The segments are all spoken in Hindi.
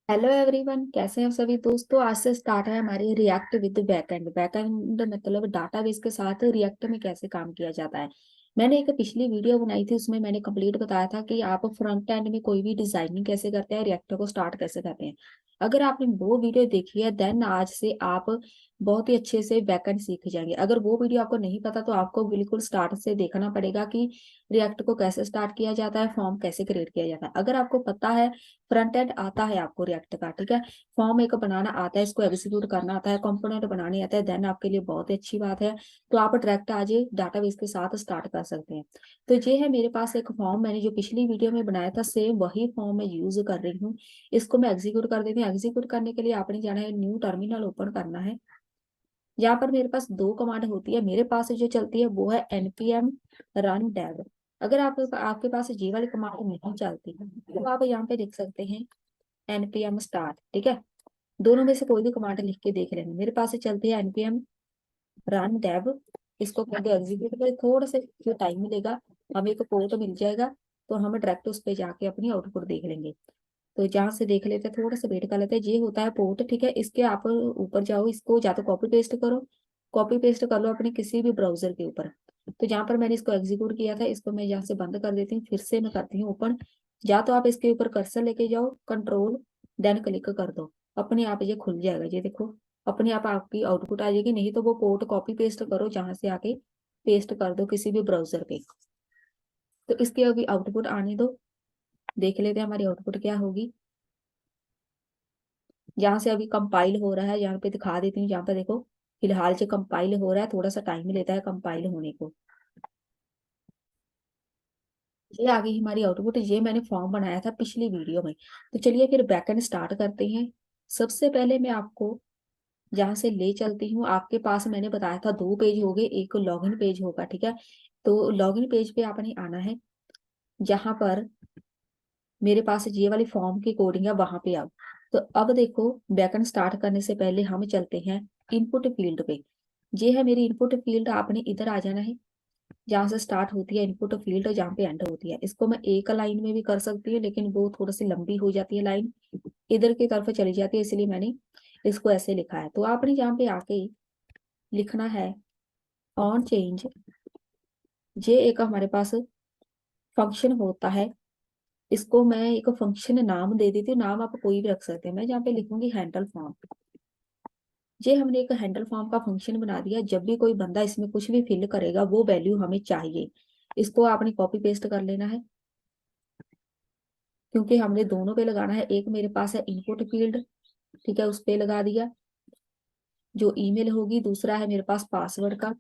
हेलो एवरीवन, कैसे हैं सभी दोस्तों। आज से स्टार्ट है हमारी रिएक्ट विद बैकएंड। बैकएंड मतलब डाटाबेस के साथ रिएक्ट में कैसे काम किया जाता है। मैंने एक पिछली वीडियो बनाई थी, उसमें मैंने कंप्लीट बताया था कि आप फ्रंट एंड में कोई भी डिजाइनिंग कैसे करते हैं, रिएक्ट को स्टार्ट कैसे करते हैं। अगर आपने वो वीडियो देखी है देन आज से आप बहुत ही अच्छे से बैकएंड सीख जाएंगे। अगर वो वीडियो आपको नहीं पता तो आपको बिल्कुल स्टार्ट से देखना पड़ेगा कि रिएक्ट को कैसे स्टार्ट किया जाता है, फॉर्म कैसे क्रिएट किया जाता है। अगर आपको पता है, फ्रंट एंड आता है आपको रिएक्ट का, ठीक है, फॉर्म एक बनाना आता है, इसको एग्जीक्यूट करना आता है, कंपोनेंट बनाने आता है, देन आपके लिए बहुत ही अच्छी बात है। तो आप डायरेक्ट आज डाटाबेस के साथ स्टार्ट कर सकते हैं। तो ये है मेरे पास एक फॉर्म, मैंने जो पिछली वीडियो में बनाया था सेम वही फॉर्म मैं यूज कर रही हूँ। इसको मैं एग्जीक्यूट कर देती हूँ। एग्जीक्यूट करने के लिए आपने जाना है, न्यू टर्मिनल ओपन करना है। यहाँ पर मेरे पास दो कमांड होती है, मेरे पास जो चलती है वो है npm run dev। अगर आप आपके पास ये वाली कमांड नहीं चलती तो आप यहाँ पे लिख सकते हैं npm start, ठीक है। दोनों में से कोई भी कमांड लिख के देख लेना। मेरे पास चलती है npm run dev। इसको करके एग्जीक्यूट करें, थोड़ा सा जो टाइम मिलेगा, हमें एक पोर्ट मिल जाएगा, तो हम डायरेक्ट उस पे जाके अपनी आउटपुट देख लेंगे। तो जहां से देख लेते हैं, थोड़ा सा वेट कर लेते हैं। ये होता है पोर्ट, ठीक है। इसके आप ऊपर जाओ, इसको या तो कॉपी पेस्ट करो, कॉपी पेस्ट कर लो अपने किसी भी ब्राउजर के ऊपर। तो जहां पर मैंने इसको एग्जीक्यूट किया था, इसको मैं यहाँ से बंद कर देती हूँ, फिर से मैं करती हूँ ओपन। या तो आप इसके ऊपर कर्सर लेके जाओ, कंट्रोल देन क्लिक कर दो, अपने आप ये खुल जाएगा। ये देखो, अपने आप आपकी आउटपुट आ जाएगी। नहीं तो वो पोर्ट कॉपी पेस्ट करो, जहां से आके पेस्ट कर दो किसी भी ब्राउजर पे। तो इसकी अभी आउटपुट आने दो, देख लेते हैं हमारी आउटपुट क्या होगी। यहाँ से अभी कंपाइल हो रहा है, यहाँ पे दिखा देती हूँ। यहाँ पे देखो, फिलहाल जो कंपाइल हो रहा है, थोड़ा सा टाइम लेता है कंपाइल होने को। ये आ गई हमारी आउटपुट। ये मैंने फॉर्म बनाया था पिछली वीडियो में। तो चलिए फिर बैकएंड स्टार्ट करते हैं। सबसे पहले मैं आपको यहाँ से ले चलती हूँ। आपके पास मैंने बताया था दो पेज हो गए, एक लॉगिन पेज होगा, ठीक है। तो लॉगिन पेज पे आपने आना है, जहां पर मेरे पास ये वाली फॉर्म की कोडिंग है, वहां पे आओ। तो अब देखो, बैकएंड स्टार्ट करने से पहले हम चलते हैं इनपुट फील्ड पे। ये है मेरी इनपुट फील्ड, आपने इधर आ जाना है, जहां से स्टार्ट होती है इनपुट फील्ड और जहाँ पे एंड होती है। इसको मैं एक लाइन में भी कर सकती हूँ, लेकिन वो थोड़ी सी लंबी हो जाती है, लाइन इधर की तरफ चली जाती है, इसलिए मैंने इसको ऐसे लिखा है। तो आपने यहाँ पे आके लिखना है ऑन चेंज। ये एक हमारे पास फंक्शन होता है, इसको मैं एक फंक्शन नाम दे देती हूँ। नाम आप कोई भी रख सकते हैं। मैं यहाँ पे लिखूंगी हैंडल फॉर्म। ये हमने एक हैंडल फॉर्म का फंक्शन बना दिया। जब भी कोई बंदा इसमें कुछ भी फिल करेगा वो वैल्यू हमें चाहिए। इसको आपने कॉपी पेस्ट कर लेना है, क्योंकि हमने दोनों पे लगाना है। एक मेरे पास है इनपुट फील्ड, ठीक है, उस पे लगा दिया जो ईमेल होगी। दूसरा है मेरे पास पासवर्ड का,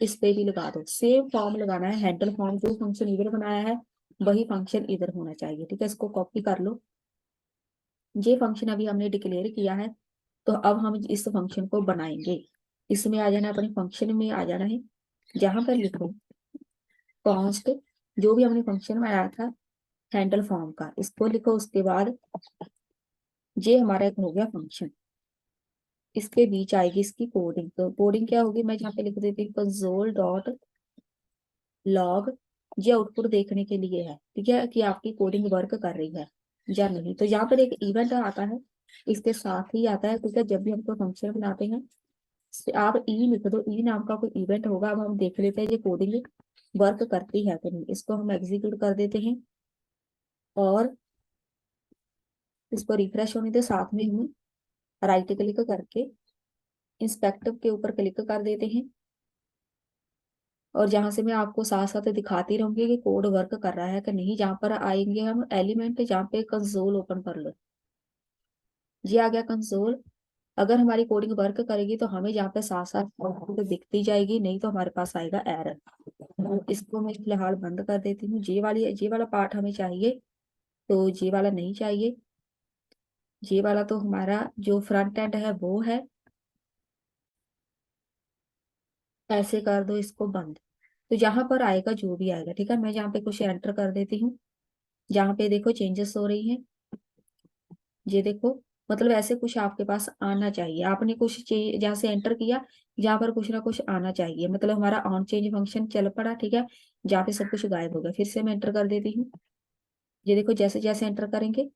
इस पे भी लगा दो। सेम फॉर्म लगाना है, हैंडल फॉर्म जो फंक्शन इधर बनाया है वही फंक्शन इधर होना चाहिए, ठीक है। इसको कॉपी कर लो। ये फंक्शन अभी हमने डिक्लेयर किया है, तो अब हम इस फंक्शन को बनाएंगे। इसमें आ जाना, अपने फंक्शन में आ जाना है, जहां पर लिखो कॉन्स्ट, जो भी हमने फंक्शन बनाया था हैंडल फॉर्म का, इसको लिखो। उसके बाद ये हमारा एक हो गया फंक्शन, इसके बीच आएगी इसकी कोडिंग। तो कोडिंग क्या होगी, मैं यहाँ पे लिख देती हूँ कंसोल डॉट लॉग। ये आउटपुट देखने के लिए है, ठीक है, कि आपकी कोडिंग वर्क कर रही है या नहीं। तो यहाँ पर एक इवेंट आता है, इसके साथ ही आता है, ठीक है। जब भी हम कोई फंक्शन बनाते हैं, आप ई लिख दो, ई नाम का कोई इवेंट होगा। अब हम देख लेते हैं ये कोडिंग वर्क करती है कि नहीं। इसको हम एग्जीक्यूट कर देते हैं और इसको रिफ्रेश होने दे। साथ में हम राइट क्लिक करके इंस्पेक्टर के ऊपर क्लिक कर देते हैं, और जहां से मैं आपको साथ साथ दिखाती रहूंगी कि कोड वर्क कर रहा है कि नहीं। जहां पर आएंगे हम एलिमेंट, जहाँ पे कंसोल ओपन कर लो, ये आ गया कंसोल। अगर हमारी कोडिंग वर्क करेगी तो हमें जहाँ पे साथ साथ आउटपुट दिखती जाएगी, नहीं तो हमारे पास आएगा एरर। तो इसको मैं फिलहाल बंद कर देती हूँ। ये वाला पार्ट हमें चाहिए, तो ये वाला नहीं चाहिए। ये वाला तो हमारा जो फ्रंट एंड है वो है। ऐसे कर दो इसको बंद। तो यहाँ पर आएगा जो भी आएगा, ठीक है। मैं यहाँ पे कुछ एंटर कर देती हूँ, जहाँ पे देखो चेंजेस हो रही हैं। ये देखो, मतलब ऐसे कुछ आपके पास आना चाहिए। आपने कुछ चीज जहाँ से एंटर किया, जहाँ पर कुछ ना कुछ आना चाहिए। मतलब हमारा ऑन चेंज फंक्शन चल पड़ा, ठीक है, जहाँ पे सब कुछ गायब हो गया। फिर से मैं एंटर कर देती हूँ। ये देखो, जैसे जैसे एंटर करेंगे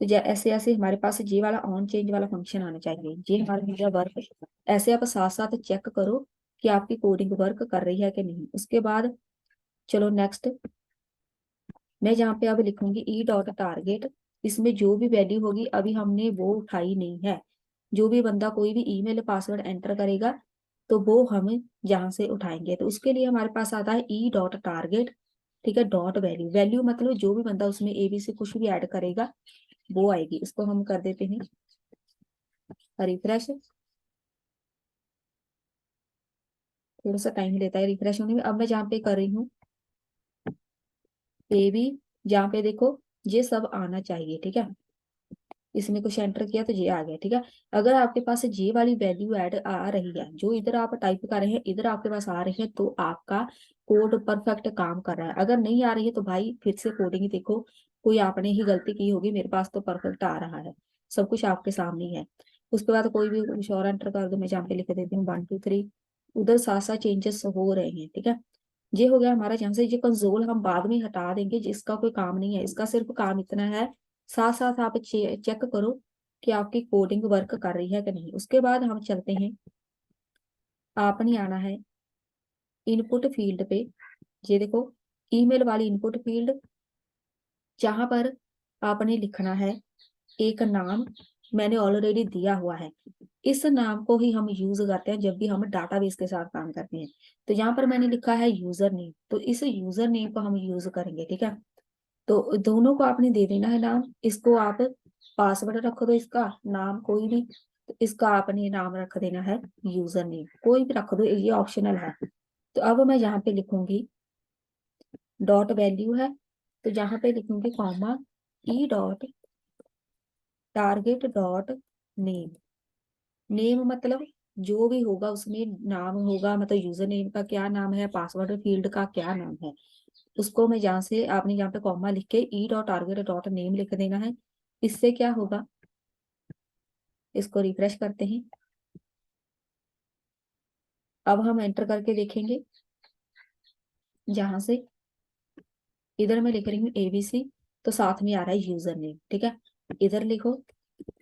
तो ऐसे ऐसे हमारे पास ये वाला ऑन चेंज वाला फंक्शन आना चाहिए। ये हमारा हो गया वर्क। ऐसे आप साथ साथ चेक करो कि आपकी कोडिंग वर्क कर रही है कि नहीं। उसके बाद चलो नेक्स्ट, मैं जहाँ पे अब लिखूंगी ई डॉट टारगेट। इसमें जो भी वैल्यू होगी अभी हमने वो उठाई नहीं है। जो भी बंदा कोई भी ईमेल पासवर्ड एंटर करेगा तो वो हम यहाँ से उठाएंगे। तो उसके लिए हमारे पास आता है ई डॉट टारगेट, ठीक है, डॉट वैल्यू। वैल्यू मतलब जो भी बंदा उसमें ABC कुछ भी ऐड करेगा वो आएगी। इसको हम कर देते हैं रिफ्रेश। थोड़ा सा टाइम लेता है रिफ्रेश होने में। अब मैं जहाँ पे कर रही हूँ AB, जहाँ पे देखो ये सब आना चाहिए, ठीक है। इसमें कुछ एंटर किया तो ये आ गया, ठीक है। अगर आपके पास ये वाली वैल्यू ऐड आ रही है, जो इधर आप टाइप कर रहे हैं इधर आपके पास आ रही है, तो आपका कोड परफेक्ट काम कर रहा है। अगर नहीं आ रही है तो भाई फिर से कोडिंग देखो, कोई आपने ही गलती की होगी। मेरे पास तो परफेक्ट आ रहा है, सब कुछ आपके सामने ही है। उसके बाद कोई भी कुछ और एंटर कर दो। मैं जहाँ पे लिख देती हूँ 1 2 3। उधर साथ साथ चेंजेस हो रहे हैं, ठीक है। ये हो गया हमारा। यहाँ से ये कंसोल हम बाद में हटा देंगे, जिसका कोई काम नहीं है। इसका सिर्फ काम इतना है, साथ साथ आप चेक करो कि आपकी कोडिंग वर्क कर रही है कि नहीं। उसके बाद हम चलते हैं, आपने आना है इनपुट फील्ड पे। ये देखो ईमेल वाली इनपुट फील्ड, जहां पर आपने लिखना है एक नाम। मैंने ऑलरेडी दिया हुआ है। इस नाम को ही हम यूज करते हैं जब भी हम डाटाबेस के साथ काम करते हैं। तो यहाँ पर मैंने लिखा है यूजर नेम, तो इस यूजर नेम को हम यूज करेंगे, ठीक है। तो दोनों को आपने दे देना है नाम। इसको आप पासवर्ड रख दो, इसका नाम कोई भी। तो इसका आपने नाम रख देना है यूजर नेम, कोई भी रख दो, ये ऑप्शनल है। तो अब मैं यहाँ पे लिखूंगी डॉट वैल्यू है, तो यहाँ पे लिखूंगी comma E dot target dot name. Name मतलब जो भी होगा उसमें नाम होगा, मतलब यूजर नेम का क्या नाम है, पासवर्ड फील्ड का क्या नाम है, उसको मैं यहाँ से आपने यहाँ पे कॉमा लिख के E dot target dot name लिख देना है। इससे क्या होगा, इसको रिफ्रेश करते हैं। अब हम एंटर करके देखेंगे, जहां से इधर मैं लिख रही हूँ ABC, तो साथ में आ रहा है यूजर नेम, ठीक है। इधर लिखो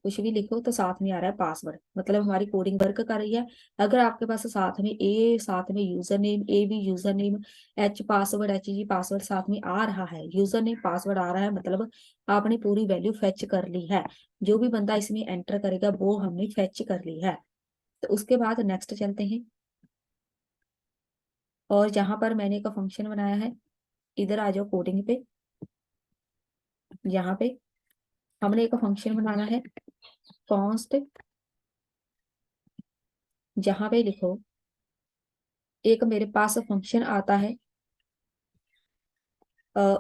कुछ भी लिखो तो साथ में आ रहा है पासवर्ड, मतलब हमारी कोडिंग वर्क कर रही है। अगर आपके पास साथ में ए, साथ में यूजर नेम, ए भी user name, H password, HG password साथ में आ रहा है, यूजर नेम पासवर्ड आ रहा है, मतलब आपने पूरी वैल्यू फेच कर ली है। जो भी बंदा इसमें एंटर करेगा वो हमने फेच कर ली है। तो उसके बाद नेक्स्ट चलते हैं, और जहां पर मैंने एक फंक्शन बनाया है, इधर आ जाओ कोडिंग पे। यहाँ पे हमने एक फंक्शन बनाना है कॉन्स्ट, जहां पे लिखो एक मेरे पास फंक्शन आता है,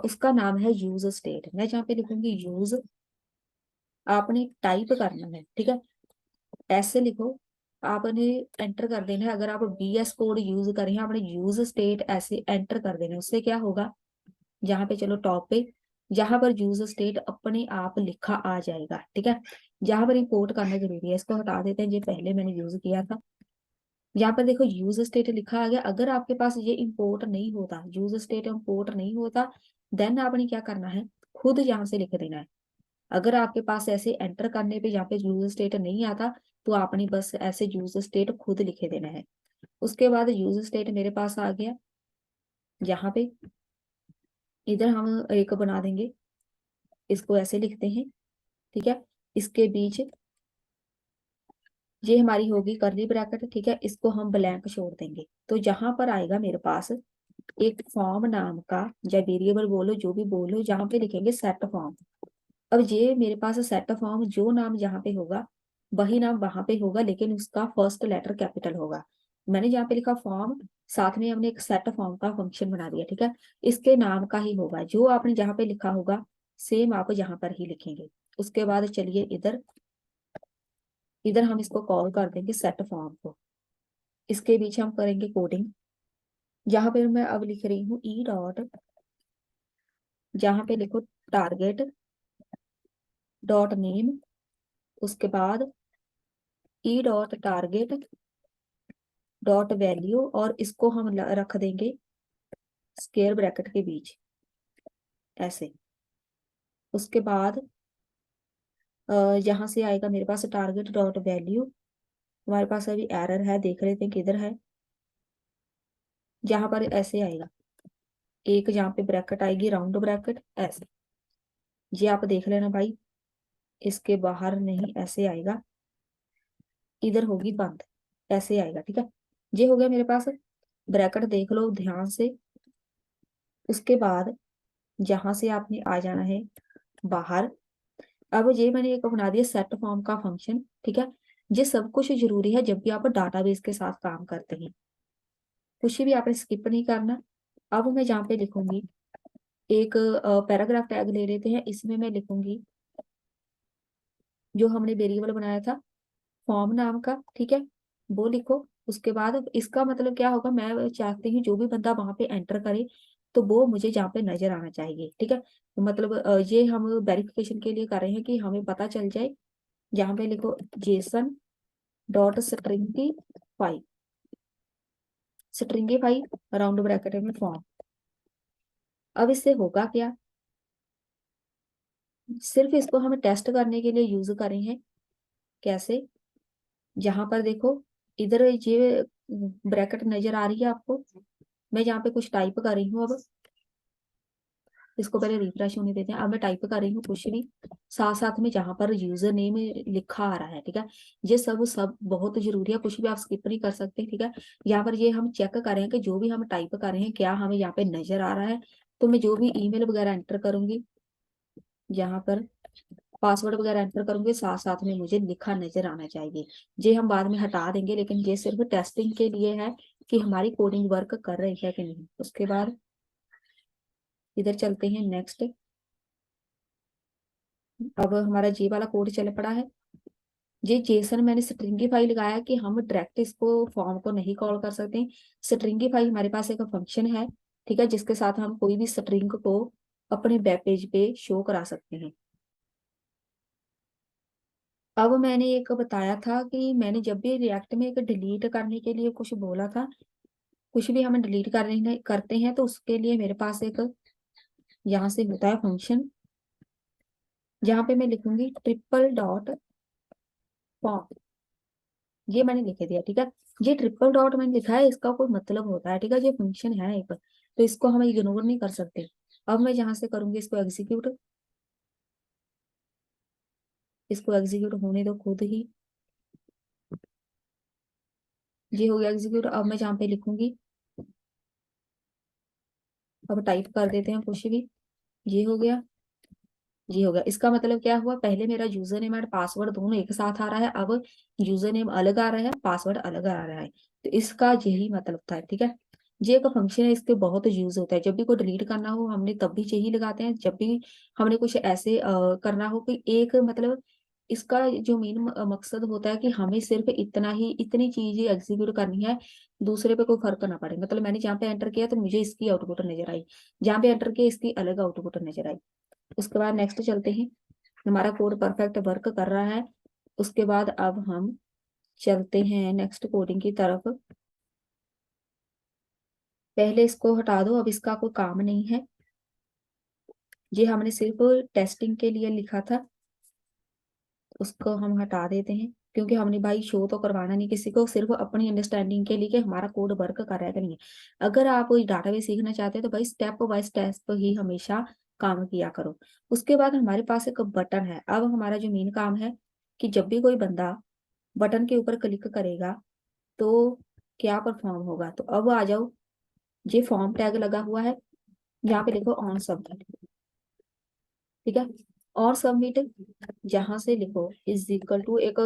उसका नाम है यूज स्टेट। मैं जहाँ पे लिखूंगी यूज, आपने टाइप करना है, ठीक है। ऐसे लिखो, आपने एंटर कर देना है। अगर आप BS कोड यूज कर रहे हैं, आपने यूज स्टेट ऐसे एंटर कर देना है। उससे क्या होगा, यहाँ पे चलो टॉप पे, जहां पर यूज स्टेट अपने आप लिखा आ जाएगा, ठीक है। जहां पर इंपोर्ट करना जरूरी है, इसको हटा देते हैं, ये पहले मैंने यूज किया था। यहाँ पर देखो यूज स्टेट लिखा आ गया। अगर आपके पास ये इंपोर्ट नहीं होता, यूज स्टेट इंपोर्ट नहीं होता, देन आपने क्या करना है, खुद यहाँ से लिख देना है। अगर आपके पास ऐसे एंटर करने पे यहाँ पे यूज स्टेट नहीं आता, तो आपने बस ऐसे यूज स्टेट खुद लिखे देना है। उसके बाद यूज स्टेट मेरे पास आ गया। यहाँ पे इधर हम एक बना देंगे, इसको ऐसे लिखते हैं, ठीक है। इसके बीच ये हमारी होगी करली ब्रैकेट, ठीक है। इसको हम ब्लैंक छोड़ देंगे। तो जहां पर आएगा मेरे पास एक फॉर्म नाम का, या वेरिएबल बोलो जो भी बोलो, जहां पे लिखेंगे सेट फॉर्म। अब ये मेरे पास सेट फॉर्म, जो नाम जहाँ पे होगा वही नाम वहां पे होगा, लेकिन उसका फर्स्ट लेटर कैपिटल होगा। मैंने जहाँ पे लिखा फॉर्म, साथ में हमने एक सेट फॉर्म का फंक्शन बना दिया, ठीक है। इसके नाम का ही होगा, जो आपने जहाँ पे लिखा होगा सेम आप यहाँ पर ही लिखेंगे। उसके बाद चलिए इधर, इधर हम इसको कॉल कर देंगे सेट फॉर्म को। इसके बीच हम करेंगे कोडिंग। यहाँ पे मैं अब लिख रही हूँ ई डॉट, जहाँ पे लिखो टारगेट डॉट नेम। उसके बाद E dot target dot value, और इसको हम रख देंगे स्क्वायर ब्रैकेट के बीच ऐसे। उसके बाद यहाँ से आएगा मेरे पास टारगेट डॉट वैल्यू। हमारे पास अभी एरर है, देख लेते हैं किधर है। जहां पर ऐसे आएगा एक, जहाँ पे ब्रैकेट आएगी राउंड ब्रैकेट ऐसे, ये आप देख लेना भाई। इसके बाहर नहीं, ऐसे आएगा, इधर होगी बंद, ऐसे आएगा, ठीक है। ये हो गया मेरे पास, ब्रैकेट देख लो ध्यान से। उसके बाद जहां से आपने आ जाना है बाहर। अब ये मैंने एक बना दिया सेट फॉर्म का फंक्शन, ठीक है। ये सब कुछ जरूरी है जब भी आप डाटाबेस के साथ काम करते हैं, कुछ भी आपने स्किप नहीं करना। अब मैं जहाँ पे लिखूंगी एक पैराग्राफ टैग ले लेते हैं, इसमें मैं लिखूंगी जो हमने वेरिएबल बनाया था फॉर्म नाम का, ठीक है, वो लिखो। उसके बाद इसका मतलब क्या होगा, मैं चाहती हूँ जो भी बंदा वहां पे एंटर करे तो वो मुझे जहाँ पे नजर आना चाहिए, ठीक है। तो मतलब ये हम वेरिफिकेशन के लिए कर रहे हैं कि हमें पता चल जाए। यहाँ पे लिखो Jason dot stringify, stringify round bracket में फॉर्म। अब इससे होगा क्या, सिर्फ इसको हम टेस्ट करने के लिए यूज कर रहे हैं। कैसे, जहां पर देखो इधर ये ब्रैकेट नजर आ रही है आपको, मैं यहाँ पे कुछ टाइप कर रही हूँ। अब इसको पहले रिफ्रेश होने देते हैं। अब मैं टाइप कर रही हूँ कुछ भी, साथ साथ में जहां पर यूजर नेम लिखा आ रहा है, ठीक है। ये सब सब बहुत जरूरी है, कुछ भी आप स्किप नहीं कर सकते, ठीक है। यहाँ पर ये हम चेक कर रहे हैं कि जो भी हम टाइप कर रहे हैं क्या हमें यहाँ पे नजर आ रहा है। तो मैं जो भी ईमेल वगैरह एंटर करूंगी, यहाँ पर पासवर्ड वगैरह एंटर करूंगी, साथ साथ में मुझे लिखा नजर आना चाहिए। ये हम बाद में हटा देंगे, लेकिन ये सिर्फ टेस्टिंग के लिए है कि हमारी कोडिंग वर्क कर रही है कि नहीं। उसके बाद इधर चलते हैं नेक्स्ट। अब हमारा जी वाला कोड चल पड़ा है। ये जेसन मैंने स्ट्रिंगीफाई लगाया कि हम डायरेक्ट इसको फॉर्म को नहीं कॉल कर सकते। स्ट्रिंगीफाई हमारे पास एक फंक्शन है, ठीक है, जिसके साथ हम कोई भी स्ट्रिंग को अपने वेब पेज पे शो करा सकते हैं। अब मैंने एक बताया था कि मैंने जब भी रिएक्ट में एक डिलीट करने के लिए कुछ बोला था, कुछ भी हम डिलीट करने करते हैं तो उसके लिए मेरे पास एक यहाँ से होता है फंक्शन, जहाँ पे मैं लिखूंगी ट्रिपल डॉट फॉर्म। ये मैंने लिख दिया, ठीक है। ये ट्रिपल डॉट मैंने लिखा है, इसका कोई मतलब होता है, ठीक है। ये फंक्शन है एक, तो इसको हम इग्नोर नहीं कर सकते। अब मैं यहाँ से करूंगी इसको एग्जीक्यूट, इसको एग्जीक्यूट होने दो खुद ही। ये हो गया एग्जीक्यूट। अब मैं जहाँ पे लिखूंगी, अब टाइप कर देते हैं कुछ भी। ये हो गया, ये हो गया। इसका मतलब क्या हुआ, पहले मेरा यूजर नेम और पासवर्ड दोनों एक साथ आ रहा है, अब यूजर नेम अलग आ रहा है, पासवर्ड अलग आ रहा है। तो इसका यही मतलब था, ठीक है। ये एक फंक्शन है, इसके बहुत यूज होता है। जब भी कोई डिलीट करना हो हमने तब भी यही लगाते हैं, जब भी हमने कुछ ऐसे करना हो कि एक मतलब इसका जो मेन मकसद होता है कि हमें सिर्फ इतना ही, इतनी चीज एग्जीक्यूट करनी है, दूसरे पे कोई फर्क ना पड़े। मतलब मैंने जहाँ पे एंटर किया तो मुझे इसकी आउटपुट नजर आई, जहाँ पे एंटर किया इसकी अलग आउटपुट नजर आई। उसके बाद नेक्स्ट चलते हैं, हमारा कोड परफेक्ट वर्क कर रहा है। उसके बाद अब हम चलते हैं नेक्स्ट कोडिंग की तरफ। पहले इसको हटा दो, अब इसका कोई काम नहीं है, ये हमने सिर्फ टेस्टिंग के लिए लिखा था। उसको हम हटा देते हैं, क्योंकि हमने भाई शो तो करवाना नहीं किसी को, सिर्फ अपनी अंडरस्टैंडिंग के लिए कि हमारा कोड वर्क कर रहा है कि नहीं। अगर आप डाटाबेस सीखना चाहते हैं तो भाई स्टेप बाय स्टेप ही हमेशा काम किया करो। उसके बाद हमारे पास एक बटन है। अब हमारा जो मेन काम है कि जब भी कोई बंदा बटन के ऊपर क्लिक करेगा तो क्या परफॉर्म होगा। तो अब आ जाओ, ये फॉर्म टैग लगा हुआ है, यहाँ पे लिखो ऑन सबमिट, ठीक है। और सबमिट जहां से लिखो इज इक्वल टू एक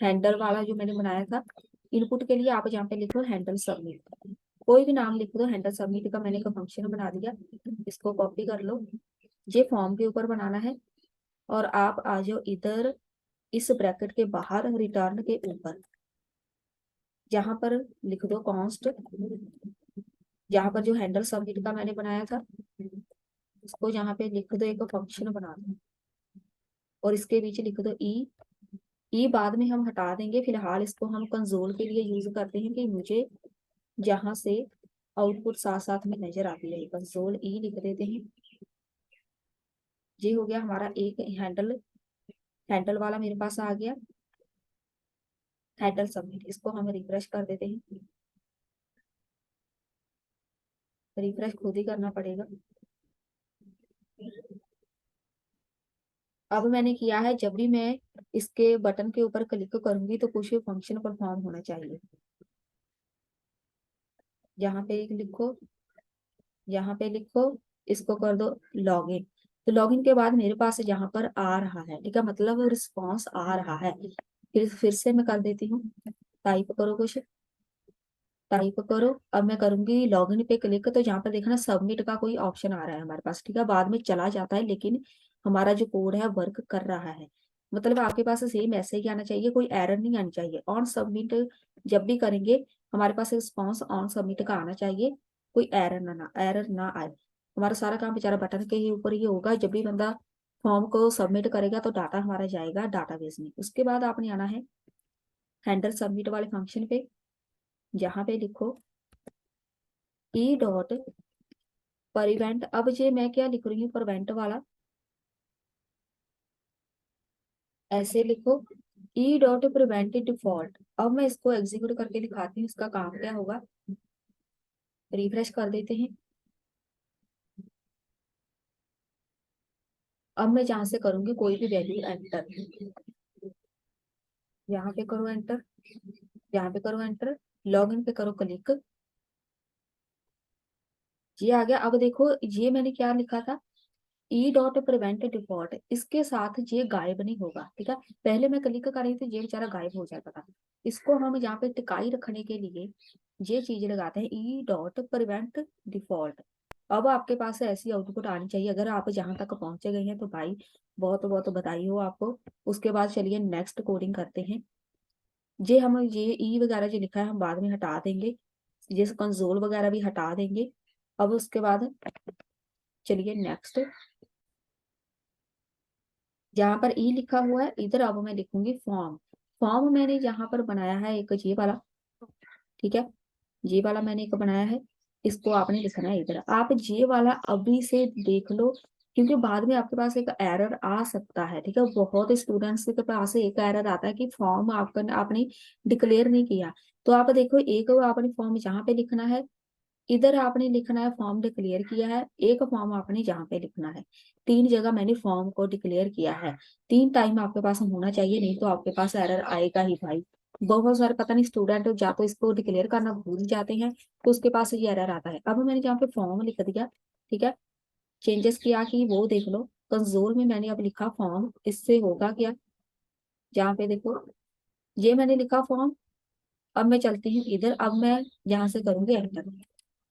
हैंडल वाला जो मैंने बनाया था इनपुट के लिए, आप यहाँ पे लिखो हैंडल सबमिट, कोई भी नाम लिख दो। हैंडल सबमिट का मैंने एक फंक्शन बना दिया, इसको कॉपी कर लो। ये फॉर्म के ऊपर बनाना है, और आप आ जाओ इधर इस ब्रैकेट के बाहर रिटर्न के ऊपर, जहां पर लिख दो कॉन्स्ट, जहां पर जो हैंडल सबमिट का मैंने बनाया था उसको यहाँ पे लिख दो, एक फंक्शन बना दो, और इसके बीच लिख दो ई बाद में हम हटा देंगे, फिलहाल इसको हम कंसोल के लिए यूज करते हैं कि मुझे जहां से आउटपुट साथ साथ में नजर आती है। कंसोल ई लिख देते हैं। ये हो गया हमारा एक हैंडल हैंडल वाला मेरे पास आ गया, हैंडल सबमिट, इसको हम रिफ्रेश कर देते हैं। रिफ्रेश खुद ही करना पड़ेगा। अब मैंने किया है, जब भी मैं इसके बटन के ऊपर क्लिक करूंगी तो कुछ फंक्शन परफॉर्म होना चाहिए। यहाँ पे एक लिखो, यहाँ पे लिखो, इसको कर दो लॉगिन। तो लॉगिन के बाद मेरे पास यहाँ पर आ रहा है, ठीक है, मतलब रिस्पॉन्स आ रहा है। फिर से मैं कर देती हूँ, टाइप करो कुछ, टाइप करो। अब मैं करूंगी लॉगिन पे क्लिक, तो यहाँ पर देखना सबमिट का कोई ऑप्शन आ रहा है हमारे पास, ठीक है, बाद में चला जाता है, लेकिन हमारा जो कोड है वर्क कर रहा है। मतलब आपके पास सेम ऐसे ही आना चाहिए, कोई एरर नहीं आनी चाहिए। ऑन सबमिट जब भी करेंगे हमारे पास रिस्पॉन्स ऑन सबमिट का आना चाहिए, कोई एरर ना आए। हमारा सारा काम बेचारा बटन के ही ऊपर ही होगा। जब भी बंदा फॉर्म को सबमिट करेगा तो डाटा हमारा जाएगा डाटाबेस में। उसके बाद आपने आना है हैंडल सबमिट वाले फंक्शन पे, जहाँ पे लिखो ई डॉट परिवेंट। अब ये मैं क्या लिख रही हूँ, परिवेंट वाला ऐसे लिखो, ई डॉट प्रिवेंट डिफॉल्ट। अब मैं इसको एग्जीक्यूट करके दिखाती हूँ इसका काम क्या होगा। रिफ्रेश कर देते हैं। अब मैं जहां से करूंगी कोई भी वैल्यू एंटर, यहाँ पे करो एंटर, यहाँ पे करो एंटर, लॉग इन पे करो क्लिक, ये आ गया। अब देखो ये मैंने क्या लिखा था, ई डॉट प्रिवेंट डिफॉल्ट, इसके साथ ये गायब नहीं होगा, ठीक है। पहले मैं क्लिक कर रही थी, ये बेचारा गायब हो जाता था। इसको हम यहाँ पे टिकाई रखने के लिए ये चीज लगाते हैं, ई डॉट प्रिवेंट डिफॉल्ट। अब आपके पास ऐसी आउटपुट आनी चाहिए। अगर आप जहां तक पहुंचे गए हैं तो भाई बहुत बहुत बधाई हो आपको। उसके बाद चलिए नेक्स्ट कोडिंग करते हैं। ये ई वगैरह जो लिखा है हम बाद में हटा देंगे, ये कंसोल वगैरह भी हटा देंगे। अब उसके बाद चलिए नेक्स्ट, जहां पर ई लिखा हुआ है इधर अब मैं लिखूंगी फॉर्म। फॉर्म मैंने यहाँ पर बनाया है एक ये वाला, ठीक है, ये वाला मैंने एक बनाया है। इसको आपने लिखना है इधर। आप ये वाला अभी से देख लो, क्योंकि बाद में आपके पास एक एरर आ सकता है, ठीक है। बहुत स्टूडेंट्स के पास एक एरर आता है कि फॉर्म आपका आपने डिक्लेयर नहीं किया। तो आप देखो, एक आपने फॉर्म जहाँ पे लिखना है, इधर आपने लिखना है फॉर्म डिक्लेयर किया है, एक फॉर्म आपने जहाँ पे लिखना है। तीन जगह मैंने फॉर्म को डिक्लेयर किया है, तीन टाइम आपके पास होना चाहिए, नहीं तो आपके पास एरर आएगा ही भाई। बहुत सारे पता नहीं स्टूडेंट या तो इसको डिक्लेयर करना भूल जाते हैं, तो उसके पास ये एरर आता है। अब मैंने जहाँ पे फॉर्म लिख दिया, ठीक है, चेंजेस किया कि वो देख लो, कंसोल में मैंने अब लिखा फॉर्म, इससे होगा क्या, जहाँ पे देखो ये मैंने लिखा फॉर्म। अब मैं चलती हूँ इधर, अब मैं यहाँ से करूंगी एंटर,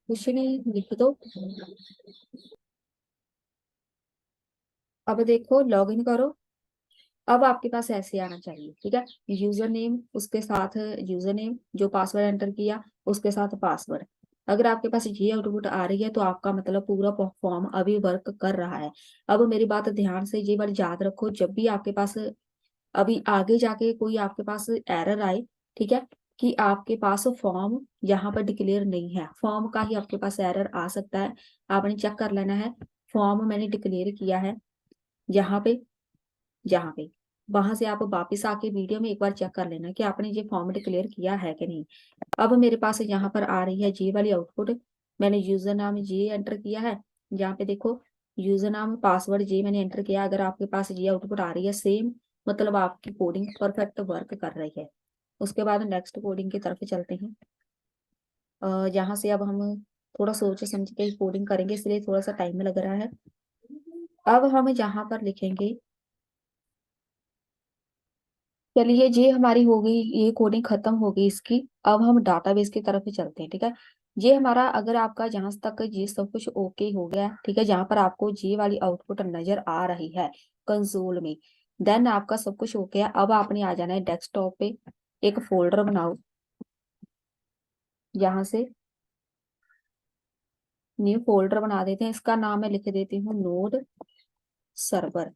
कुछ नहीं लिख दो। अब देखो लॉग इन करो, अब आपके पास ऐसे आना चाहिए, ठीक है। यूजर नेम, उसके साथ यूजर नेम, जो पासवर्ड एंटर किया उसके साथ पासवर्ड। अगर आपके पास ये आउटपुट आ रही है तो आपका मतलब पूरा फॉर्म अभी वर्क कर रहा है। अब मेरी बात ध्यान से ये बात याद रखो, जब भी आपके पास अभी आगे जाके कोई आपके पास एरर आए, ठीक है, कि आपके पास फॉर्म यहाँ पर डिक्लेयर नहीं है, फॉर्म का ही आपके पास एरर आ सकता है। आपने चेक कर लेना है, फॉर्म मैंने डिक्लेयर किया है यहाँ पे, यहाँ पे, वहां से आप वापस आके वीडियो में एक बार चेक कर लेना कि आपने ये फॉर्म डिक्लेयर किया है कि नहीं। अब मेरे पास यहाँ पर आ रही है जी वाली आउटपुट। मैंने यूजर नाम जी एंटर किया है, यहाँ पे देखो यूजर नाम पासवर्ड जी मैंने एंटर किया। अगर आपके पास ये आउटपुट आ रही है सेम, मतलब आपकी कोडिंग परफेक्ट वर्क कर रही है। उसके बाद नेक्स्ट कोडिंग की तरफ चलते हैं। यहाँ से अब हम थोड़ा सोच समझ के कोडिंग करेंगे, इसलिए थोड़ा सा टाइम लग रहा है। अब हम यहाँ पर लिखेंगे, चलिए ये हमारी हो गई, ये कोडिंग खत्म हो गई इसकी। अब हम डाटाबेस की तरफ ही चलते हैं, ठीक है। ये हमारा, अगर आपका जहां तक ये सब कुछ ओके हो गया, ठीक है, जहां पर आपको ये वाली आउटपुट नजर आ रही है कंसोल में, देन आपका सब कुछ ओके है। अब आपने आ जाना है डेस्कटॉप पे, एक फोल्डर बनाओ, यहाँ से न्यू फोल्डर बना देते हैं। इसका नाम मैं लिख देती हूँ नोड सर्वर।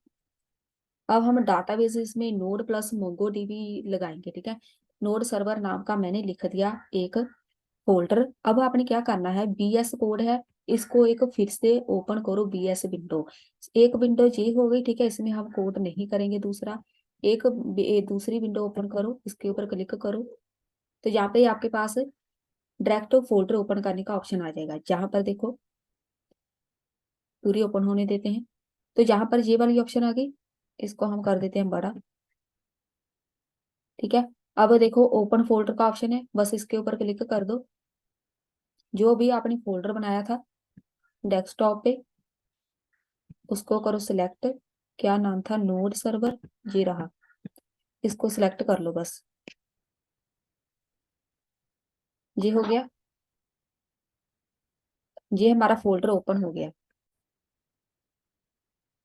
अब हम डाटाबेसेस में नोड प्लस मोंगो डीबी लगाएंगे, ठीक है। नोड सर्वर नाम का मैंने लिख दिया एक फोल्डर। अब आपने क्या करना है, बीएस कोड है, इसको एक फिर से ओपन करो, बीएस विंडो, एक विंडो ये हो गई, ठीक है। इसमें हम कोड नहीं करेंगे दूसरा। दूसरी विंडो ओपन करो, इसके ऊपर क्लिक करो, तो यहाँ पे आपके पास डायरेक्ट फोल्डर ओपन करने का ऑप्शन आ जाएगा। जहां पर देखो पूरी ओपन होने देते हैं, तो जहां पर ये वाली ऑप्शन आ गई, इसको हम कर देते हैं बड़ा। ठीक है, अब देखो ओपन फोल्डर का ऑप्शन है, बस इसके ऊपर क्लिक कर दो। जो भी आपने फोल्डर बनाया था डेस्कटॉप पे, उसको करो सिलेक्ट। क्या नाम था, नोड सर्वर, ये रहा, इसको सिलेक्ट कर लो बस। ये हो गया, ये हमारा फोल्डर ओपन हो गया।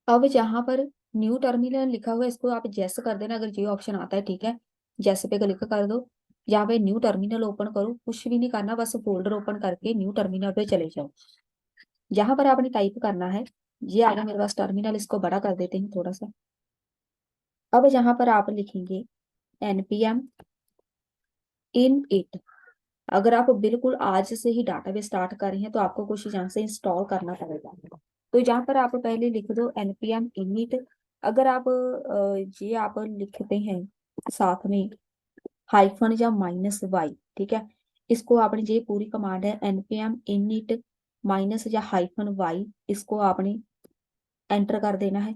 अब जहां पर न्यू टर्मिनल लिखा हुआ है, इसको आप जैसे कर देना अगर ये ऑप्शन आता है। ठीक है, जैसे पे क्लिक कर दो, यहाँ पे न्यू टर्मिनल ओपन करो, कुछ भी नहीं करना, बस फोल्डर ओपन करके न्यू टर्मिनल पे चले जाओ। जहां पर आपने टाइप करना है, ये आ गया मेरे पास टर्मिनल, इसको बड़ा कर देते हैं थोड़ा सा। अब जहां पर आप लिखेंगे npm इन इट, अगर आप बिल्कुल आज से ही डाटाबेस स्टार्ट कर रहे हैं तो आपको कुछ यहाँ से इंस्टॉल करना पड़ेगा। तो जहाँ पर आप पहले लिख दो npm init। अगर आप ये आप लिखते हैं साथ में हाइफन या -y, ठीक है, इसको आपने, ये पूरी कमांड है npm init माइनस या -y, इसको आपने एंटर कर देना है।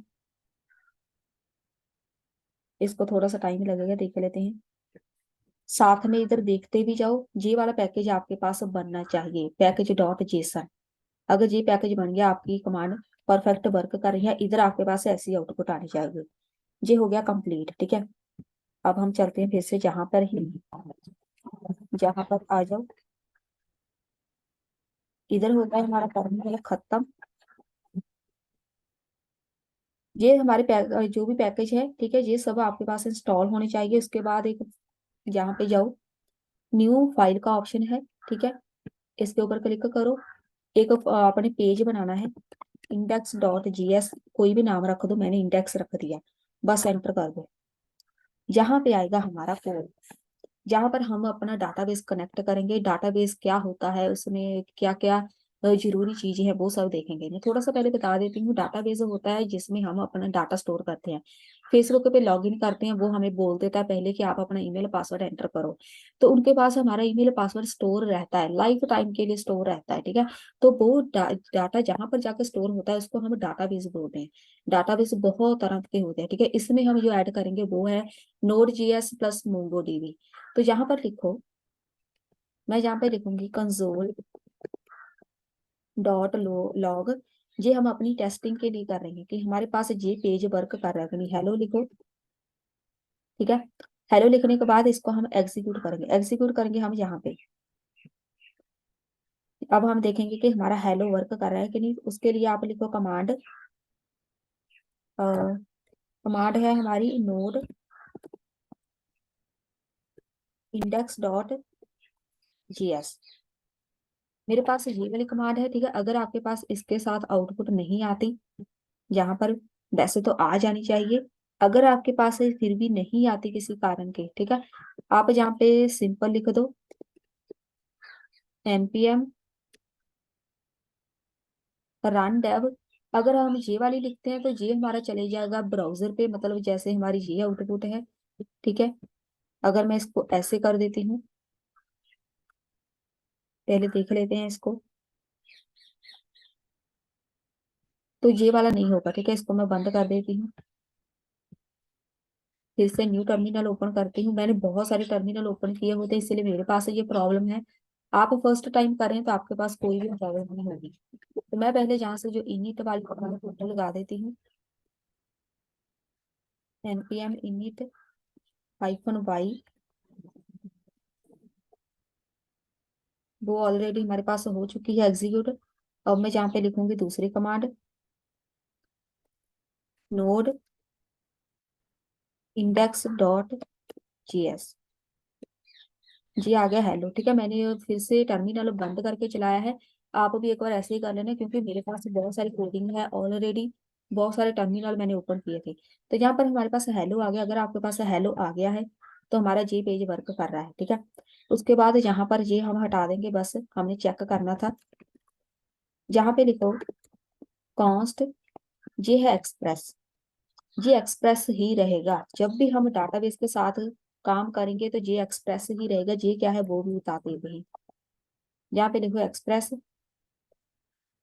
इसको थोड़ा सा टाइम लगेगा, देख लेते हैं। साथ में इधर देखते भी जाओ, ये वाला पैकेज आपके पास बनना चाहिए, पैकेज डॉट जेसन। अगर ये पैकेज बन गया, आपकी कमांड परफेक्ट वर्क कर रही है, इधर आपके पास ऐसी आउटपुट आनी चाहिए। ये हो गया कंप्लीट। ठीक है, अब हम चलते हैं फिर से जहां पर ही, जहां पर आ जाओ, इधर हो गया हमारा टर्मिनल खत्म। ये हमारे जो भी पैकेज है, ठीक है, ये सब आपके पास इंस्टॉल होने चाहिए। उसके बाद एक यहाँ पे जाओ, न्यू फाइल का ऑप्शन है, ठीक है, इसके ऊपर क्लिक करो। एक अपने पेज बनाना है, index.js, कोई भी नाम रख दो, मैंने इंडेक्स रख दिया, बस एंटर कर दो। यहाँ पे आएगा हमारा कोड, जहां पर हम अपना डाटाबेस कनेक्ट करेंगे। डाटाबेस क्या होता है, उसमें क्या क्या जरूरी चीजें हैं, वो सब देखेंगे। मैं थोड़ा सा पहले बता देती हूँ, डाटाबेस होता है जिसमें हम अपना डाटा स्टोर करते हैं। फेसबुक पे लॉगिन करते हैं, वो हमें बोल देता है पहले कि आप अपना ईमेल पासवर्ड एंटर करो, तो उनके पास हमारा ईमेल पासवर्ड स्टोर रहता है, लाइफ टाइम के लिए स्टोर रहता है। ठीक है, तो वो डाटा जहां पर जाकर स्टोर होता है, उसको हम डाटाबेस बोलते हैं। डाटाबेस बहुत तरह के होते हैं। ठीक है, इसमें हम जो ऐड करेंगे वो है नोड जीएस प्लस मोंगोडीबी। तो यहाँ पर लिखो, मैं यहाँ पे लिखूंगी कंसोल डॉट लॉग। ये हम अपनी टेस्टिंग के लिए कर रहे हैं कि हमारे पास ये पेज वर्क कर रहा है कि नहीं। हेलो लिखो, ठीक है, हेलो लिखने के बाद इसको हम एग्जीक्यूट करेंगे। एग्जीक्यूट करेंगे हम यहाँ पे, अब हम देखेंगे कि हमारा हेलो वर्क कर रहा है कि नहीं। उसके लिए आप लिखो कमांड, कमांड है हमारी नोड इंडेक्स डॉट जीएस। मेरे पास ये वाली कमांड है। ठीक है, अगर आपके पास इसके साथ आउटपुट नहीं आती, यहाँ पर वैसे तो आ जानी चाहिए, अगर आपके पास ये फिर भी नहीं आती किसी कारण के, ठीक है, आप यहाँ पे सिंपल लिख दो npm रन डेव। अगर हम ये वाली लिखते हैं तो ये हमारा चले जाएगा ब्राउजर पे, मतलब जैसे हमारी ये आउटपुट है। ठीक है, अगर मैं इसको ऐसे कर देती हूँ, पहले देख लेते हैं इसको, तो ये वाला नहीं होगा। ठीक है, इसको मैं बंद कर देती हूँ, फिर से न्यू टर्मिनल ओपन करती हूँ। मैंने बहुत सारे टर्मिनल ओपन किए होते हैं, इसलिए मेरे पास ये प्रॉब्लम है। आप फर्स्ट टाइम करें तो आपके पास कोई भी प्रॉब्लम नहीं होगी। तो मैं पहले जहां से जो इनिट वाली फोटो लगा देती हूँ, npm init -y, वो ऑलरेडी हमारे पास हो चुकी है एग्जीक्यूट। अब मैं जहाँ पे लिखूंगी दूसरी command, node index dot JS. जी आ गया हेलो। ठीक है, मैंने फिर से टर्मिनल बंद करके चलाया है। आप भी एक बार ऐसे ही कर लेना, क्योंकि मेरे पास बहुत सारी कोडिंग है ऑलरेडी, बहुत सारे टर्मिनल मैंने ओपन किए थे। तो यहाँ पर हमारे पास हेलो आ गया। अगर आपके पास हेलो आ गया है तो हमारा जी पेज वर्क कर रहा है। ठीक है, उसके बाद यहाँ पर ये हम हटा देंगे, बस हमने चेक करना था। यहाँ पे लिखो कॉन्स्ट, ये है एक्सप्रेस, जे एक्सप्रेस ही रहेगा। जब भी हम डाटाबेस के साथ काम करेंगे तो जे एक्सप्रेस ही रहेगा। जे क्या है वो भी बताते हैं। यहाँ पे देखो एक्सप्रेस।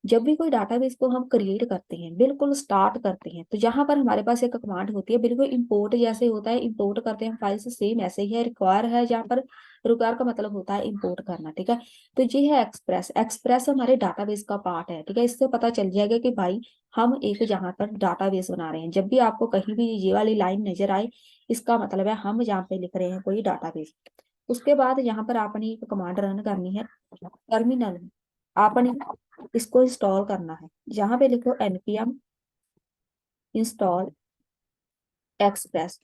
जब भी कोई डाटाबेस को हम क्रिएट करते हैं, बिल्कुल स्टार्ट करते हैं, तो जहां पर हमारे पास एक कमांड होती है, बिल्कुल इंपोर्ट जैसे होता है, इंपोर्ट करते हैं फाइल से, सेम ऐसे ही है। रिक्वायर है जहाँ पर, रिक्वायर का मतलब होता है इंपोर्ट करना, ठीक है। तो ये है एक्सप्रेस। एक्सप्रेस हमारे डाटाबेस का पार्ट है, ठीक है। इससे पता चल जाएगा कि भाई हम एक जहाँ पर डाटाबेस बना रहे हैं। जब भी आपको कहीं भी ये वाली लाइन नजर आए, इसका मतलब है हम जहाँ पे लिख रहे हैं कोई डाटाबेस। उसके बाद यहाँ पर आपने एक कमांड रन करनी है टर्मिनल में। आपने इसको इंस्टॉल करना है। यहाँ पे लिखो npm इंस्टॉल एक्सप्रेस।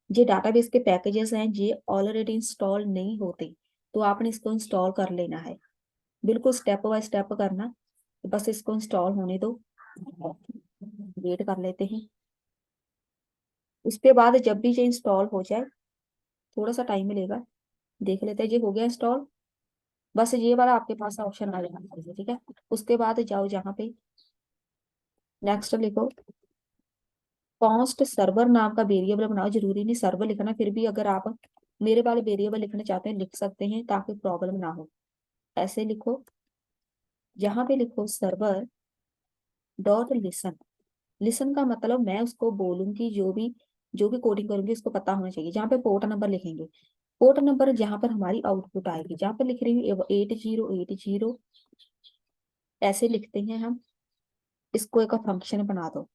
ये डाटाबेस के पैकेजेस हैं, ये ऑलरेडी इंस्टॉल नहीं होते, तो आपने इसको इंस्टॉल कर लेना है। बिल्कुल स्टेप बाय स्टेप करना। तो बस इसको इंस्टॉल होने दो, वेट कर लेते हैं। उसके बाद जब भी ये इंस्टॉल हो जाए, थोड़ा सा टाइम मिलेगा, देख लेते हैं। ये हो गया इंस्टॉल। बस ये वाला आपके पास ऑप्शन आ जाना चाहिए, ठीक है। उसके बाद जाओ जहाँ पे नेक्स्ट लिखो, कॉन्स्ट सर्वर नाम का वेरिएबल बनाओ। जरूरी नहीं सर्वर लिखना, फिर भी अगर आप मेरे वाले वेरिएबल लिखना चाहते हैं लिख सकते हैं, ताकि प्रॉब्लम ना हो। ऐसे लिखो, यहाँ पे लिखो सर्वर डॉट लिसन। लिसन का मतलब मैं उसको बोलूंगी, जो भी कोडिंग करूंगी उसको पता होना चाहिए। जहाँ पे पोर्ट नंबर लिखेंगे, पोर्ट नंबर जहाँ पर हमारी आउटपुट आएगी, जहाँ पर लिख रही हूँ 8080, ऐसे लिखते हैं हम। इसको एक फंक्शन बना दो,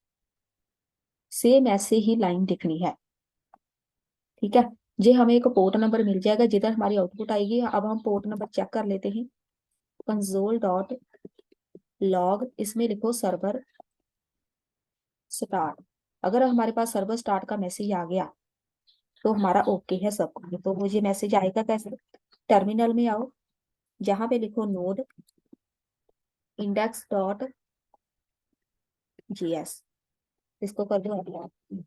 सेम ऐसे ही लाइन लिखनी है, ठीक है। ये हमें एक पोर्ट नंबर मिल जाएगा जिधर हमारी आउटपुट आएगी। अब हम पोर्ट नंबर चेक कर लेते हैं। कंसोल डॉट लॉग, इसमें लिखो सर्वर स्टार्ट। अगर हमारे पास सर्वर स्टार्ट का मैसेज आ गया तो हमारा ओके है सब कुछ। तो मुझे मैसेज आएगा कैसे? टर्मिनल में आओ, जहां पे लिखो नोड इंडेक्स डॉट जीएस, इसको कर दो apply।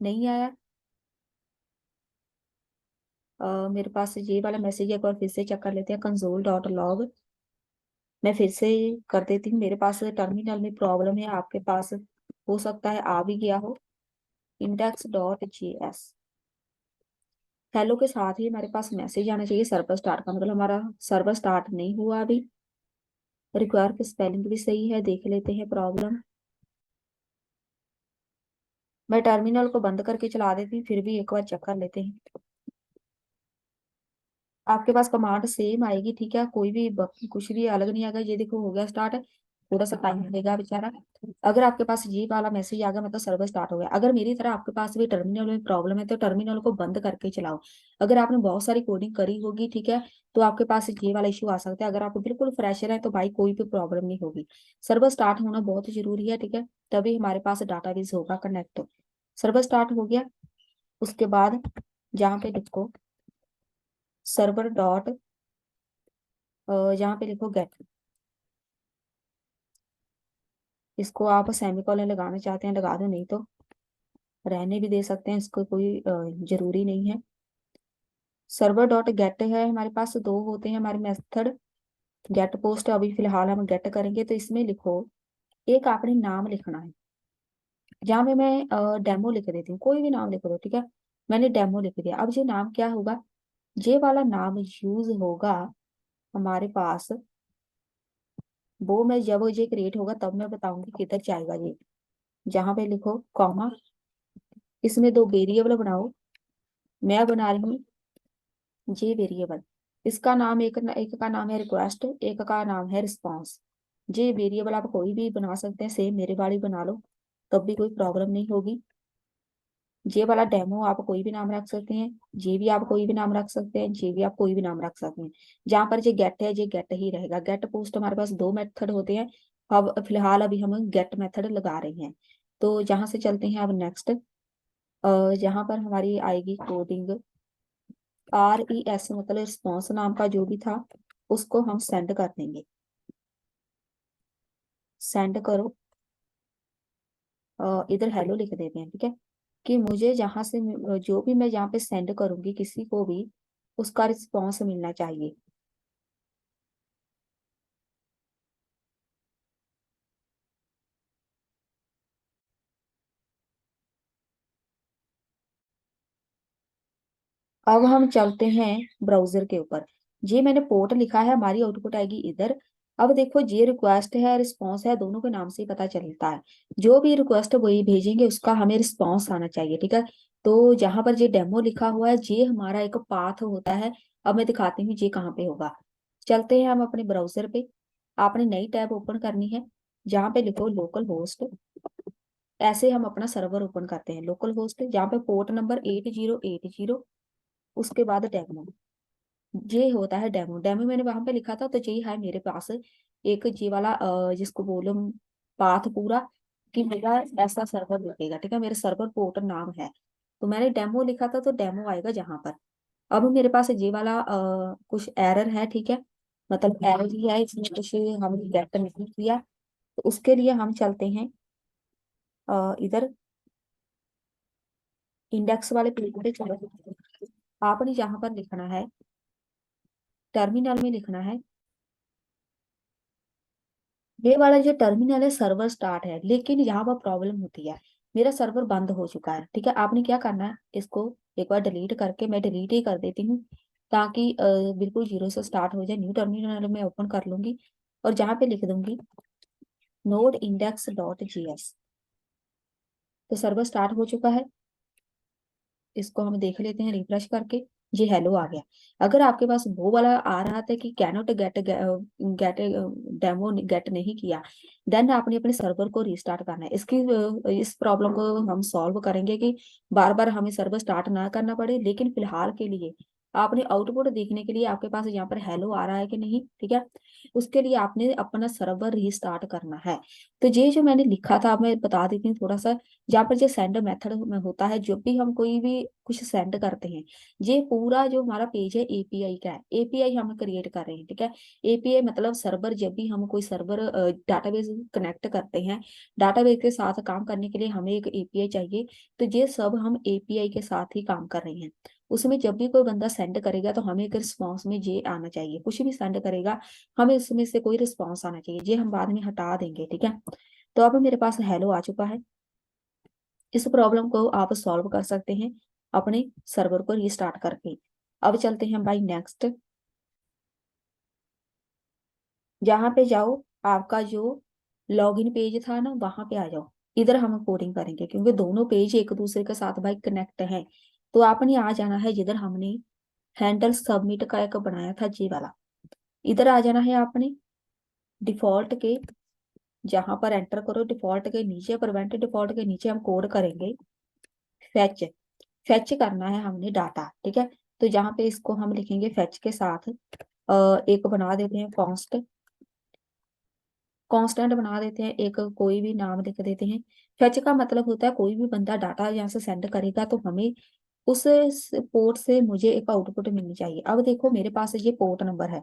नहीं आया। मेरे पास ये वाला मैसेज है, एक बार फिर से चेक कर लेते हैं। कंसोल डॉट लॉग, मैं फिर से कर देती हूँ। मेरे पास टर्मिनल में प्रॉब्लम है, आपके पास हो सकता है आ भी गया हो। इंडेक्स डॉट जीएस, हेलो के साथ ही हमारे पास मैसेज आना चाहिए सर्वर स्टार्ट का, मतलब हमारा सर्वर स्टार्ट नहीं हुआ अभी। रिक्वायर की स्पेलिंग भी सही है, देख लेते हैं प्रॉब्लम। मैं टर्मिनल को बंद करके चला देती हूँ, फिर भी एक बार चेक कर लेते हैं। आपके पास कमांड सेम आएगी, ठीक है। कोई भी कुछ भी अलग नहीं आएगा। ये देखो हो गया स्टार्ट। थोड़ा सा टाइम लगेगा बेचारा। अगर आपके पास ये वाला मैसेज आ गया मतलब सर्वर स्टार्ट हो गया। अगर मेरी तरह आपके पास भी टर्मिनल में प्रॉब्लम है तो टर्मिनल को बंद करके चलाओ। अगर आपने बहुत सारी कोडिंग करी होगी, ठीक है, तो आपके पास ये वाला इशू आ सकता है। अगर आप बिल्कुल फ्रेशर है तो भाई कोई भी प्रॉब्लम नहीं होगी। सर्वर स्टार्ट होना बहुत जरूरी है, ठीक है, तभी हमारे पास डाटाबेस होगा कनेक्ट। सर्वर स्टार्ट हो गया। उसके बाद जहाँ पे लिखो सर्वर डॉट, यहाँ पे लिखो गेट। इसको आप सेमीकोलन लगाना चाहते हैं लगा दो, नहीं तो रहने भी दे सकते हैं, इसको कोई जरूरी नहीं है। सर्वर डॉट गेट है, हमारे पास दो होते हैं हमारे मेथड। गेट पोस्ट अभी फिलहाल हम गेट करेंगे, तो इसमें लिखो एक आपने नाम लिखना है। जहाँ पे मैं डेमो लिख देती हूँ, कोई भी नाम लिख दो, ठीक है। मैंने डेमो लिख दिया। अब ये नाम क्या होगा? ये वाला नाम यूज होगा हमारे पास, वो मैं जब ये क्रिएट होगा तब मैं बताऊंगी किधर जाएगा ये। जहाँ पे लिखो कॉमा, इसमें दो वेरिएबल बनाओ। मैं बना रही हूँ ये वेरिएबल, इसका नाम एक का नाम है रिक्वेस्ट, एक का नाम है रिस्पॉन्स। ये वेरिएबल आप कोई भी बना सकते हैं, सेम मेरे वाली बना लो, तब भी कोई प्रॉब्लम नहीं होगी। ये वाला डेमो आप कोई भी नाम रख सकते हैं, ये भी आप कोई भी नाम रख सकते हैं, ये भी आप कोई भी नाम रख सकते हैं। जहाँ पर ये गेट है, ये गेट ही रहेगा। गेट पोस्ट हमारे पास दो मेथड होते हैं। अब फिलहाल अभी हम गेट मेथड लगा रहे हैं। तो यहाँ से चलते हैं अब नेक्स्ट, जहाँ पर हमारी आएगी कोडिंग। RES मतलब रिस्पॉन्स नाम का जो भी था उसको हम सेंड कर देंगे। सेंड करो, इधर हेलो लिख देते हैं, ठीक है। कि मुझे जहां से जो भी मैं जहाँ पे सेंड करूंगी किसी को भी, उसका रिस्पॉन्स मिलना चाहिए। अब हम चलते हैं ब्राउजर के ऊपर। ये मैंने पोर्ट लिखा है, हमारी आउटपुट आएगी इधर। अब देखो, ये रिक्वेस्ट है रिस्पॉन्स है, दोनों के नाम से ही पता चलता है। जो भी रिक्वेस्ट वही भेजेंगे उसका हमें रिस्पॉन्स आना चाहिए, ठीक है। तो जहां पर ये डेमो लिखा हुआ है, ये हमारा एक पाथ होता है। अब मैं दिखाती हूँ ये कहाँ पे होगा। चलते हैं हम अपने ब्राउजर पे। आपने नई टैब ओपन करनी है, जहाँ पे लिखो लोकल होस्ट। ऐसे हम अपना सर्वर ओपन करते हैं, लोकल होस्ट जहाँ पे पोर्ट नंबर 8080, उसके बाद डेमो। ये होता है डेमो। डेमो मैंने वहां पे लिखा था, तो यही है मेरे पास एक जी वाला जिसको बोलो पाथ पूरा, कि मेरा ऐसा सर्वर दिखेगा, ठीक है। मेरे सर्वर पोर्ट नाम है, तो मैंने डेमो लिखा था, तो डेमो आएगा जहां पर। अब मेरे पास ये वाला कुछ एरर है, ठीक है। मतलब एरर ही है, इसमें कुछ हम गेट नहीं किया। तो उसके लिए हम चलते हैं इधर इंडेक्स वाले पेज पे चलो। आपने यहाँ पर लिखना है, टर्मिनल में लिखना है। ये वाला जो टर्मिनल है सर्वर स्टार्ट है, लेकिन यहाँ पर प्रॉब्लम होती है। मेरा सर्वर बंद हो चुका है, ठीक है। आपने क्या करना है, इसको एक बार डिलीट करके, मैं डिलीट ही कर देती हूँ, ताकि बिल्कुल जीरो से स्टार्ट हो जाए। न्यू टर्मिनल में ओपन कर लूंगी, और जहाँ पे लिख दूंगी नोड इंडेक्स डॉट जीएस, तो सर्वर स्टार्ट हो चुका है। इसको हम देख लेते हैं रिफ्रेश करके। जी हेलो आ गया। अगर आपके पास वो वाला आ रहा था कि cannot get get demo get नहीं किया, देन आपने अपने सर्वर को रीस्टार्ट करना है। इस प्रॉब्लम को हम सॉल्व करेंगे कि बार बार हमें सर्वर स्टार्ट ना करना पड़े। लेकिन फिलहाल के लिए आपने आउटपुट देखने के लिए, आपके पास यहाँ पर हेलो आ रहा है कि नहीं, ठीक है, उसके लिए आपने अपना सर्वर रीस्टार्ट करना है। तो ये जो मैंने लिखा था, अब मैं बता देती हूँ थोड़ा सा। जहाँ पर जो सेंड मेथड में होता है, जब भी हम कोई भी कुछ सेंड करते हैं, ये पूरा जो हमारा पेज है एपीआई का है। एपीआई हम क्रिएट कर रहे हैं, ठीक है। एपीआई मतलब सर्वर, जब भी हम कोई सर्वर डाटाबेस कनेक्ट करते हैं, डाटाबेस के साथ काम करने के लिए हमें एक एपीआई चाहिए। तो ये सब हम एपीआई के साथ ही काम कर रहे हैं। उसमें जब भी कोई बंदा सेंड करेगा, तो हमें एक रिस्पॉन्स में ये आना चाहिए। कुछ भी सेंड करेगा, हमें उसमें से कोई रिस्पॉन्स आना चाहिए। ये हम बाद में हटा देंगे, ठीक है। तो अब मेरे पास हेलो आ चुका है। इस प्रॉब्लम को आप सॉल्व कर सकते हैं अपने सर्वर को रीस्टार्ट करके। अब चलते हैं बाई नेक्स्ट। जहां पे जाओ, आपका जो लॉगिन पेज था ना, वहां पे आ जाओ। इधर हम कोडिंग करेंगे, क्योंकि दोनों पेज एक दूसरे के साथ भाई कनेक्ट हैं। तो आपने आ जाना है जिधर हमने हैंडल सबमिट का एक बनाया था, जी वाला। इधर आ जाना है आपने डिफॉल्ट के, जहां पर एंटर करो डिफॉल्ट के नीचे, प्रिवेंट डिफॉल्ट के नीचे हम कोड करेंगे फेच। फेच करना है हमने डाटा, ठीक है। तो जहाँ पे इसको हम लिखेंगे फेच के साथ एक बना देते हैं कॉन्स्ट, कांस्टेंट बना देते हैं, एक कोई भी नाम लिख देते हैं। फेच का मतलब होता है कोई भी बंदा डाटा यहाँ से सेंड करेगा, तो हमें उस पोर्ट से मुझे एक आउटपुट मिलनी चाहिए। अब देखो मेरे पास ये पोर्ट नंबर है,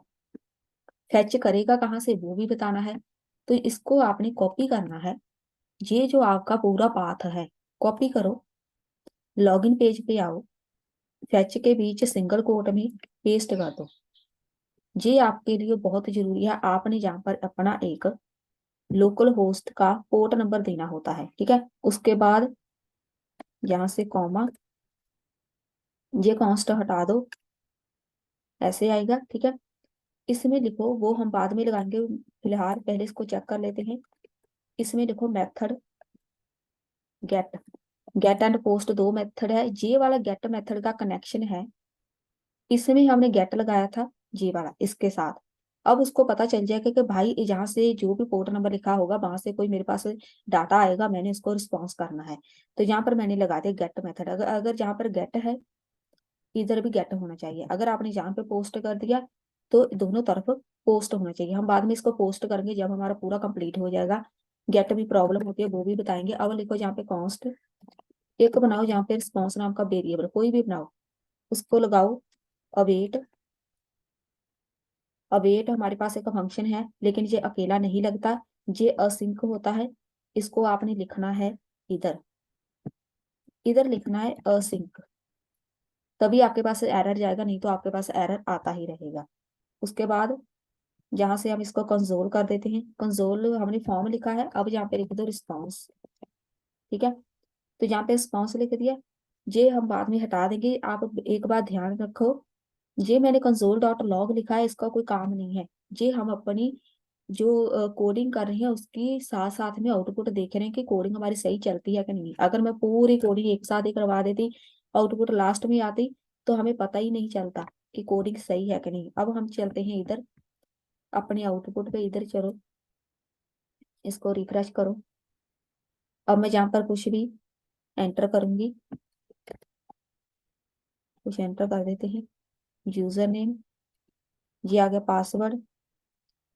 फेच करेगा कहाँ से वो भी बताना है। तो इसको आपने कॉपी करना है। ये जो आपका पूरा पाथ है, कॉपी करो, लॉगिन पेज पे आओ, फेच के बीच सिंगल कोट में पेस्ट कर दो। ये आपके लिए बहुत जरूरी है। आपने यहाँ पर अपना एक लोकल होस्ट का पोर्ट नंबर देना होता है, ठीक है। उसके बाद यहाँ से कॉमा, ये कॉन्स्ट हटा दो, ऐसे आएगा, ठीक है। इसमें लिखो, वो हम बाद में लगाएंगे, फिलहाल पहले इसको चेक कर लेते हैं। इसमें लिखो method get. Get and post दो मेथड है। ये वाला गेट मेथड का कनेक्शन है, इसमें हमने गेट लगाया था ये वाला इसके साथ। अब उसको पता चल जाएगा कि भाई जहाँ से जो भी पोर्ट नंबर लिखा होगा, वहां से कोई मेरे पास डाटा आएगा, मैंने उसको रिस्पॉन्स करना है। तो यहाँ पर मैंने लगा दिया गेट मेथड। अगर अगर जहाँ पर गेट है, इधर भी गेट होना चाहिए। अगर आपने जहाँ पे पोस्ट कर दिया, तो दोनों तरफ पोस्ट होना चाहिए। हम बाद में इसको पोस्ट करेंगे जब हमारा पूरा कंप्लीट हो जाएगा। गेट भी प्रॉब्लम होती है, वो भी बताएंगे। अब लिखो जहाँ पे कॉन्स्ट, एक बनाओ जहाँ पे रिस्पॉन्स नाम का वेरिएबल कोई भी बनाओ, उसको लगाओ अवेट। अवेट हमारे पास एक फंक्शन है, लेकिन ये अकेला नहीं लगता, ये असिंक होता है। इसको आपने लिखना है इधर, इधर लिखना है असिंक। तभी आपके पास एरर जाएगा, नहीं तो आपके पास एरर आता ही रहेगा। उसके बाद जहां से हम इसको कंसोल कर देते हैं, कंसोल हमने फॉर्म लिखा है, अब यहाँ पे लिख दो रिस्पॉन्स, ठीक है। तो यहाँ पे रिस्पॉन्स लिख दिया। ये हम बाद में हटा देंगे। आप एक बात ध्यान रखो, ये मैंने कंसोल डॉट लॉग लिखा है, इसका कोई काम नहीं है। ये हम अपनी जो कोडिंग कर रहे हैं उसकी साथ साथ में आउटपुट देख रहे हैं कि कोडिंग हमारी सही चलती है कि नहीं। अगर मैं पूरी कोडिंग एक साथ ही करवा देती, आउटपुट लास्ट में आती, तो हमें पता ही नहीं चलता कि कोडिंग सही है कि नहीं। अब हम चलते हैं इधर अपने आउटपुट पे, इधर चलो, इसको रिफ्रेश करो। अब मैं जहाँ पर कुछ भी एंटर करूंगी, कुछ एंटर कर देते हैं, यूजर नेम, ये आ गया पासवर्ड,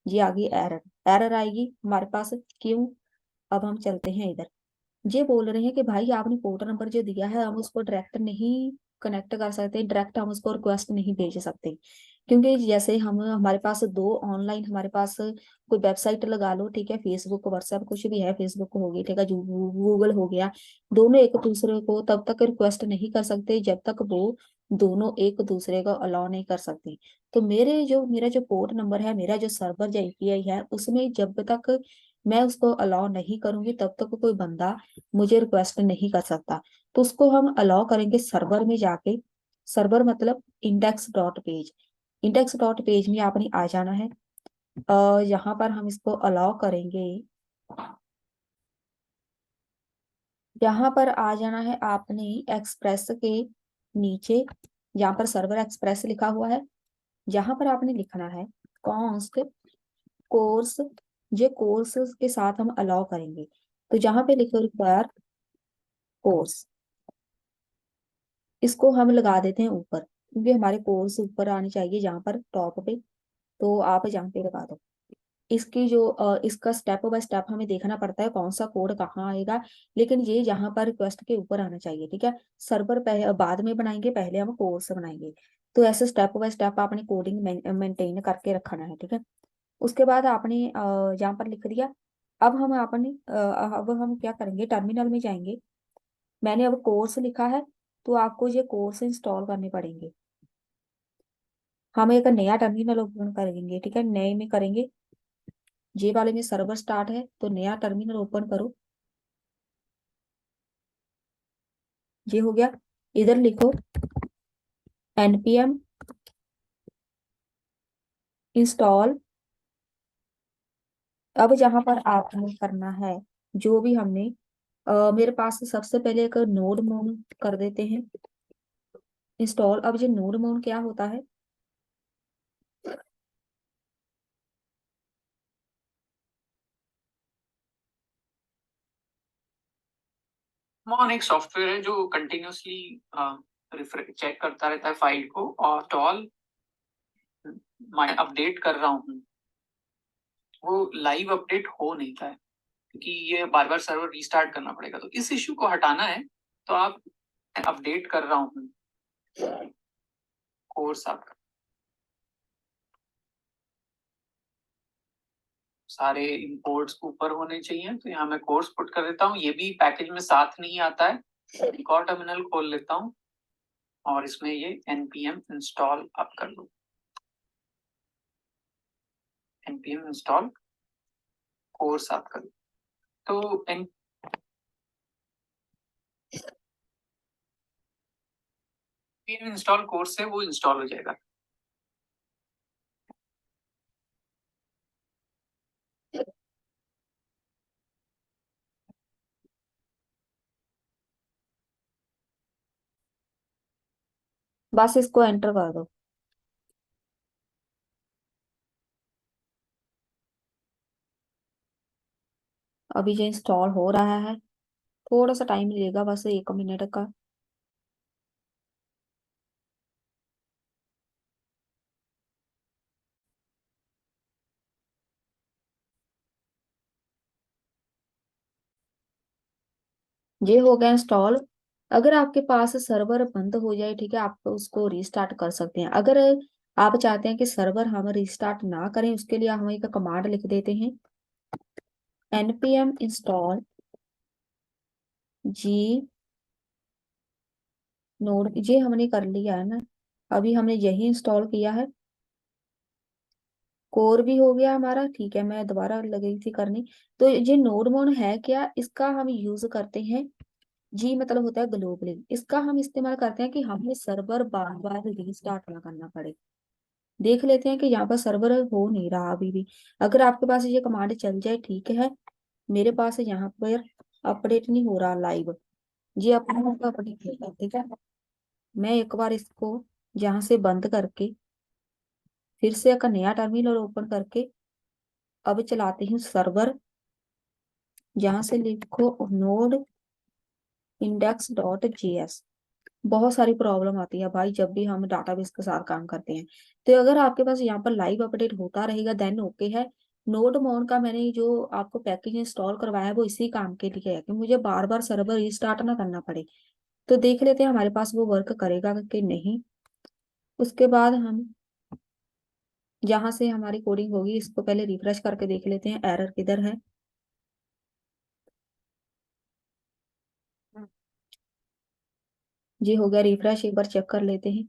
ये आ गई एरर। एरर आएगी हमारे पास, क्यों? अब हम चलते हैं इधर। ये बोल रहे हैं कि भाई आपने पोर्ट नंबर जो दिया है हम उसको डायरेक्ट नहीं कनेक्ट कर सकते, डायरेक्ट हम उसको रिक्वेस्ट नहीं भेज सकते, क्योंकि जैसे हम हमारे पास दो ऑनलाइन, हमारे पास कोई वेबसाइट लगा लो, ठीक है, फेसबुक व्हाट्सएप कुछ भी है, फेसबुक हो गई, ठीक है, गूगल हो गया, दोनों एक दूसरे को तब तक रिक्वेस्ट नहीं कर सकते जब तक वो दोनों एक दूसरे को अलाउ नहीं कर सकते। तो मेरा जो पोर्ट नंबर है, मेरा जो सर्वर जो एपीआई है, उसमें जब तक मैं उसको अलाउ नहीं करूंगी तब तक कोई बंदा मुझे रिक्वेस्ट नहीं कर सकता। तो उसको हम अलाउ करेंगे सर्वर में जाके। सर्वर मतलब index dot page. Index dot page में आपने आ जाना है। यहाँ पर हम इसको अलाउ करेंगे, यहाँ पर आ जाना है आपने एक्सप्रेस के नीचे, यहाँ पर सर्वर एक्सप्रेस लिखा हुआ है, यहाँ पर आपने लिखना है कॉन्स्ट कोर्स। ये कोर्स के साथ हम अलाउ करेंगे, तो जहाँ पे लिखो रिक्वायर कोर्स, इसको हम लगा देते हैं ऊपर, क्योंकि हमारे कोर्स ऊपर आने चाहिए जहाँ पर टॉप पे। तो आप जहाँ पे लगा दो। इसकी जो इसका स्टेप बाय स्टेप हमें देखना पड़ता है कौन सा कोड कहाँ आएगा, लेकिन ये यहाँ पर रिक्वेस्ट के ऊपर आना चाहिए, ठीक है। सर्वर पहले बाद में बनाएंगे, पहले हम कोर्स बनाएंगे। तो ऐसे स्टेप बाय स्टेप आपने कोडिंग मेंटेन करके रखना है, ठीक है। उसके बाद आपने यहाँ पर लिख दिया। अब हम क्या करेंगे, टर्मिनल में जाएंगे। मैंने अब कोर्स लिखा है, तो आपको ये कोर्स इंस्टॉल करने पड़ेंगे। हम एक नया टर्मिनल ओपन करेंगे, ठीक है, नए में करेंगे। जे वाले में सर्वर स्टार्ट है, तो नया टर्मिनल ओपन करो। ये हो गया। इधर लिखो npm इंस्टॉल। अब जहां पर आपने करना है जो भी हमने मेरे पास सबसे पहले एक नोड मोन कर देते हैं इंस्टॉल। अब ये नोड मोन क्या होता है? मोन एक सॉफ्टवेयर है जो कंटिन्यूअसली चेक करता रहता है फाइल को, और टॉल मैं अपडेट कर रहा हूँ, वो लाइव अपडेट हो नहीं था, क्योंकि ये बार बार सर्वर रीस्टार्ट करना पड़ेगा। तो इस इश्यू को हटाना है, तो आप अपडेट कर रहा हूँ कोर्स आपका, सारे इंपोर्ट्स ऊपर होने चाहिए। तो यहाँ मैं कोर्स पुट कर देता हूँ, ये भी पैकेज में साथ नहीं आता है। एक और टर्मिनल खोल लेता हूँ और इसमें ये npm इंस्टॉल आप कर लो, npm इंस्टॉल कोर्स आप कर लो। तो npm इंस्टॉल कोर्स से वो इंस्टॉल हो जाएगा। बस इसको एंटर कर दो। अभी ये इंस्टॉल हो रहा है, थोड़ा सा टाइम लगेगा, बस 1 मिनट का। ये हो गया इंस्टॉल। अगर आपके पास सर्वर बंद हो जाए, ठीक है, आप उसको रीस्टार्ट कर सकते हैं। अगर आप चाहते हैं कि सर्वर हम रीस्टार्ट ना करें, उसके लिए हम एक कमांड लिख देते हैं npm इंस्टॉल जी नोड। ये हमने कर लिया है ना, अभी हमने यही इंस्टॉल किया है। कोर भी हो गया हमारा, ठीक है, मैं दोबारा लगी थी करनी। तो ये नोड मोड है क्या, इसका हम यूज करते हैं जी मतलब होता है ग्लोबली। इसका हम इस्तेमाल करते हैं कि हमें सर्वर बार बार रीस्टार्ट ना करना पड़े। देख लेते हैं कि यहाँ पर सर्वर हो नहीं रहा अभी भी। अगर आपके पास ये कमांड चल जाए ठीक है। मेरे पास यहाँ पर अपडेट नहीं हो रहा लाइव। जी अपना अपडेट होगा ठीक है। मैं एक बार इसको यहाँ से बंद करके फिर से एक नया टर्मिनल ओपन करके अब चलाती हूँ सर्वर। जहाँ से लिखो नोड index.js। बहुत सारी प्रॉब्लम आती है भाई जब भी हम डाटाबेस के साथ काम करते हैं। तो अगर आपके पास यहाँ पर लाइव अपडेट होता रहेगा देन ओके है। नोड मोन का मैंने जो आपको पैकेज इंस्टॉल करवाया है वो इसी काम के लिए है कि मुझे बार बार सर्वर रिस्टार्ट ना करना पड़े। तो देख लेते हैं हमारे पास वो वर्क करेगा कि नहीं। उसके बाद हम जहाँ से हमारी कोडिंग होगी इसको पहले रिफ्रेश करके देख लेते हैं एरर किधर है। जी हो गया रिफ्रेश, एक बार चेक कर लेते हैं।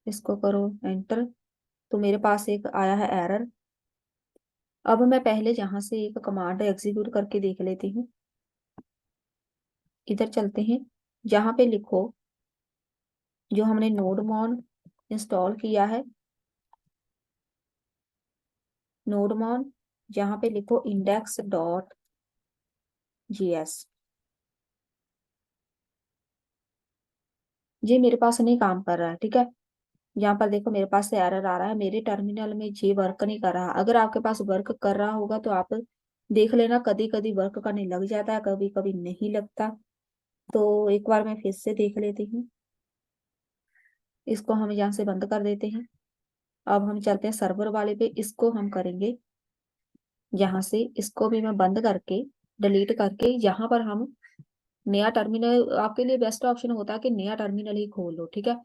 इसको करो एंटर। तो मेरे पास एक आया है एरर। अब मैं पहले जहां से एक कमांड एग्जीक्यूट करके देख लेती हूँ। इधर चलते हैं। जहां पे लिखो जो हमने नोडमॉन इंस्टॉल किया है। नोडमॉन जहां पे लिखो index.js। ये मेरे पास नहीं काम कर रहा है ठीक है। यहाँ पर देखो मेरे पास से एरर आ रहा है, मेरे टर्मिनल में ये वर्क नहीं कर रहा। अगर आपके पास वर्क कर रहा होगा तो आप देख लेना, कभी कभी वर्क करने लग जाता है, कभी कभी नहीं लगता। तो एक बार मैं फिर से देख लेती हूँ। इसको हम यहाँ से बंद कर देते हैं। अब हम चलते हैं सर्वर वाले पे, इसको हम करेंगे यहाँ से। इसको भी मैं बंद करके डिलीट करके यहाँ पर हम नया टर्मिनल, आपके लिए बेस्ट ऑप्शन होता है कि नया टर्मिनल ही खोल लो ठीक है।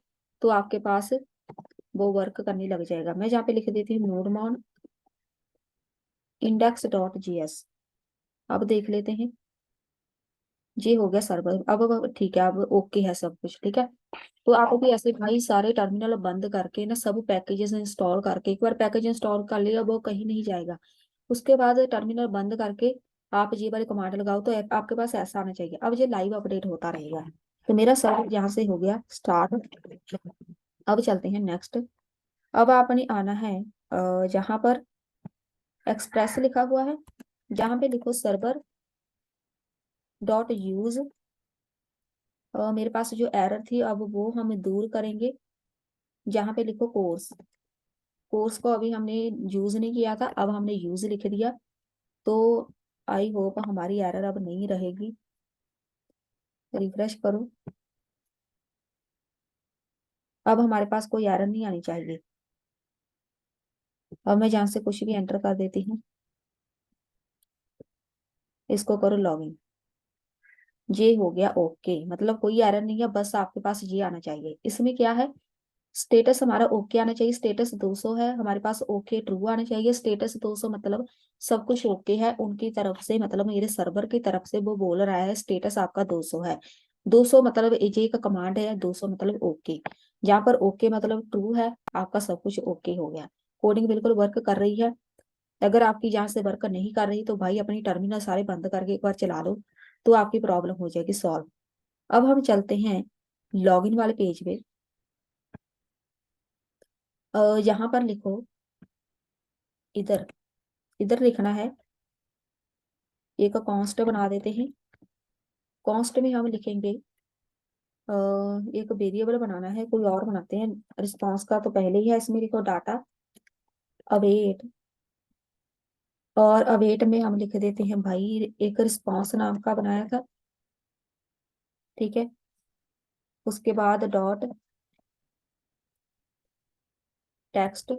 तो आपके पास वो वर्क करने लग जाएगा। मैं जहाँ पे लिख देती हूँ नोडमॉन index.js। अब देख लेते हैं। ये हो गया सर्वर। अब ठीक है, अब ओके है सब कुछ ठीक है। तो आप भी ऐसे भाई सारे टर्मिनल बंद करके ना सब पैकेजेस इंस्टॉल करके, एक बार पैकेज इंस्टॉल कर लिया वो कहीं नहीं जाएगा। उसके बाद टर्मिनल बंद करके आप ये वाले कमांड लगाओ तो आपके पास ऐसा आना चाहिए। अब ये लाइव अपडेट होता रहेगा। तो मेरा सर्वर यहाँ से हो गया स्टार्ट। अब चलते हैं नेक्स्ट। अब आपने आना है जहाँ पर एक्सप्रेस लिखा हुआ है, जहाँ पे लिखो सर्वर डॉट यूज। मेरे पास जो एरर थी अब वो हम दूर करेंगे। जहाँ पे लिखो कोर्स। कोर्स को अभी हमने यूज नहीं किया था, अब हमने यूज लिख दिया। तो आई होप हमारी एरर अब नहीं रहेगी। रिफ्रेश करो। अब हमारे पास कोई एरर नहीं आनी चाहिए। अब मैं जहाँ से कुछ भी एंटर कर देती हूँ। इसको करो लॉगिन। ये हो गया ओके, मतलब कोई एरर नहीं है, बस आपके पास ये आना चाहिए। इसमें क्या है, स्टेटस हमारा ओके आना चाहिए। स्टेटस 200 है हमारे पास, ओके ट्रू आना चाहिए। स्टेटस 200 मतलब सब कुछ ओके है उनकी तरफ से, मतलब मेरे सर्वर की तरफ से वो बोल रहा है स्टेटस आपका 200 है। 200 मतलब ये का कमांड है, 200 मतलब ओके। जहाँ पर ओके मतलब ट्रू है, आपका सब कुछ ओके हो गया। कोडिंग बिल्कुल वर्क कर रही है। अगर आपकी जहाँ से वर्क नहीं कर रही तो भाई अपनी टर्मिनल सारे बंद करके एक बार चला लो, तो आपकी प्रॉब्लम हो जाएगी सॉल्व। अब हम चलते हैं लॉगिन वाले पेज पे। यहाँ पर लिखो, इधर इधर लिखना है। एक कॉन्स्ट बना देते हैं। कॉन्स्ट में हम लिखेंगे एक वेरिएबल बनाना है, कोई और बनाते हैं। रिस्पॉन्स का तो पहले ही है, इसमें लिखो डाटा अवेट। और अवेट में हम लिख देते हैं भाई एक रिस्पॉन्स नाम का बनाया था ठीक है। उसके बाद डॉट टेक्स्ट।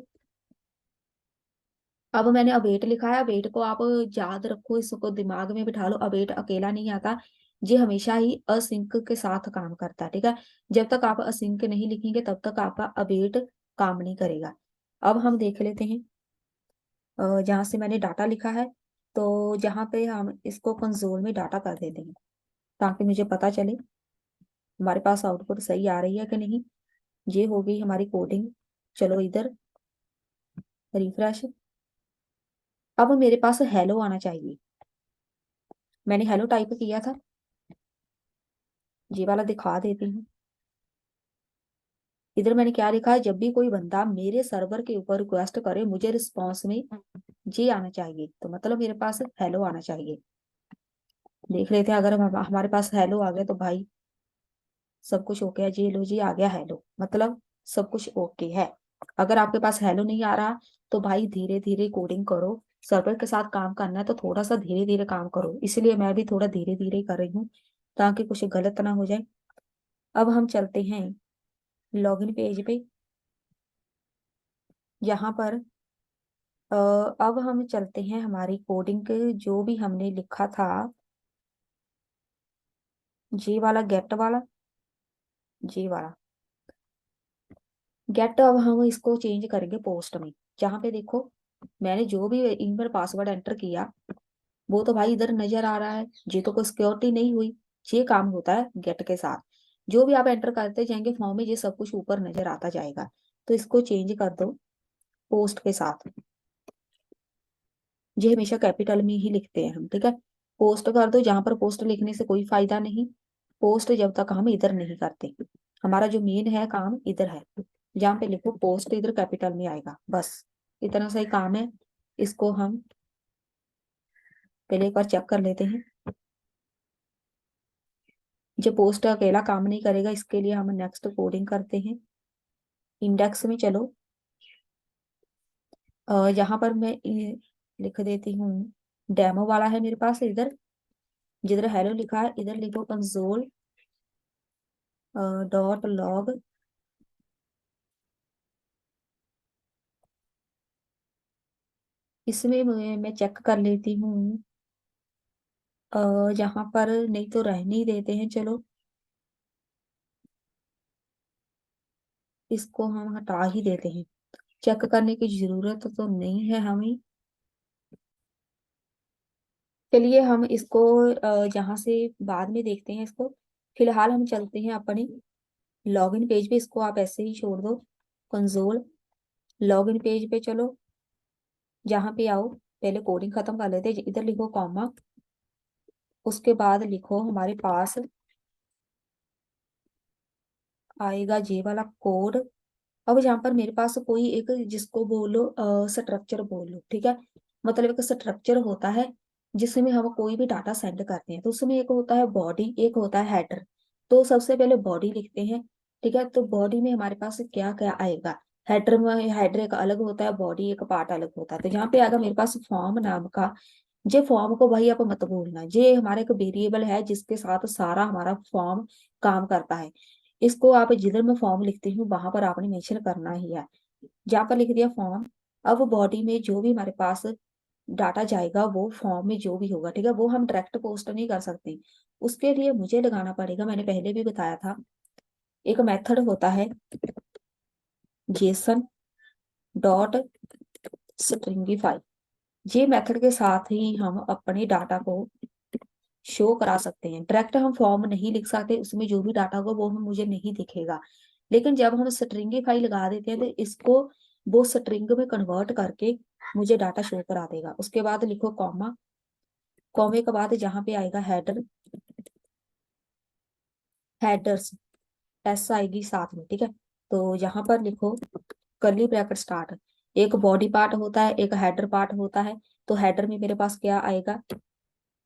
अब मैंने अवेट लिखा है, अवेट को आप याद रखो, इसको दिमाग में बिठा लो। अवेट अकेला नहीं आता, ये हमेशा ही असिंक के साथ काम करता है ठीक है। जब तक आप असिंक नहीं लिखेंगे तब तक आपका अवेट काम नहीं करेगा। अब हम देख लेते हैं जहाँ से मैंने डाटा लिखा है। तो जहाँ पे हम इसको कंसोल में डाटा कर देते हैं ताकि मुझे पता चले हमारे पास आउटपुट सही आ रही है कि नहीं। ये हो गई हमारी कोडिंग। चलो इधर रिफ्रेश। अब मेरे पास हेलो आना चाहिए। मैंने हेलो टाइप किया था, ये वाला दिखा देती हूँ। इधर मैंने क्या लिखा है, जब भी कोई बंदा मेरे सर्वर के ऊपर रिक्वेस्ट करे मुझे रिस्पॉन्स में जी आना चाहिए, तो मतलब मेरे पास हेलो आना चाहिए। देख लेते हैं, अगर हमारे पास हेलो आ गया तो भाई सब कुछ ओके है। जी लो जी आ गया हेलो, मतलब सब कुछ ओके है। अगर आपके पास हेलो नहीं आ रहा तो भाई धीरे धीरे कोडिंग करो। सर्वर के साथ काम करना है तो थोड़ा सा धीरे धीरे काम करो, इसलिए मैं भी थोड़ा धीरे धीरे कर रही हूँ ताकि कुछ गलत ना हो जाए। अब हम चलते हैं लॉगिन पेज पे। यहाँ पर अब हम चलते हैं हमारी कोडिंग के, जो भी हमने लिखा था, जी वाला गेट वाला, जी वाला गेट। अब हम इसको चेंज करेंगे पोस्ट में। जहाँ पे देखो मैंने जो भी ईमेल पासवर्ड एंटर किया वो तो भाई इधर नजर आ रहा है, ये तो कोई सिक्योरिटी नहीं हुई। ये काम होता है गेट के साथ, जो भी आप एंटर करते जाएंगे फॉर्म में ये सब कुछ ऊपर नजर आता जाएगा। तो इसको चेंज कर दो पोस्ट के साथ। ये हमेशा कैपिटल में ही लिखते हैं हम, ठीक है। पोस्ट कर दो, जहां पर पोस्ट लिखने से कोई फायदा नहीं। पोस्ट जब तक हम इधर नहीं करते, हमारा जो मेन है काम इधर है। जहाँ पे लिखो पोस्ट इधर कैपिटल में आएगा, बस इतना सा ही काम है। इसको हम पहले एक बार चेक कर लेते हैं। जो पोस्ट अकेला काम नहीं करेगा, इसके लिए हम नेक्स्ट कोडिंग करते हैं। इंडेक्स में चलो, यहाँ पर मैं लिख देती हूँ डेमो वाला है मेरे पास। इधर जिधर हेलो लिखा है इधर लिखो कंसोल डॉट लॉग। इसमें मैं चेक कर लेती हूँ, यहाँ पर नहीं तो रहने ही देते हैं चलो, इसको हम हटा ही देते हैं। चेक करने की जरूरत तो नहीं है हमें। चलिए हम इसको यहाँ से बाद में देखते हैं इसको। फिलहाल हम चलते हैं अपने लॉगिन पेज पे, इसको आप ऐसे ही छोड़ दो। कंसोल लॉगिन पेज पे चलो, जहाँ पे आओ पहले कोडिंग खत्म कर लेते हैं। इधर लिखो कॉमा, उसके बाद लिखो हमारे पास आएगा ये वाला कोड। अब यहाँ पर मेरे पास कोई एक, जिसको बोलो स्ट्रक्चर बोलो, ठीक है। मतलब एक स्ट्रक्चर होता है जिसमें हम कोई भी डाटा सेंड करते हैं, तो उसमें एक होता है बॉडी, एक होता है हेडर। तो सबसे पहले बॉडी लिखते हैं, ठीक है। तो बॉडी में हमारे पास क्या क्या आएगा, हेडर में, हेडर एक अलग होता है, बॉडी एक पार्ट अलग होता है। तो यहाँ पे आएगा मेरे पास फॉर्म नाम का। जे फॉर्म को भाई आप मत भूलना, जे हमारा एक वेरिएबल है जिसके साथ सारा हमारा फॉर्म काम करता है। इसको आप जिधर मैं फॉर्म लिखती हूँ वहां पर आपने मेंशन करना ही है। जहाँ पर लिख दिया फॉर्म। अब बॉडी में जो भी हमारे पास डाटा जाएगा वो फॉर्म में जो भी होगा, ठीक है, वो हम डायरेक्ट पोस्ट नहीं कर सकते। उसके लिए मुझे लगाना पड़ेगा, मैंने पहले भी बताया था, एक मेथड होता है जेसन डॉट स्ट्रिंगिफाई। ये मेथड के साथ ही हम अपने डाटा को शो करा सकते हैं। डायरेक्ट हम फॉर्म नहीं लिख सकते, उसमें जो भी डाटा होगा वो हम मुझे नहीं दिखेगा। लेकिन जब हम स्ट्रिंगिफाई लगा देते हैं तो इसको वो स्ट्रिंग में कन्वर्ट करके मुझे डाटा शो करा देगा। उसके बाद लिखो कॉमा, कॉमे के बाद जहाँ पे आएगा हेडर, हेडर्स एस आएगी साथ में, ठीक है। तो यहाँ पर लिखो कर्ली ब्रैकेट स्टार्ट। एक बॉडी पार्ट होता है, एक हेडर पार्ट होता है। तो हेडर में मेरे पास क्या आएगा,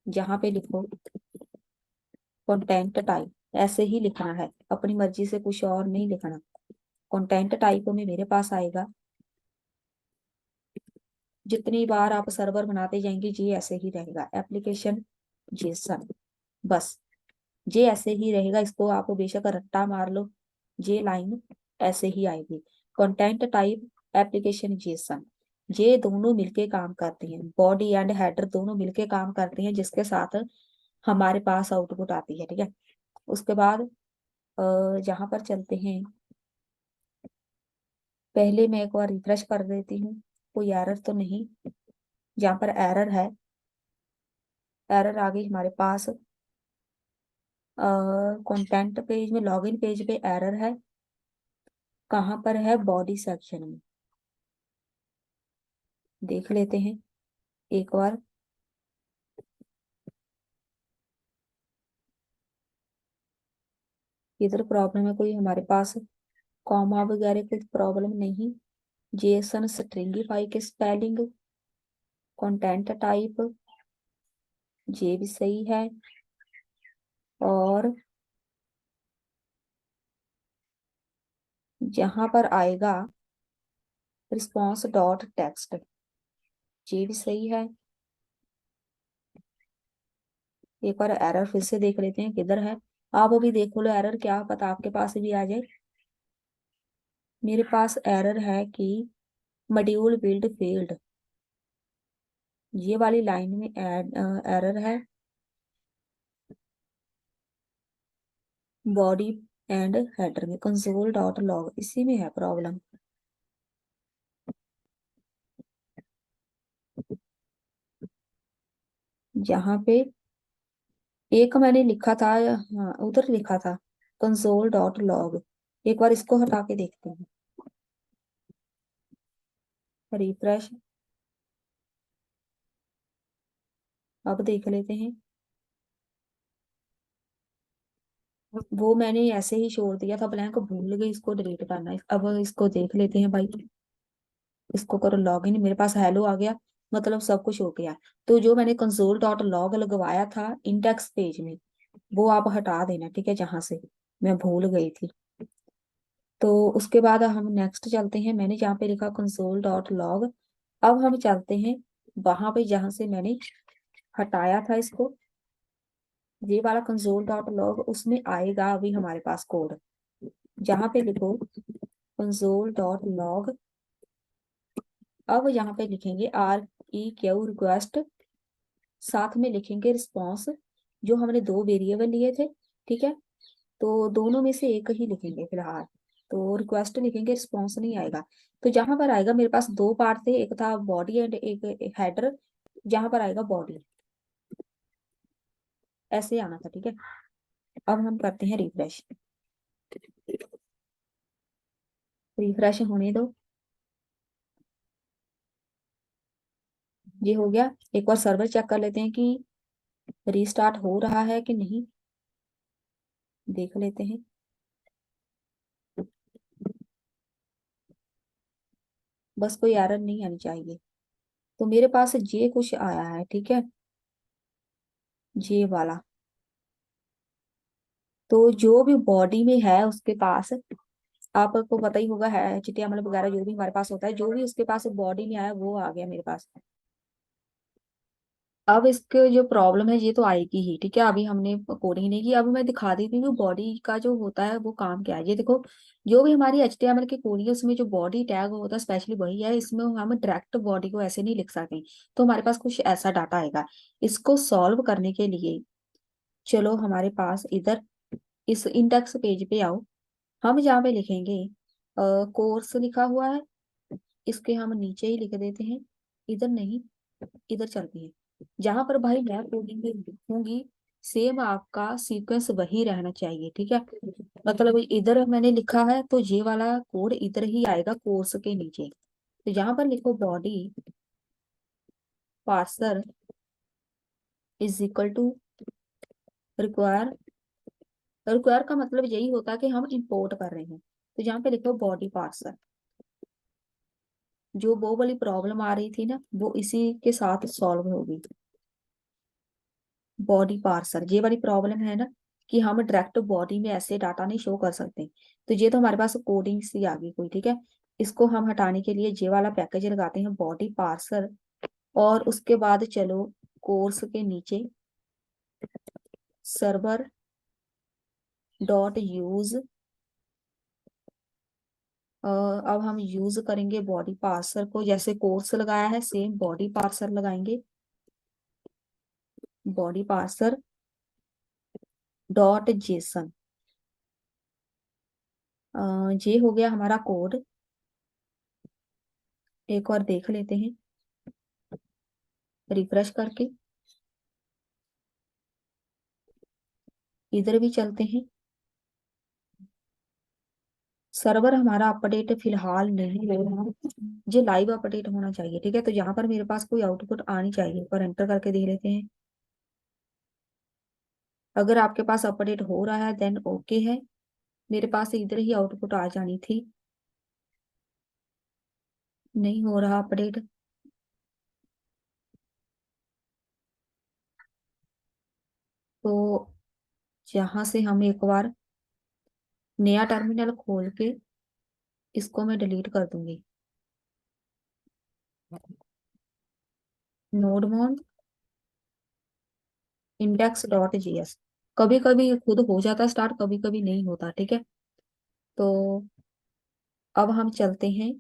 यहाँ पे लिखो कंटेंट टाइप। ऐसे ही लिखना है, अपनी मर्जी से कुछ और नहीं लिखना। कंटेंट टाइप में मेरे पास आएगा, जितनी बार आप सर्वर बनाते जाएंगे जी ऐसे ही रहेगा, एप्लीकेशन जेसन, बस जे ऐसे ही रहेगा। इसको आप बेशक रट्टा मार लो, जे लाइन ऐसे ही आएगी। कंटेंट टाइप एप्लीकेशन जेसन, ये दोनों मिलके काम करते हैं, बॉडी एंड हेडर दोनों मिलके काम करते हैं, जिसके साथ हमारे पास आउटपुट आती है, ठीक है। उसके बाद जहां पर चलते हैं, पहले मैं एक बार रिफ्रेश कर देती हूँ, कोई एरर तो नहीं। जहाँ पर एरर है, एरर आ गई हमारे पास कंटेंट पेज में, लॉगिन पेज पे एरर है। कहाँ पर है, बॉडी सेक्शन में, देख लेते हैं। एक बार इधर प्रॉब्लम है कोई हमारे पास, कॉमा वगैरह कोई प्रॉब्लम नहीं। जेसन स्ट्रिंगिफाई के स्पेलिंग, कंटेंट टाइप ये भी सही है। और जहां पर आएगा रिस्पॉन्स डॉट टेक्स्ट, ये भी सही है। एक बार एरर फिर से देख लेते हैं किधर है। आप अभी देख लो एरर, क्या पता आपके पास भी आ जाए। मेरे पास एरर है कि मॉड्यूल बिल्ड फेल्ड, ये वाली लाइन में एरर है। बॉडी एंड हेडर में कंसोल डॉट लॉग, इसी में है प्रॉब्लम। जहाँ पे एक मैंने लिखा था, हाँ उधर लिखा था कंसोल डॉट लॉग, एक बार इसको हटा के देखते हैं। रिफ्रेश, अब देख लेते हैं। वो मैंने ऐसे ही छोड़ दिया था ब्लैंक, भूल गई इसको डिलीट करना है। अब इसको देख लेते हैं भाई। इसको करो लॉग इन, मेरे पास हेलो आ गया, मतलब सब कुछ हो गया। तो जो मैंने कंसोल डॉट लॉग लगवाया था इंडेक्स पेज में, वो आप हटा देना, ठीक है, जहां से मैं भूल गई थी। तो उसके बाद हम नेक्स्ट चलते हैं, मैंने जहाँ पे लिखा कंसोल डॉट लॉग, अब हम चलते हैं वहां पे जहां से मैंने हटाया था इसको, ये वाला कंसोल डॉट लॉग, उसमें आएगा अभी हमारे पास कोड। जहां पे लिखो कंसोल डॉट लॉग, अब यहाँ पे लिखेंगे REQ रिक्वेस्ट, साथ में लिखेंगे रिस्पॉन्स, जो हमने दो वेरिएबल लिए थे, ठीक है, तो दोनों में से एक ही लिखेंगे फिलहाल। तो रिक्वेस्ट लिखेंगे, रिस्पॉन्स नहीं आएगा। तो जहां पर आएगा, मेरे पास दो पार्ट थे, एक था बॉडी एंड एक हेडर, जहां पर आएगा बॉडी, ऐसे आना था, ठीक है। अब हम करते हैं रिफ्रेश, रिफ्रेश होने दो। ये हो गया। एक बार सर्वर चेक कर लेते हैं कि रीस्टार्ट हो रहा है कि नहीं, देख लेते हैं। बस कोई एरर नहीं आनी चाहिए। तो मेरे पास ये कुछ आया है, ठीक है, ये वाला। तो जो भी बॉडी में है उसके पास, आपको पता ही होगा, है HTML वगैरह जो भी हमारे पास होता है, जो भी उसके पास बॉडी में आया वो आ गया मेरे पास। अब इसके जो प्रॉब्लम है ये तो आएगी ही, ठीक है, अभी हमने कोडिंग नहीं की। अब मैं दिखा देती हूँ बॉडी का जो होता है वो काम क्या है। ये देखो, जो भी हमारी HTML की कोड है उसमें जो बॉडी टैग होता है स्पेशली वही है, इसमें हम डायरेक्ट बॉडी को ऐसे नहीं लिख सकते। तो हमारे पास कुछ ऐसा डाटा आएगा। इसको सॉल्व करने के लिए चलो हमारे पास इधर इस इंडेक्स पेज पे आओ। हम जहाँ पे लिखेंगे कोर्स लिखा हुआ है, इसके हम नीचे ही लिख देते हैं, इधर नहीं, इधर चलते हैं। जहां पर भाई मैं कोडिंग में लिखूंगी, सेम आपका सीक्वेंस वही रहना चाहिए, ठीक है। मतलब इधर मैंने लिखा है तो ये वाला कोड इधर ही आएगा कोर्स के नीचे। तो यहाँ पर लिखो body parser is equal to require, require का मतलब यही होता है कि हम इंपोर्ट कर रहे हैं। तो यहाँ पे लिखो बॉडी पार्सर, जो वो वाली प्रॉब्लम आ रही थी ना वो इसी के साथ सॉल्व होगी। बॉडी पार्सर, ये वाली प्रॉब्लम है ना कि हम डायरेक्ट बॉडी में ऐसे डाटा नहीं शो कर सकते। तो ये तो हमारे पास कोडिंग सी आ गई कोई, ठीक है। इसको हम हटाने के लिए ये वाला पैकेज लगाते हैं बॉडी पार्सर, और उसके बाद चलो कोर्स के नीचे सर्वर डॉट यूज, अब हम यूज करेंगे बॉडी पार्सर को, जैसे कोर्स लगाया है सेम बॉडी पार्सर लगाएंगे। बॉडी पार्सर डॉट जेसन, ये हो गया हमारा कोड। एक और देख लेते हैं रिफ्रेश करके, इधर भी चलते हैं, सर्वर हमारा अपडेट फिलहाल नहीं हो रहा, जो लाइव अपडेट होना चाहिए, ठीक है। तो यहाँ पर मेरे पास कोई आउटपुट आनी चाहिए, पर एंटर करके देख लेते हैं। अगर आपके पास अपडेट हो रहा है देन ओके है, मेरे पास इधर ही आउटपुट आ जानी थी, नहीं हो रहा अपडेट। तो यहाँ से हम एक बार नया टर्मिनल खोल के इसको मैं डिलीट कर दूंगी। नोडमोन index.js, कभी कभी खुद हो जाता स्टार्ट, कभी कभी नहीं होता, ठीक है। तो अब हम चलते हैं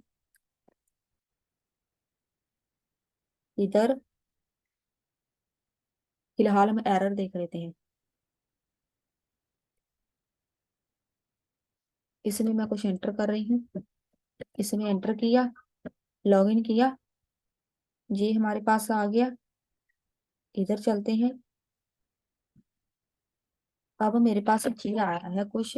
इधर, फिलहाल हम एरर देख लेते हैं। इसमें मैं कुछ एंटर कर रही हूँ, इसमें एंटर किया, लॉगिन किया, ये हमारे पास आ गया। इधर चलते हैं, अब मेरे पास ये आ रहा है कुछ,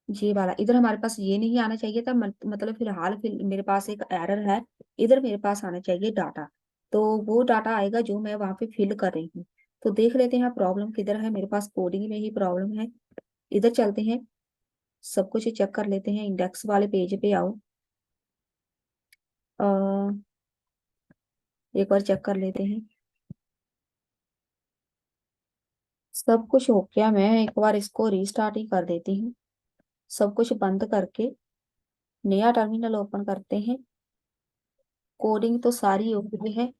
ये वाला इधर हमारे पास ये नहीं आना चाहिए था, मतलब फिलहाल मेरे पास एक एरर है। इधर मेरे पास आना चाहिए डाटा, तो वो डाटा आएगा जो मैं वहां पे फिल कर रही हूँ। तो देख लेते हैं प्रॉब्लम किधर है, मेरे पास कोडिंग में ही प्रॉब्लम है। इधर चलते हैं, सब कुछ चेक कर लेते हैं, इंडेक्स वाले पेज पे आओ। अ, एक बार चेक कर लेते हैं, सब कुछ हो गया। मैं एक बार इसको रीस्टार्ट ही कर देती हूँ, सब कुछ बंद करके नया टर्मिनल ओपन करते हैं। कोडिंग तो सारी ओके है,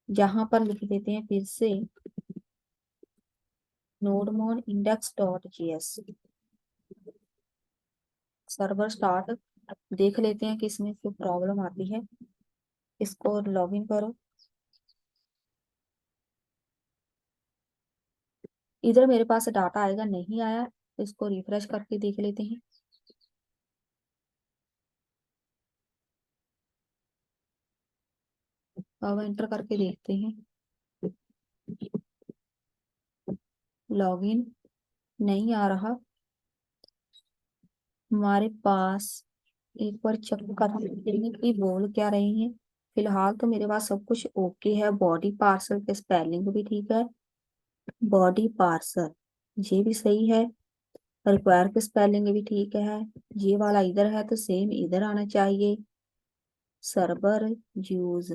यहाँ पर लिख देते हैं फिर से नोडमोन index.js, सर्वर स्टार्ट, देख लेते हैं कि इसमें कोई प्रॉब्लम आती है। इसको लॉगिन करो, इधर मेरे पास डाटा आएगा, नहीं आया, इसको रिफ्रेश करके देख लेते हैं। अब एंटर करके देखते हैं, लॉगिन नहीं आ रहा हमारे पास। एक बार चेक कर लेते हैं कि बोल क्या रही है। फिलहाल तो मेरे पास सब कुछ ओके है, बॉडी पार्सल के स्पेलिंग भी ठीक है, बॉडी पार्सल ये भी सही है, रिक्वायर के स्पेलिंग भी ठीक है। ये वाला इधर है तो सेम इधर आना चाहिए, सर्वर यूज,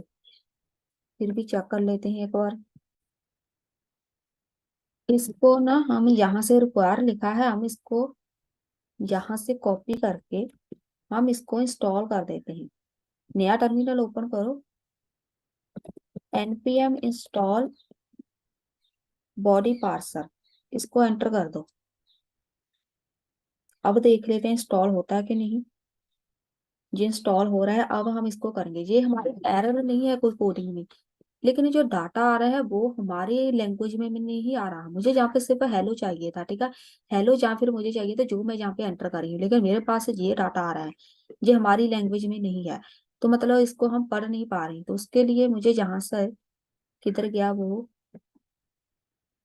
फिर भी चेक कर लेते हैं एक बार। इसको ना हम यहाँ से रिक्वायर लिखा है, हम इसको यहाँ से कॉपी करके हम इसको इंस्टॉल कर देते हैं। नया टर्मिनल ओपन करो, npm इंस्टॉल बॉडी पार्सर, इसको एंटर कर दो। अब देख लेते हैं इंस्टॉल होता है कि नहीं। ये इंस्टॉल हो रहा है, अब हम इसको करेंगे। ये हमारे एरर नहीं है कोई कोडिंग में, लेकिन जो डाटा आ रहा है वो हमारे लैंग्वेज में नहीं आ रहा। मुझे जहाँ पे सिर्फ हेलो चाहिए था, ठीक है, हेलो जहाँ फिर मुझे चाहिए था जो मैं जहाँ पे एंटर कर रही हूँ, लेकिन मेरे पास ये डाटा आ रहा है, ये हमारी लैंग्वेज में नहीं है। तो मतलब इसको हम पढ़ नहीं पा रहे, तो उसके लिए मुझे जहाँ से किधर गया वो,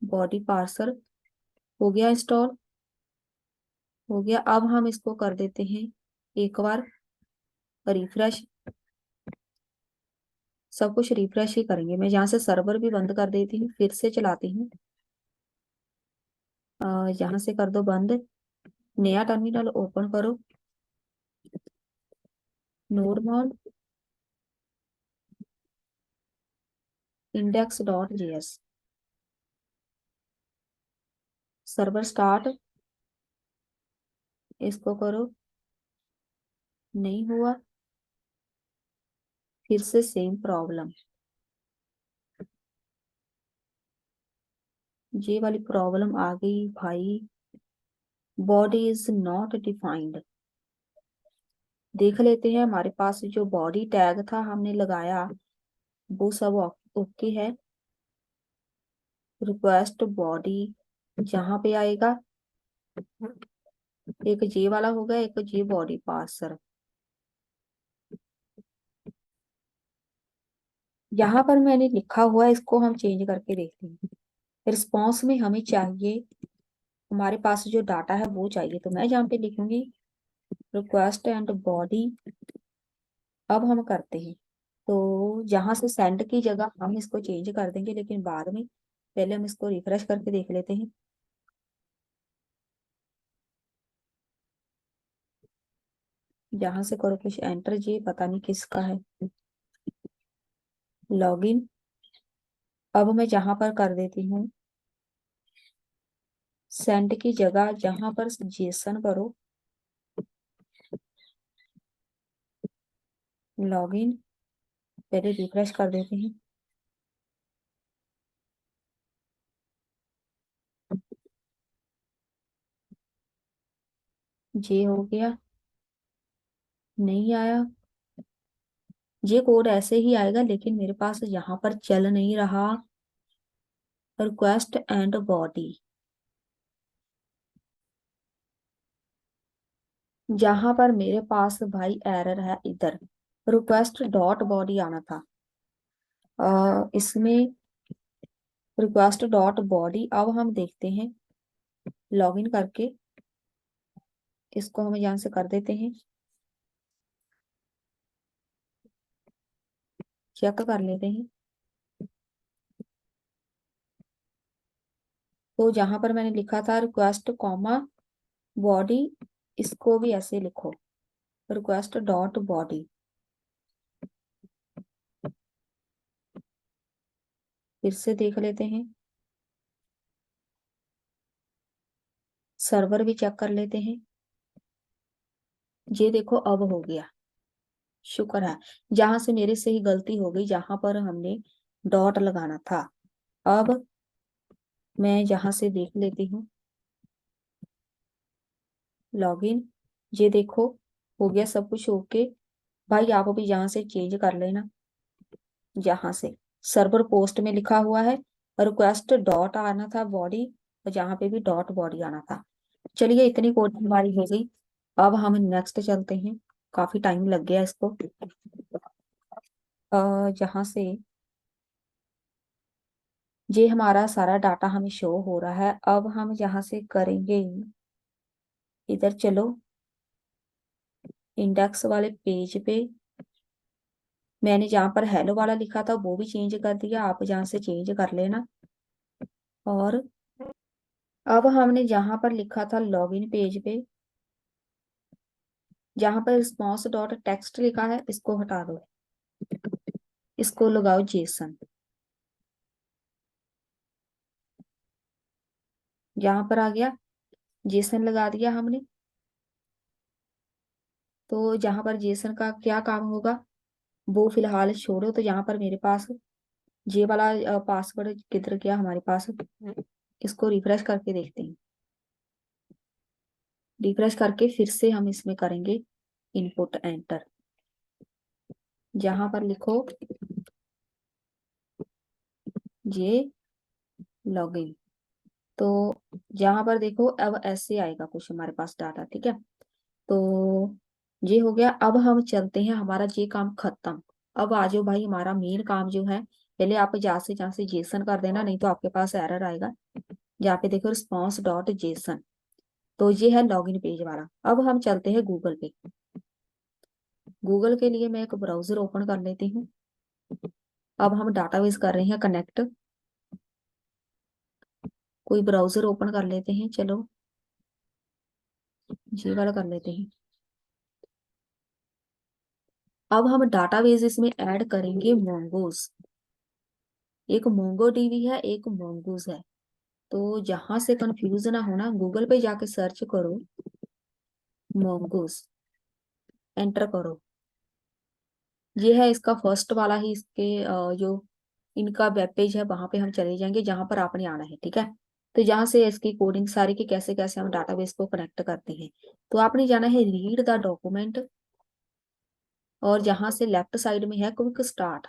बॉडी पार्सर हो गया इंस्टॉल, हो गया। अब हम इसको कर देते हैं एक बार रिफ्रेश, सब कुछ रिफ्रेश ही करेंगे। मैं यहाँ से सर्वर भी बंद कर देती हूँ, फिर से चलाती हूँ। यहाँ से कर दो बंद, नया टर्मिनल ओपन करो, नोडमोन index.js, सर्वर स्टार्ट, इसको करो, नहीं हुआ, फिर से सेम प्रॉब्लम, ये वाली प्रॉब्लम आ गई भाई, बॉडी इज नॉट डिफाइंड। देख लेते हैं हमारे पास जो बॉडी टैग था हमने लगाया वो सब ओके है। रिक्वेस्ट बॉडी जहाँ पे आएगा, एक जे वाला होगा, एक जे बॉडी पार्सर। यहाँ पर मैंने लिखा हुआ है, इसको हम चेंज करके देखते हैं। रिस्पॉन्स में हमें चाहिए, हमारे पास जो डाटा है वो चाहिए, तो मैं यहाँ पे लिखूंगी रिक्वेस्ट एंड बॉडी। अब हम करते हैं, तो जहां से सेंड की जगह हम इसको चेंज कर देंगे, लेकिन बाद में पहले हम इसको रिफ्रेश करके देख लेते हैं। जहां से करो कुछ एंटर, जी पता नहीं किसका है, लॉगिन। अब मैं जहां पर कर देती हूँ सेंड की जगह, जहां पर जेसन करो, लॉगिन, पहले रिफ्रेश कर देते हैं। जे हो गया, नहीं आया। ये कोड ऐसे ही आएगा, लेकिन मेरे पास यहाँ पर चल नहीं रहा रिक्वेस्ट एंड बॉडी। जहां पर मेरे पास भाई एरर है, इधर रिक्वेस्ट डॉट बॉडी आना था। इसमें रिक्वेस्ट डॉट बॉडी, अब हम देखते हैं लॉगिन करके, इसको हम यहाँ से कर देते हैं, चेक कर लेते हैं। तो जहां पर मैंने लिखा था रिक्वेस्ट कॉमा बॉडी, इसको भी ऐसे लिखो, रिक्वेस्ट डॉट बॉडी। फिर से देख लेते हैं, सर्वर भी चेक कर लेते हैं। ये देखो अब हो गया, शुक्र है। जहां से मेरे से ही गलती हो गई, जहां पर हमने डॉट लगाना था। अब मैं जहां से देख लेती हूँ लॉगिन, ये देखो हो गया सब कुछ ओके। भाई आप अभी यहाँ से चेंज कर लेना, जहां से सर्वर पोस्ट में लिखा हुआ है रिक्वेस्ट डॉट आना था बॉडी, और जहां पे भी डॉट बॉडी आना था। चलिए इतनी कोडिंग हमारी हो गई। अब हम नेक्स्ट चलते हैं, काफी टाइम लग गया इसको। जहां से ये हमारा सारा डाटा हमें शो हो रहा है, अब हम यहाँ से करेंगे, इधर चलो इंडेक्स वाले पेज पे। मैंने जहाँ पर हेलो वाला लिखा था वो भी चेंज कर दिया, आप जहाँ से चेंज कर लेना। और अब हमने जहाँ पर लिखा था लॉगिन पेज पे, जहाँ पर रिस्पॉन्स डॉट टेक्स्ट लिखा है इसको हटा दो, इसको लगाओ जेसन। यहाँ पर आ गया, जेसन लगा दिया हमने। तो जहाँ पर जेसन का क्या काम होगा वो फिलहाल छोड़ो, तो यहाँ पर मेरे पास ये वाला पासवर्ड किधर गया हमारे पास, इसको रिफ्रेश करके देखते हैं। रिफ्रेश करके फिर से हम इसमें करेंगे इनपुट एंटर, जहां पर लिखो ये लॉगिन। तो यहाँ पर देखो अब ऐसे आएगा कुछ हमारे पास डाटा, ठीक है। तो ये हो गया, अब हम चलते हैं, हमारा ये काम खत्म। अब आ जाओ भाई, हमारा मेन काम जो है, पहले आप जहाँ से जेसन कर देना, नहीं तो आपके पास एरर आएगा। यहाँ पे देखो रिस्पॉन्स डॉट जेसन, तो ये है लॉगिन पेज वाला। अब हम चलते हैं गूगल पे। गूगल के लिए मैं एक ब्राउजर ओपन कर लेती हूँ। अब हम डाटाबेस कर रहे हैं कनेक्ट, कोई ब्राउजर ओपन कर लेते हैं, चलो ये वाला कर लेते हैं। अब हम डाटाबेस इसमें ऐड करेंगे मोंगोज। एक मोंगो डीबी है, एक मोंगोज है। तो जहां से कंफ्यूज ना होना, गूगल पे जाके सर्च करो मोंगोज, एंटर करो। ये है इसका फर्स्ट वाला ही, इसके जो इनका वेब पेज है वहां पे हम चले जाएंगे, जहां पर आपने आना है, ठीक है। तो जहां से इसकी कोडिंग सारी की कैसे कैसे हम डाटाबेस को कनेक्ट करते हैं, तो आपने जाना है रीड द डॉक्यूमेंट, और जहां से लेफ्ट साइड में है क्विक स्टार्ट,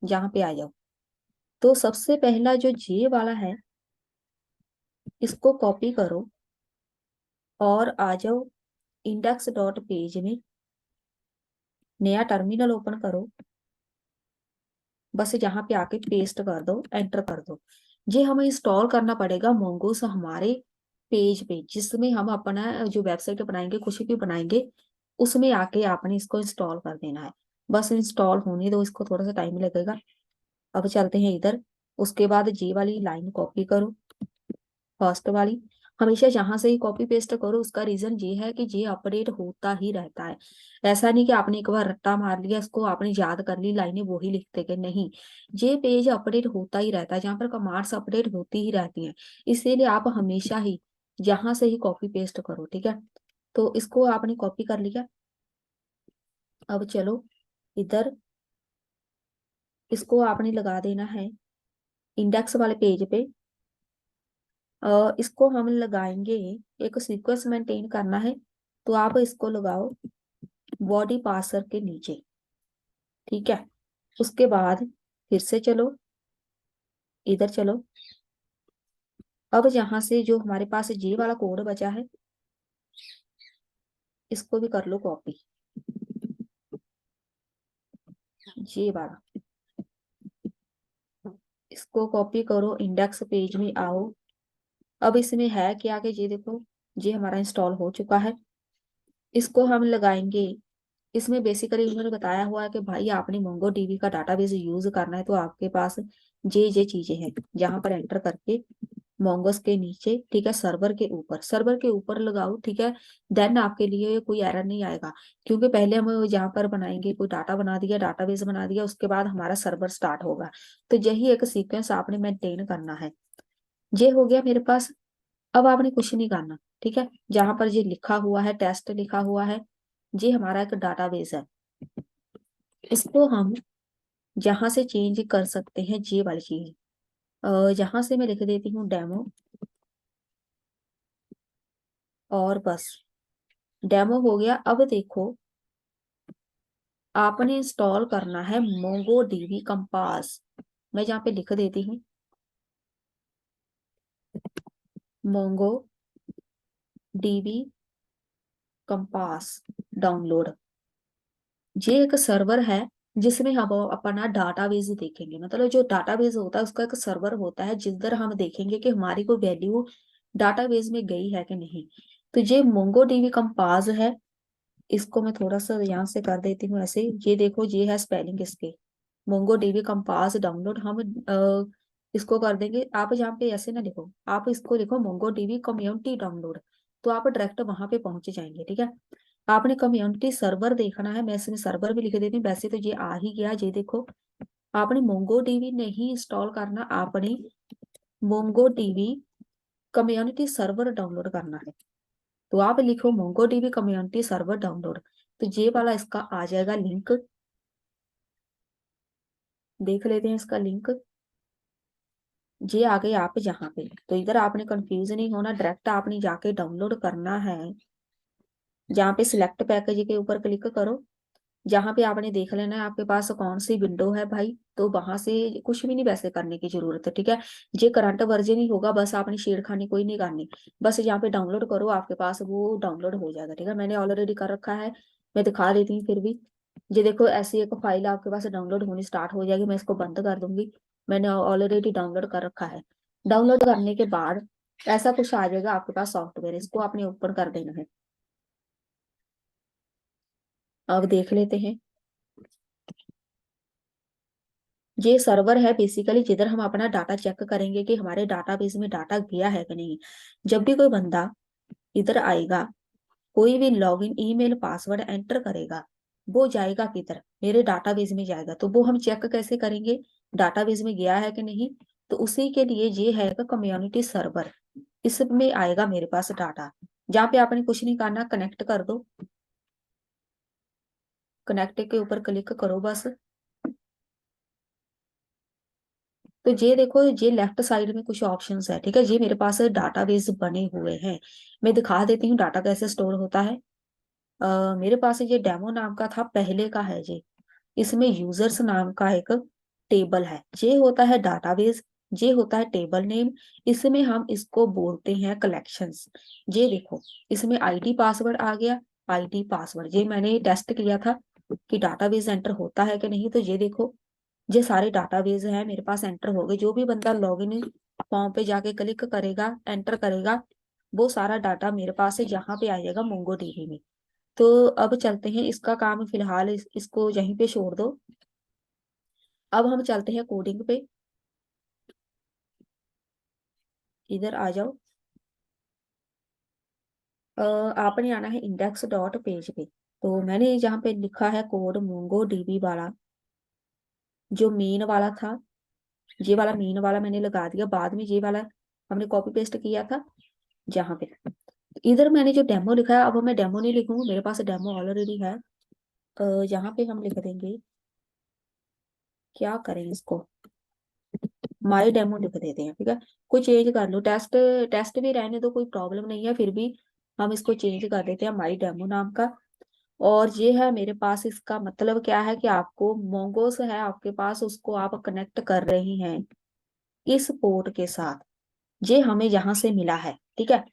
जहां पे आ जाओ। तो सबसे पहला जो जे वाला है इसको कॉपी करो और आ जाओ इंडेक्स डॉट पेज में, नया टर्मिनल ओपन करो, बस यहाँ पे आके पेस्ट कर दो, एंटर कर दो। ये हमें इंस्टॉल करना पड़ेगा मोंगोस हमारे पेज पे, जिसमें हम अपना जो वेबसाइट बनाएंगे, कुछ भी बनाएंगे, उसमें आके आपने इसको इंस्टॉल कर देना है। बस इंस्टॉल होने दो, इसको थोड़ा सा टाइम लगेगा। अब चलते हैं इधर। उसके बाद जी वाली लाइन कॉपी करो, फर्स्ट वाली। हमेशा जहां से ही कॉपी पेस्ट करो, उसका रीजन ये है कि ये अपडेट होता ही रहता है। ऐसा नहीं कि आपने एक बार रट्टा मार लिया, इसको आपने याद कर ली लाइनें वो ही लिखते गए, नहीं। ये पेज अपडेट होता ही रहता है, जहां पर कमांड्स अपडेट होती ही रहती हैं। इसीलिए आप हमेशा ही जहां से ही कॉपी पेस्ट करो, ठीक है। तो इसको आपने कॉपी कर लिया। अब चलो इधर, इसको आपने लगा देना है इंडेक्स वाले पेज पे। इसको हम लगाएंगे, एक सीक्वेंस मेंटेन करना है, तो आप इसको लगाओ बॉडी पार्सर के नीचे, ठीक है। उसके बाद फिर से चलो इधर चलो। अब यहाँ से जो हमारे पास जी वाला कोड बचा है, इसको भी कर लो कॉपी, जी वाला। इसको कॉपी करो, इंडेक्स पेज में आओ। अब इसमें है क्या कि ये देखो, ये हमारा इंस्टॉल हो चुका है। इसको हम लगाएंगे, इसमें बेसिकली उन्होंने बताया हुआ है कि भाई आपने मोंगो डीबी का डाटाबेस यूज करना है, तो आपके पास ये चीजें हैं। यहाँ पर एंटर करके मोंगोस के नीचे, ठीक है, सर्वर के ऊपर लगाओ, ठीक है। देन आपके लिए कोई एरर नहीं आएगा, क्योंकि पहले हम जहाँ पर बनाएंगे, कोई डाटा बना दिया, डाटाबेस बना दिया, उसके बाद हमारा सर्वर स्टार्ट होगा। तो यही एक सीक्वेंस आपने मेंटेन करना है। ये हो गया मेरे पास। अब आपने कुछ नहीं करना, ठीक है। जहां पर ये लिखा हुआ है, टेस्ट लिखा हुआ है, ये हमारा एक डाटाबेस है। इसको हम जहां से चेंज कर सकते हैं, ये वाली चीज, जहां से मैं लिख देती हूँ डेमो, और बस डेमो हो गया। अब देखो, आपने इंस्टॉल करना है मोंगो डीबी कंपास। मैं जहाँ पे लिख देती हूँ मोंगो डीबी कंपास डाउनलोड। ये एक सर्वर है जिसमें हम अपना डाटाबेस देखेंगे, मतलब जो डाटाबेस होता है उसका एक सर्वर होता है, जिधर हम देखेंगे कि हमारी कोई वैल्यू डाटाबेस में गई है कि नहीं। तो ये मोंगो डीबी कंपास है। इसको मैं थोड़ा सा यहाँ से कर देती हूँ ऐसे, ये देखो ये है स्पेलिंग इसके, मोंगो डीबी कंपास डाउनलोड। हम इसको कर देंगे। आप यहाँ पे ऐसे ना लिखो, आप इसको लिखो मोंगो डीबी कम्युनिटी डाउनलोड, तो आप डायरेक्ट वहां पे पहुंच जाएंगे, ठीक है। आपने कम्युनिटी सर्वर देखना है, मैं इसमें सर्वर भी लिख देती हूँ, वैसे तो ये आ ही गया। ये देखो, आपने मोंगो डीबी नहीं इंस्टॉल करना, आपने Mongo dB community server download करना है। तो आप लिखो Mongo dB community server download, तो ये वाला इसका आ जाएगा लिंक। देख लेते हैं इसका लिंक। ये आ गए आप यहाँ पे, तो इधर आपने कंफ्यूज नहीं होना, डायरेक्ट आपने जाके डाउनलोड करना है। जहाँ पे सिलेक्ट पैकेज के ऊपर क्लिक करो, जहाँ पे आपने देख लेना है आपके पास कौन सी विंडो है भाई, तो वहां से कुछ भी नहीं वैसे करने की जरूरत है, ठीक है। ये करंट वर्जन ही होगा, बस आपने छेड़खानी कोई नहीं करनी। बस यहाँ पे डाउनलोड करो, आपके पास वो डाउनलोड हो जाएगा, ठीक है। मैंने ऑलरेडी कर रखा है, मैं दिखा देती हूँ फिर भी। ये देखो, ऐसी एक फाइल आपके पास डाउनलोड होनी स्टार्ट हो जाएगी। मैं इसको बंद कर दूंगी, मैंने ऑलरेडी डाउनलोड कर रखा है। डाउनलोड करने के बाद ऐसा कुछ आ जाएगा आपके पास सॉफ्टवेयर, इसको आपने ओपन कर देना है। अब देख लेते हैं, ये सर्वर है बेसिकली, जिधर हम अपना डाटा चेक करेंगे कि हमारे डाटाबेस में डाटा गया है कि नहीं। जब भी कोई बंदा इधर आएगा, कोई भी लॉगिन ईमेल पासवर्ड एंटर करेगा, वो जाएगा किधर, मेरे डाटाबेस में जाएगा। तो वो हम चेक कैसे करेंगे डाटाबेस में गया है कि नहीं, तो उसी के लिए ये है कम्युनिटी सर्वर। इसमें आएगा मेरे पास डाटा, जहाँ पे आपने कुछ नहीं करना, कनेक्ट कर दो। कनेक्ट के ऊपर क्लिक करो बस। तो ये देखो, ये लेफ्ट साइड में कुछ ऑप्शंस है, ठीक है। ये मेरे पास डाटाबेस बने हुए हैं, मैं दिखा देती हूँ डाटा कैसे स्टोर होता है। मेरे पास ये डेमो नाम का था, पहले का है ये। इसमें यूजर्स नाम का एक टेबल है, ये होता है डाटाबेस, ये होता है टेबल नेम। इसमें हम इसको बोलते हैं कलेक्शंस। ये देखो, इसमें आईडी पासवर्ड आ गया। आईडी पासवर्ड ये मैंने टेस्ट किया था कि डाटाबेस एंटर होता है कि नहीं, तो ये देखो ये सारे डाटाबेस हैं मेरे पास एंटर हो गए। जो भी बंदा लॉगिन फॉर्म पे जाके क्लिक करेगा, एंटर करेगा, वो सारा डाटा मेरे पास है, यहाँ पे आ जाएगा मोंगो डीबी में। तो अब चलते हैं, इसका काम फिलहाल इसको यहीं पे छोड़ दो। अब हम चलते हैं कोडिंग पे। इधर आ जाओ। आपने आना है इंडेक्स डॉट पेज पे। तो मैंने यहाँ पे लिखा है कोड मोंगो डीबी वाला, जो मेन वाला था। ये वाला मेन वाला मैंने लगा दिया, बाद में ये वाला हमने कॉपी पेस्ट किया था जहाँ पे। इधर मैंने जो डेमो लिखा है, अब मैं डेमो नहीं लिखूंगी, मेरे पास डेमो ऑलरेडी है। यहाँ पे हम लिख देंगे, क्या करें इसको, माई डेमो लिख देते हैं, ठीक है। कोई चेंज कर लो, टेस्ट टेस्ट भी रहने दो, कोई प्रॉब्लम नहीं है, फिर भी हम इसको चेंज कर देते हैं माई डेमो नाम का। और ये है मेरे पास, इसका मतलब क्या है कि आपको मोंगोस है आपके पास, उसको आप कनेक्ट कर रहे हैं इस पोर्ट के साथ। ये हमें यहाँ से मिला है, ठीक है।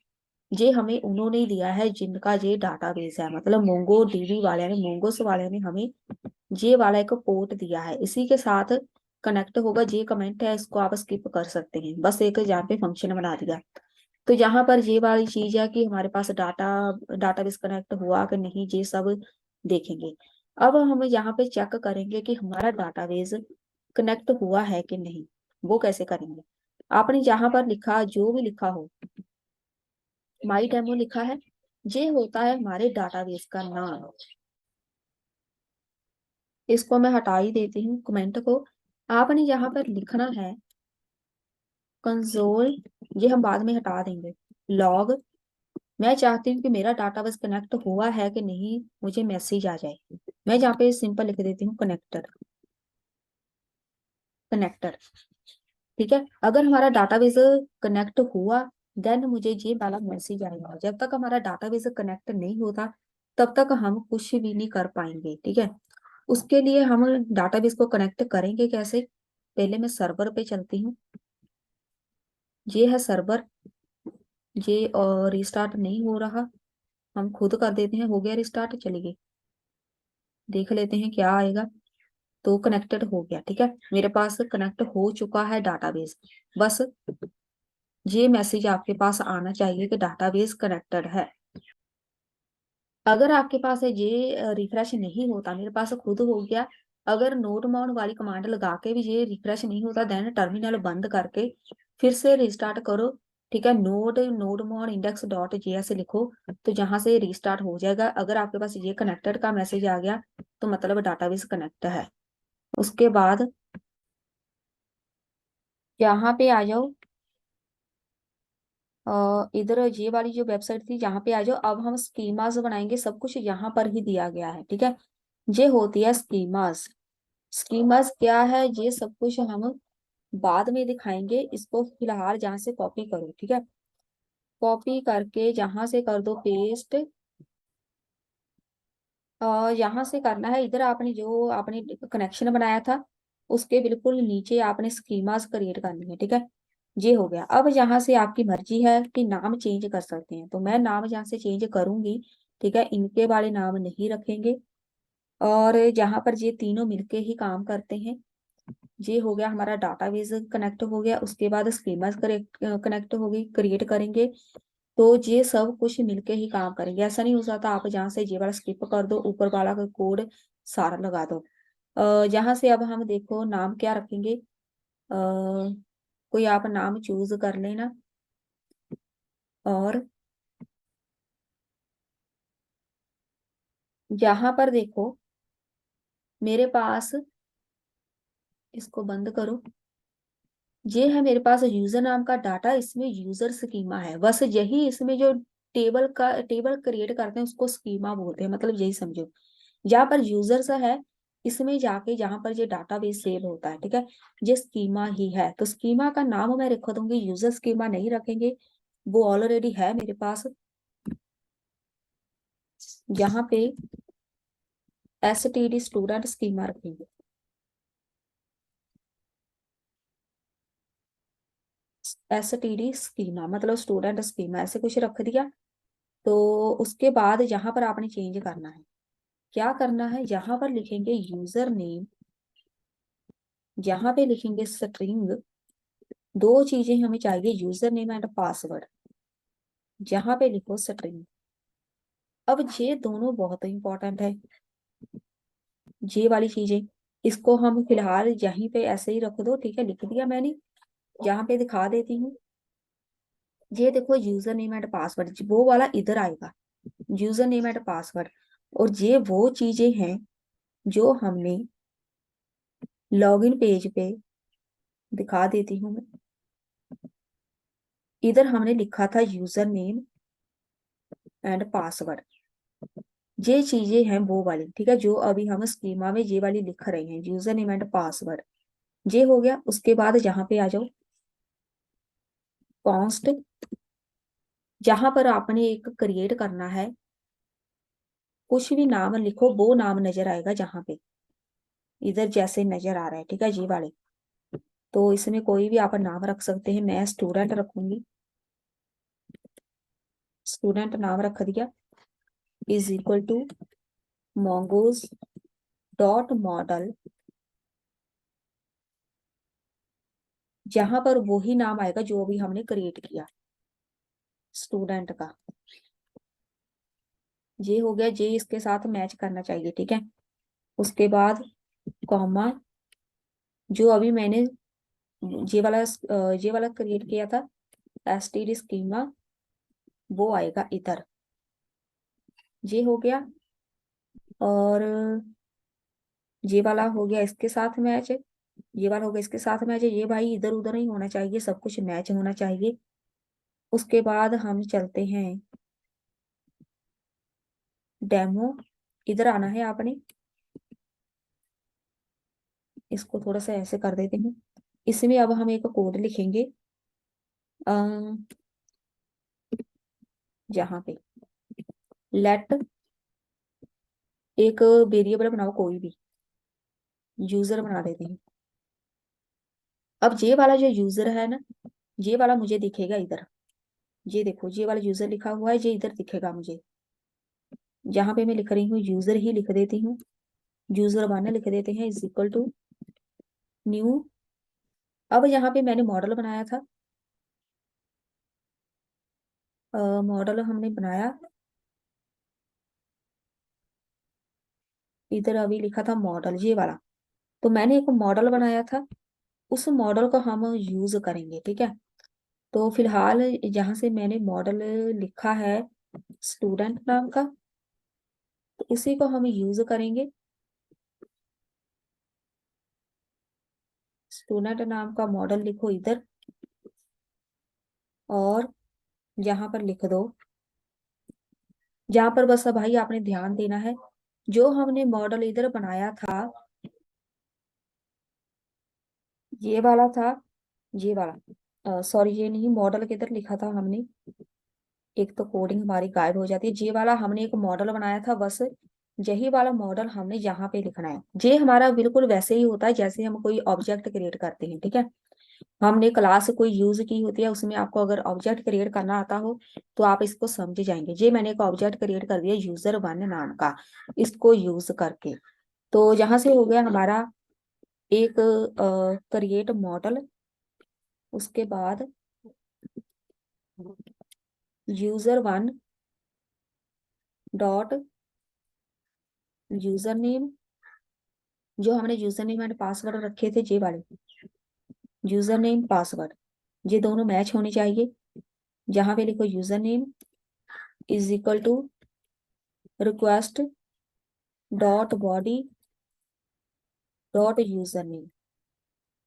ये हमें उन्होंने ही दिया है जिनका ये डाटाबेस है, मतलब मोंगो डीबी वाले ने, मोंगोस वाले ने हमें ये वाला एक पोर्ट दिया है, इसी के साथ कनेक्ट होगा। ये कमेंट है, इसको आप स्किप कर सकते हैं, बस एक यहाँ पे फंक्शन बना दिया। तो यहाँ पर ये वाली चीज है कि हमारे पास डाटाबेस कनेक्ट हुआ कि नहीं, ये सब देखेंगे। अब हम यहाँ पे चेक करेंगे कि हमारा डाटाबेस कनेक्ट हुआ है कि नहीं। वो कैसे करेंगे, आपने यहाँ पर लिखा, जो भी लिखा हो, माई डेमो लिखा है, ये होता है हमारे डाटाबेस का नाम। इसको मैं हटा ही देती हूँ कमेंट को। आपने यहाँ पर लिखना है कंसोल, ये हम बाद में हटा देंगे, लॉग। मैं चाहती हूँ कि मेरा डाटाबेस कनेक्ट हुआ है कि नहीं, मुझे मैसेज आ जाए। मैं यहाँ पे सिंपल लिख देती हूँ कनेक्टर, कनेक्टर, ठीक है। अगर हमारा डाटाबेस कनेक्ट हुआ, देन मुझे ये वाला मैसेज आएगा। जब तक हमारा डाटाबेस कनेक्ट नहीं होता, तब तक हम कुछ भी नहीं कर पाएंगे, ठीक है। उसके लिए हम डाटाबेस को कनेक्ट करेंगे कैसे, पहले मैं सर्वर पे चलती हूँ। ये है सर्वर, ये और रिस्टार्ट नहीं हो रहा, हम खुद कर देते हैं। हो गया रिस्टार्ट, चलिए देख लेते हैं क्या आएगा। तो कनेक्टेड हो गया, ठीक है, मेरे पास कनेक्ट हो चुका है डाटाबेस। बस ये मैसेज आपके पास आना चाहिए कि डाटाबेस कनेक्टेड है। अगर आपके पास है ये रिफ्रेश नहीं होता, मेरे पास खुद हो गया। अगर नोट माउंट वाली कमांड लगा के भी ये रिफ्रेश नहीं होता, देन टर्मिनल बंद करके फिर से रिस्टार्ट करो, ठीक है। Node mount index dot JS लिखो, तो जहां से रिस्टार्ट हो जाएगा। अगर आपके पास ये कनेक्टेड का मैसेज आ गया, तो मतलब डाटाबेस कनेक्ट है। उसके बाद यहाँ पे आ जाओ। इधर ये वाली जो वेबसाइट थी, यहाँ पे आ जाओ। अब हम स्कीमास बनाएंगे, सब कुछ यहाँ पर ही दिया गया है, ठीक है। ये होती है स्कीमास। स्कीमास क्या है, ये सब कुछ हम बाद में दिखाएंगे। इसको फिलहाल जहाँ से कॉपी करो, ठीक है। कॉपी करके जहां से कर दो पेस्ट। यहाँ से करना है, इधर आपने जो आपने कनेक्शन बनाया था, उसके बिल्कुल नीचे आपने स्कीमास क्रिएट करनी है, ठीक है। ये हो गया। अब यहाँ से आपकी मर्जी है कि नाम चेंज कर सकते हैं, तो मैं नाम यहाँ से चेंज करूंगी, ठीक है। इनके वाले नाम नहीं रखेंगे। और यहाँ पर ये तीनों मिलके ही काम करते हैं। ये हो गया हमारा डाटाबेस कनेक्ट हो गया, उसके बाद स्कीमास कनेक्ट होगी, क्रिएट करेंगे। तो ये सब कुछ मिलके ही काम करेंगे। ऐसा नहीं हो सकता आप जहाँ से ये वाला स्किप कर दो, ऊपर वाला का कोड सारा लगा दो। यहाँ से अब हम देखो नाम क्या रखेंगे। कोई आप नाम चूज कर लेना। और यहाँ पर देखो मेरे पास, इसको बंद करो। ये है मेरे पास यूजर नाम का डाटा, इसमें यूजर स्कीमा है, बस यही। इसमें जो टेबल क्रिएट करते हैं उसको स्कीमा बोलते हैं, मतलब यही समझो। जहाँ पर यूजर्स है, इसमें जाके जहाँ पर ये डाटाबेस सेव होता है, ठीक है, ये स्कीमा ही है। तो स्कीमा का नाम मैं रख दूंगी, यूजर स्कीमा नहीं रखेंगे, वो ऑलरेडी है मेरे पास। यहाँ पे STD स्टूडेंट स्कीमा रखेंगे, STD स्कीमा मतलब स्टूडेंट स्कीमा, ऐसे कुछ रख दिया। तो उसके बाद यहाँ पर आपने चेंज करना है, क्या करना है, यहाँ पर लिखेंगे यूजर नेम यहाँ पे लिखेंगे स्ट्रिंग, दो चीजें हमें चाहिए, यूजर नेम एंड पासवर्ड। यहाँ पे लिखो स्ट्रिंग। अब ये दोनों बहुत इंपॉर्टेंट है, ये वाली चीजें, इसको हम फिलहाल यहीं पे ऐसे ही रख दो, ठीक है, लिख दिया मैंने। यहाँ पे दिखा देती हूँ, ये देखो यूजर नेम एंड पासवर्ड, वो वाला इधर आएगा, यूजर नेम एंड पासवर्ड। और ये वो चीजें हैं जो हमने लॉगिन पेज पे, दिखा देती हूँ मैं, इधर हमने लिखा था यूजर नेम एंड पासवर्ड। ये चीजें हैं वो वाली, ठीक है, जो अभी हम स्कीमा में ये वाली लिख रहे हैं, यूजर नेम एंड पासवर्ड। ये हो गया। उसके बाद यहाँ पे आ जाओ, कॉन्स्ट, जहां पर आपने एक क्रिएट करना है, कुछ भी नाम लिखो, वो नाम नजर आएगा जहां पे, इधर जैसे नजर आ रहा है, ठीक है, ये वाले। तो इसमें कोई भी आप नाम रख सकते हैं, मैं स्टूडेंट रखूंगी, स्टूडेंट नाम रख दिया, is equal to mongoose dot model, जहां पर वही नाम आएगा जो अभी हमने क्रिएट किया, स्टूडेंट का। ये हो गया, ये इसके साथ मैच करना चाहिए, ठीक है। उसके बाद कॉमा, जो अभी मैंने ये वाला क्रिएट किया था, एसटीडी स्कीमा, वो आएगा इधर। ये हो गया। और ये वाला हो गया इसके साथ मैच, ये वाला हो गया इसके साथ मैच, ये भाई इधर उधर नहीं होना चाहिए, सब कुछ मैच होना चाहिए। उसके बाद हम चलते हैं डेमो, इधर आना है आपने, इसको थोड़ा सा ऐसे कर देते हैं। इसमें अब हम एक कोड लिखेंगे, जहाँ पे लेट, एक वेरिएबल बनाओ कोई भी, यूजर बना देते हैं। अब ये वाला जो यूजर है ना, ये वाला मुझे दिखेगा इधर, ये देखो ये वाला यूजर लिखा हुआ है, ये इधर दिखेगा मुझे। यहाँ पे मैं लिख रही हूँ यूजर ही लिख देती हूँ, यूजर वन लिख देते हैं, इज इक्वल टू न्यू। अब यहाँ पे मैंने मॉडल बनाया था, मॉडल हमने बनाया, इधर अभी लिखा था मॉडल, ये वाला। तो मैंने एक मॉडल बनाया था, उस मॉडल को हम यूज करेंगे, ठीक है। तो फिलहाल यहाँ से मैंने मॉडल लिखा है स्टूडेंट नाम का, तो उसी को हम यूज करेंगे। स्टूडेंट नाम का मॉडल लिखो इधर, और यहाँ पर लिख दो, यहाँ पर बस भाई आपने ध्यान देना है, जो हमने मॉडल इधर बनाया था, ये वाला था, ये वाला, सॉरी ये नहीं, मॉडल किधर लिखा था हमने, एक तो कोडिंग हमारी गायब हो जाती है। ये वाला हमने एक मॉडल बनाया था, बस यही वाला मॉडल हमने यहाँ पे लिखना है। ये हमारा बिल्कुल वैसे ही होता है जैसे हम कोई ऑब्जेक्ट क्रिएट करते हैं, ठीक है। हमने क्लास कोई यूज की होती है, उसमें आपको अगर ऑब्जेक्ट क्रिएट करना आता हो तो आप इसको समझ जाएंगे। ये मैंने एक ऑब्जेक्ट क्रिएट कर दिया यूजर वन नाम का, इसको यूज करके। तो यहाँ से हो गया हमारा एक क्रिएट मॉडल। उसके बाद user one dot user name, जो हमने यूजर नेम एंड पासवर्ड रखे थे, ये वाले यूजर नेम पासवर्ड, ये दोनों मैच होने चाहिए। जहां पे लिखो user name is equal to request dot body dot user name,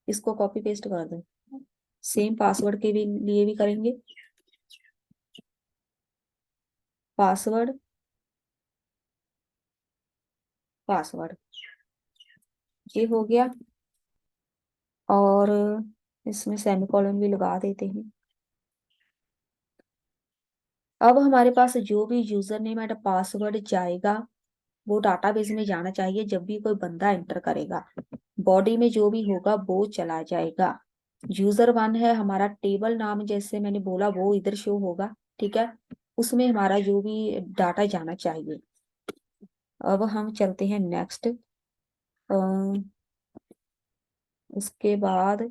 इसको कॉपी पेस्ट कर दो। सेम पासवर्ड के भी लिए भी करेंगे, पासवर्ड पासवर्ड, ये हो गया। और इसमें सेमीकोलन भी लगा देते हैं। अब हमारे पास जो भी यूजर नेम एंड पासवर्ड जाएगा, वो डाटाबेस में जाना चाहिए। जब भी कोई बंदा एंटर करेगा, बॉडी में जो भी होगा वो चला जाएगा। यूजर वन है हमारा, टेबल नाम जैसे मैंने बोला वो इधर शो होगा, ठीक है, उसमें हमारा जो भी डाटा जाना चाहिए। अब हम चलते हैं नेक्स्ट, उसके बाद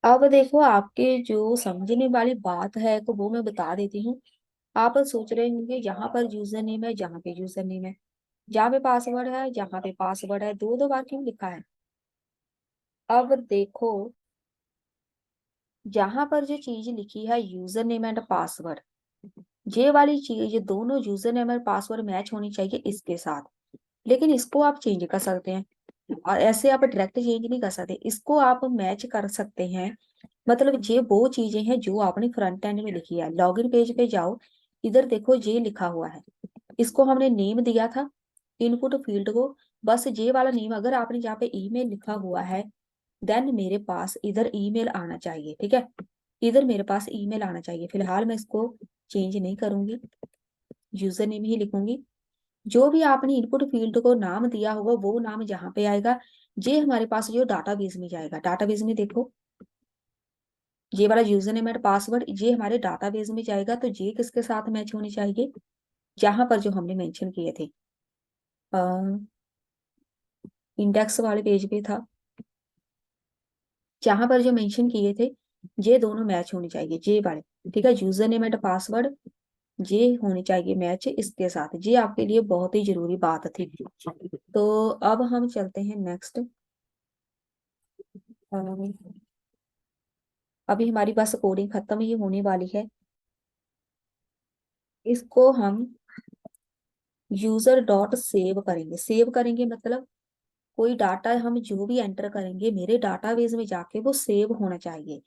अब देखो, आपके जो समझने वाली बात है तो वो मैं बता देती हूँ। आप सोच रहे होंगे यहाँ पर यूजर नेम है, जहाँ पे यूजर नेम है, जहाँ पे पासवर्ड है, जहाँ पे पासवर्ड है, दो दो बार क्यों लिखा है। अब देखो, जहां पर जो चीज लिखी है यूजर नेम एंड पासवर्ड, ये वाली चीज, ये दोनों यूजर नेम और पासवर्ड मैच होनी चाहिए इसके साथ। लेकिन इसको आप चेंज कर सकते हैं, और ऐसे आप डायरेक्ट चेंज नहीं कर सकते, इसको आप मैच कर सकते हैं। मतलब ये वो चीजें हैं जो आपने फ्रंट एंड में लिखी है। लॉगिन पेज पे जाओ, इधर देखो ये लिखा हुआ है, इसको हमने नेम दिया था इनपुट फील्ड को। बस ये वाला नेम अगर आपने यहाँ पे ईमेल लिखा हुआ है, देन मेरे पास इधर ईमेल आना चाहिए। ठीक है, इधर मेरे पास ईमेल आना चाहिए। फिलहाल मैं इसको चेंज नहीं करूंगी, यूजर नेम ही लिखूंगी। जो भी आपने इनपुट फील्ड को नाम दिया होगा वो नाम जहाँ पे आएगा, ये हमारे पास जो डाटाबेस में जाएगा। डाटाबेस में देखो, ये वाला यूजर नेम एंड पासवर्ड ये हमारे डाटाबेस में जाएगा, तो ये किसके साथ मैच होने चाहिए, जहां पर जो हमने मेंशन किए थे, इंडेक्स वाले पेज पे था, जहां पर जो मेंशन किए थे, ये दोनों मैच होने चाहिए, ये वाले। ठीक है, यूजर नेम एंड पासवर्ड ये होनी चाहिए मैच इसके साथ। ये आपके लिए बहुत ही जरूरी बात थी। तो अब हम चलते हैं नेक्स्ट। अभी हमारी बस कोडिंग खत्म ही होने वाली है। इसको हम यूजर डॉट सेव करेंगे। सेव करेंगे मतलब कोई डाटा हम जो भी एंटर करेंगे मेरे डाटाबेस में जाके वो सेव होना चाहिए।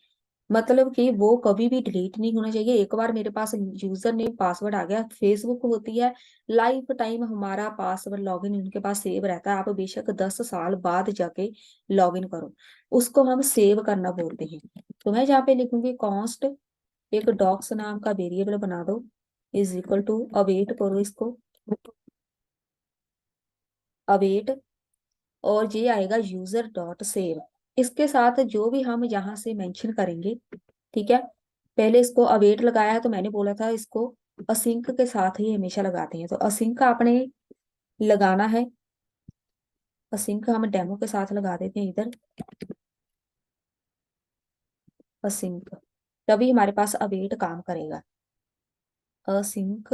मतलब कि वो कभी भी डिलीट नहीं होना चाहिए। एक बार मेरे पास यूजर नेम पासवर्ड आ गया, फेसबुक होती है, लाइफ टाइम हमारा पासवर्ड लॉगिन उनके पास सेव रहता है। आप बेशक 10 साल बाद जाके लॉगिन करो, उसको हम सेव करना बोलते हैं। तो मैं यहाँ पे लिखूंगी कॉन्स्ट, एक डॉक्स नाम का वेरिएबल बना दो, इज इक्वल टू अवेट करो इसको, अवेट, और ये आएगा यूजर डॉट सेव। इसके साथ जो भी हम यहाँ से मेंशन करेंगे, ठीक है, पहले इसको अवेट लगाया है तो मैंने बोला था इसको असिंक के साथ ही हमेशा लगाते हैं, तो असिंक आपने लगाना है। असिंक हम डेमो के साथ लगा देते हैं इधर, असिंक, तभी हमारे पास अवेट काम करेगा। असिंक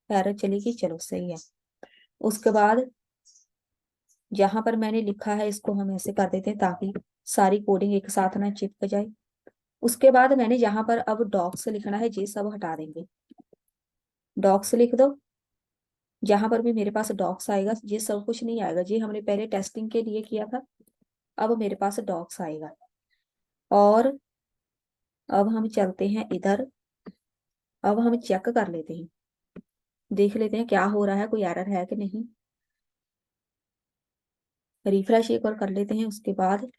एरर चलेगी, चलो सही है। उसके बाद जहां पर मैंने लिखा है इसको हम ऐसे कर देते हैं ताकि सारी कोडिंग एक साथ ना चिपक जाए। उसके बाद मैंने जहां पर अब डॉक्स लिखना है ये सब हटा देंगे, डॉक्स लिख दो। जहां पर भी मेरे पास डॉक्स आएगा ये सब कुछ नहीं आएगा, ये हमने पहले टेस्टिंग के लिए किया था। अब मेरे पास डॉक्स आएगा। और अब हम चलते हैं इधर, अब हम चेक कर लेते हैं, देख लेते हैं क्या हो रहा है, कोई एरर है कि नहीं। रिफ्रेश एक और कर लेते हैं। उसके बाद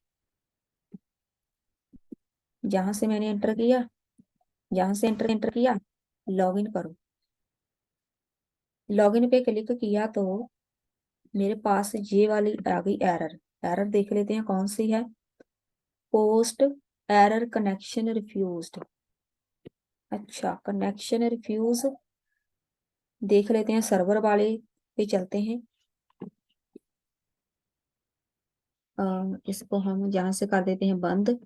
जहां से मैंने एंटर किया, जहां से एंटर किया, लॉगिन करो। लॉगिन पे क्लिक किया तो मेरे पास ये वाली आ गई एरर। एरर देख लेते हैं कौन सी है, पोस्ट एरर कनेक्शन रिफ्यूज्ड। अच्छा, कनेक्शन रिफ्यूज, देख लेते हैं सर्वर वाले पे चलते हैं। इसको हम यहाँ से कर देते हैं बंद,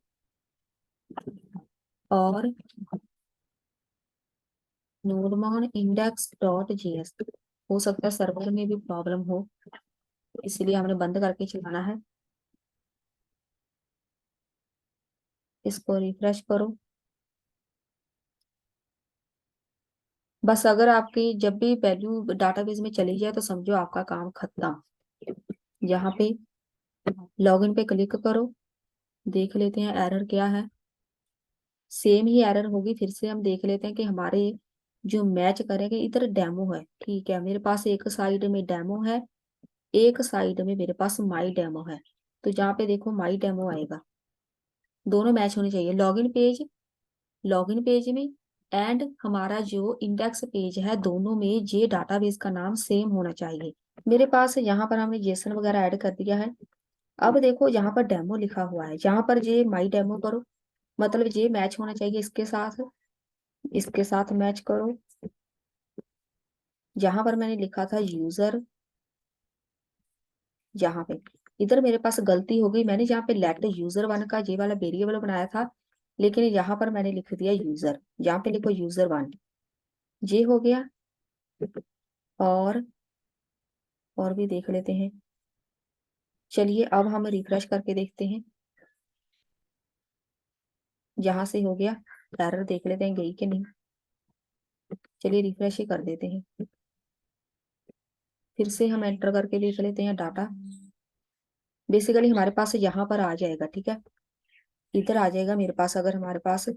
और नोडमोन इंडेक्स डॉट जेएस, हो सकता है सर्वर में भी प्रॉब्लम हो, इसलिए हमने बंद करके चलाना है। इसको रिफ्रेश करो। बस अगर आपकी जब भी वैल्यू डाटाबेस में चली जाए तो समझो आपका काम खत्म। यहाँ पे लॉगिन पे क्लिक करो, देख लेते हैं एरर क्या है। सेम ही एरर होगी, फिर से हम देख लेते हैं कि हमारे जो मैच करेंगे। इधर डेमो है, ठीक है, मेरे पास एक साइड में डेमो है, एक साइड में मेरे पास माई डेमो है। तो जहाँ पे देखो माई डेमो आएगा, दोनों मैच होने चाहिए। लॉगिन पेज, लॉगिन पेज में एंड हमारा जो इंडेक्स पेज है, दोनों में ये डाटाबेस का नाम सेम होना चाहिए। मेरे पास यहाँ पर हमने जेसन वगैरह ऐड कर दिया है। अब देखो यहाँ पर डेमो लिखा हुआ है, यहाँ पर ये माई डेमो करो, मतलब ये मैच होना चाहिए इसके साथ, इसके साथ मैच करो। जहां पर मैंने लिखा था यूजर यहाँ पे इधर मेरे पास गलती हो गई, मैंने जहाँ पे लेट यूजर वन का ये वाला वेरिएबल बनाया था, लेकिन यहाँ पर मैंने लिख दिया यूजर, यहाँ पे लिखो यूजर वन। ये हो गया। और भी देख लेते हैं। चलिए अब हम रिफ्रेश करके देखते हैं। यहाँ से हो गया। एरर देख लेते हैं गई कि नहीं। चलिए रिफ्रेश ही कर देते हैं। फिर से हम एंटर करके देख लेते हैं डाटा। बेसिकली हमारे पास यहाँ पर आ जाएगा, ठीक है, इधर आ जाएगा मेरे पास। अगर हमारे पास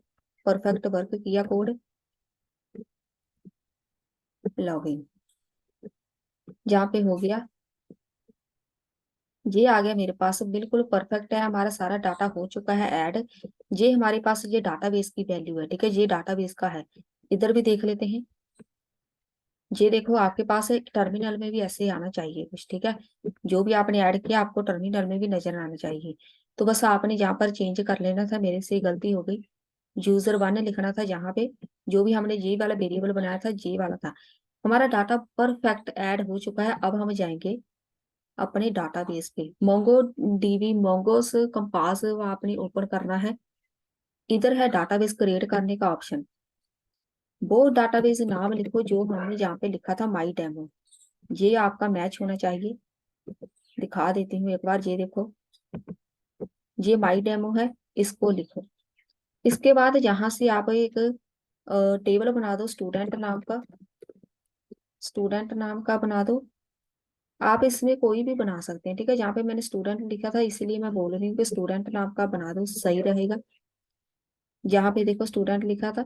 परफेक्ट वर्क किया कोड, लॉगिन, जहाँ पे हो गया, ये आ गया मेरे पास, बिल्कुल परफेक्ट है, हमारा सारा डाटा हो चुका है ऐड। ये हमारे पास ये डाटाबेस की वैल्यू है, ठीक है, ये डाटाबेस का है। इधर भी देख लेते हैं। ये देखो आपके पास एक टर्मिनल में भी ऐसे ही आना चाहिए कुछ, ठीक है, जो भी आपने ऐड किया आपको टर्मिनल में भी नजर आना चाहिए। तो बस आपने यहाँ पर चेंज कर लेना था, मेरे से गलती हो गई। यूजर वन लिखना था यहाँ पे, जो भी हमने ये वाला वेरिएबल बनाया था ये वाला था। हमारा डाटा परफेक्ट ऐड हो चुका है। अब हम जाएंगे अपने डाटाबेस पे, मोंगो डीबी मोंगोस कंपास आपने ओपन करना है। इधर है डाटाबेस क्रिएट करने का ऑप्शन, वो डाटाबेस नाम लिखो जो हमने यहाँ पे लिखा था माई डेमो, ये आपका मैच होना चाहिए। दिखा देती हूँ एक बार, ये देखो ये माई डेमो है, इसको लिखो। इसके बाद यहाँ से आप एक टेबल बना दो स्टूडेंट नाम का, स्टूडेंट नाम का बना दो। आप इसमें कोई भी बना सकते हैं, ठीक है, जहाँ पे मैंने स्टूडेंट लिखा था इसीलिए मैं बोल रही हूँ कि स्टूडेंट नाम का बना दो, सही रहेगा। यहाँ पे देखो स्टूडेंट लिखा था,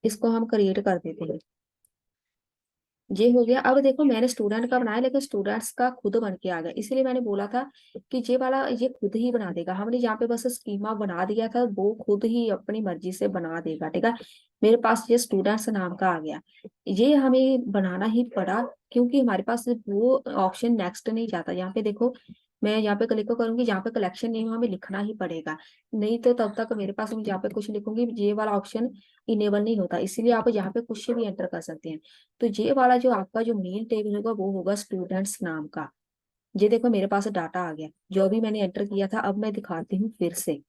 इसको हम क्रिएट कर देते हैं। ये हो गया। अब देखो मैंने स्टूडेंट का बनाया, लेकिन स्टूडेंट्स का खुद बन के आ गया, इसीलिए मैंने बोला था कि ये वाला ये खुद ही बना देगा। हमने यहाँ पे बस स्कीमा बना दिया था, वो खुद ही अपनी मर्जी से बना देगा, ठीक है। मेरे पास ये स्टूडेंट्स नाम का आ गया। ये हमें बनाना ही पड़ा, क्योंकि हमारे पास वो ऑप्शन नेक्स्ट नहीं जाता। यहाँ पे देखो मैं यहाँ पे क्लिक करूंगी, यहाँ पे कलेक्शन नेम हमें लिखना ही पड़ेगा, नहीं तो तब तक मेरे पास, मैं यहाँ पे कुछ लिखूंगी ये वाला ऑप्शन इनेबल नहीं होता। इसीलिए आप यहाँ पे कुछ भी एंटर कर सकते हैं। तो ये वाला जो आपका जो मेन टेबल होगा वो होगा स्टूडेंट्स नाम का। ये देखो मेरे पास डाटा आ गया, जो भी मैंने एंटर किया था। अब मैं दिखाती हूँ फिर से,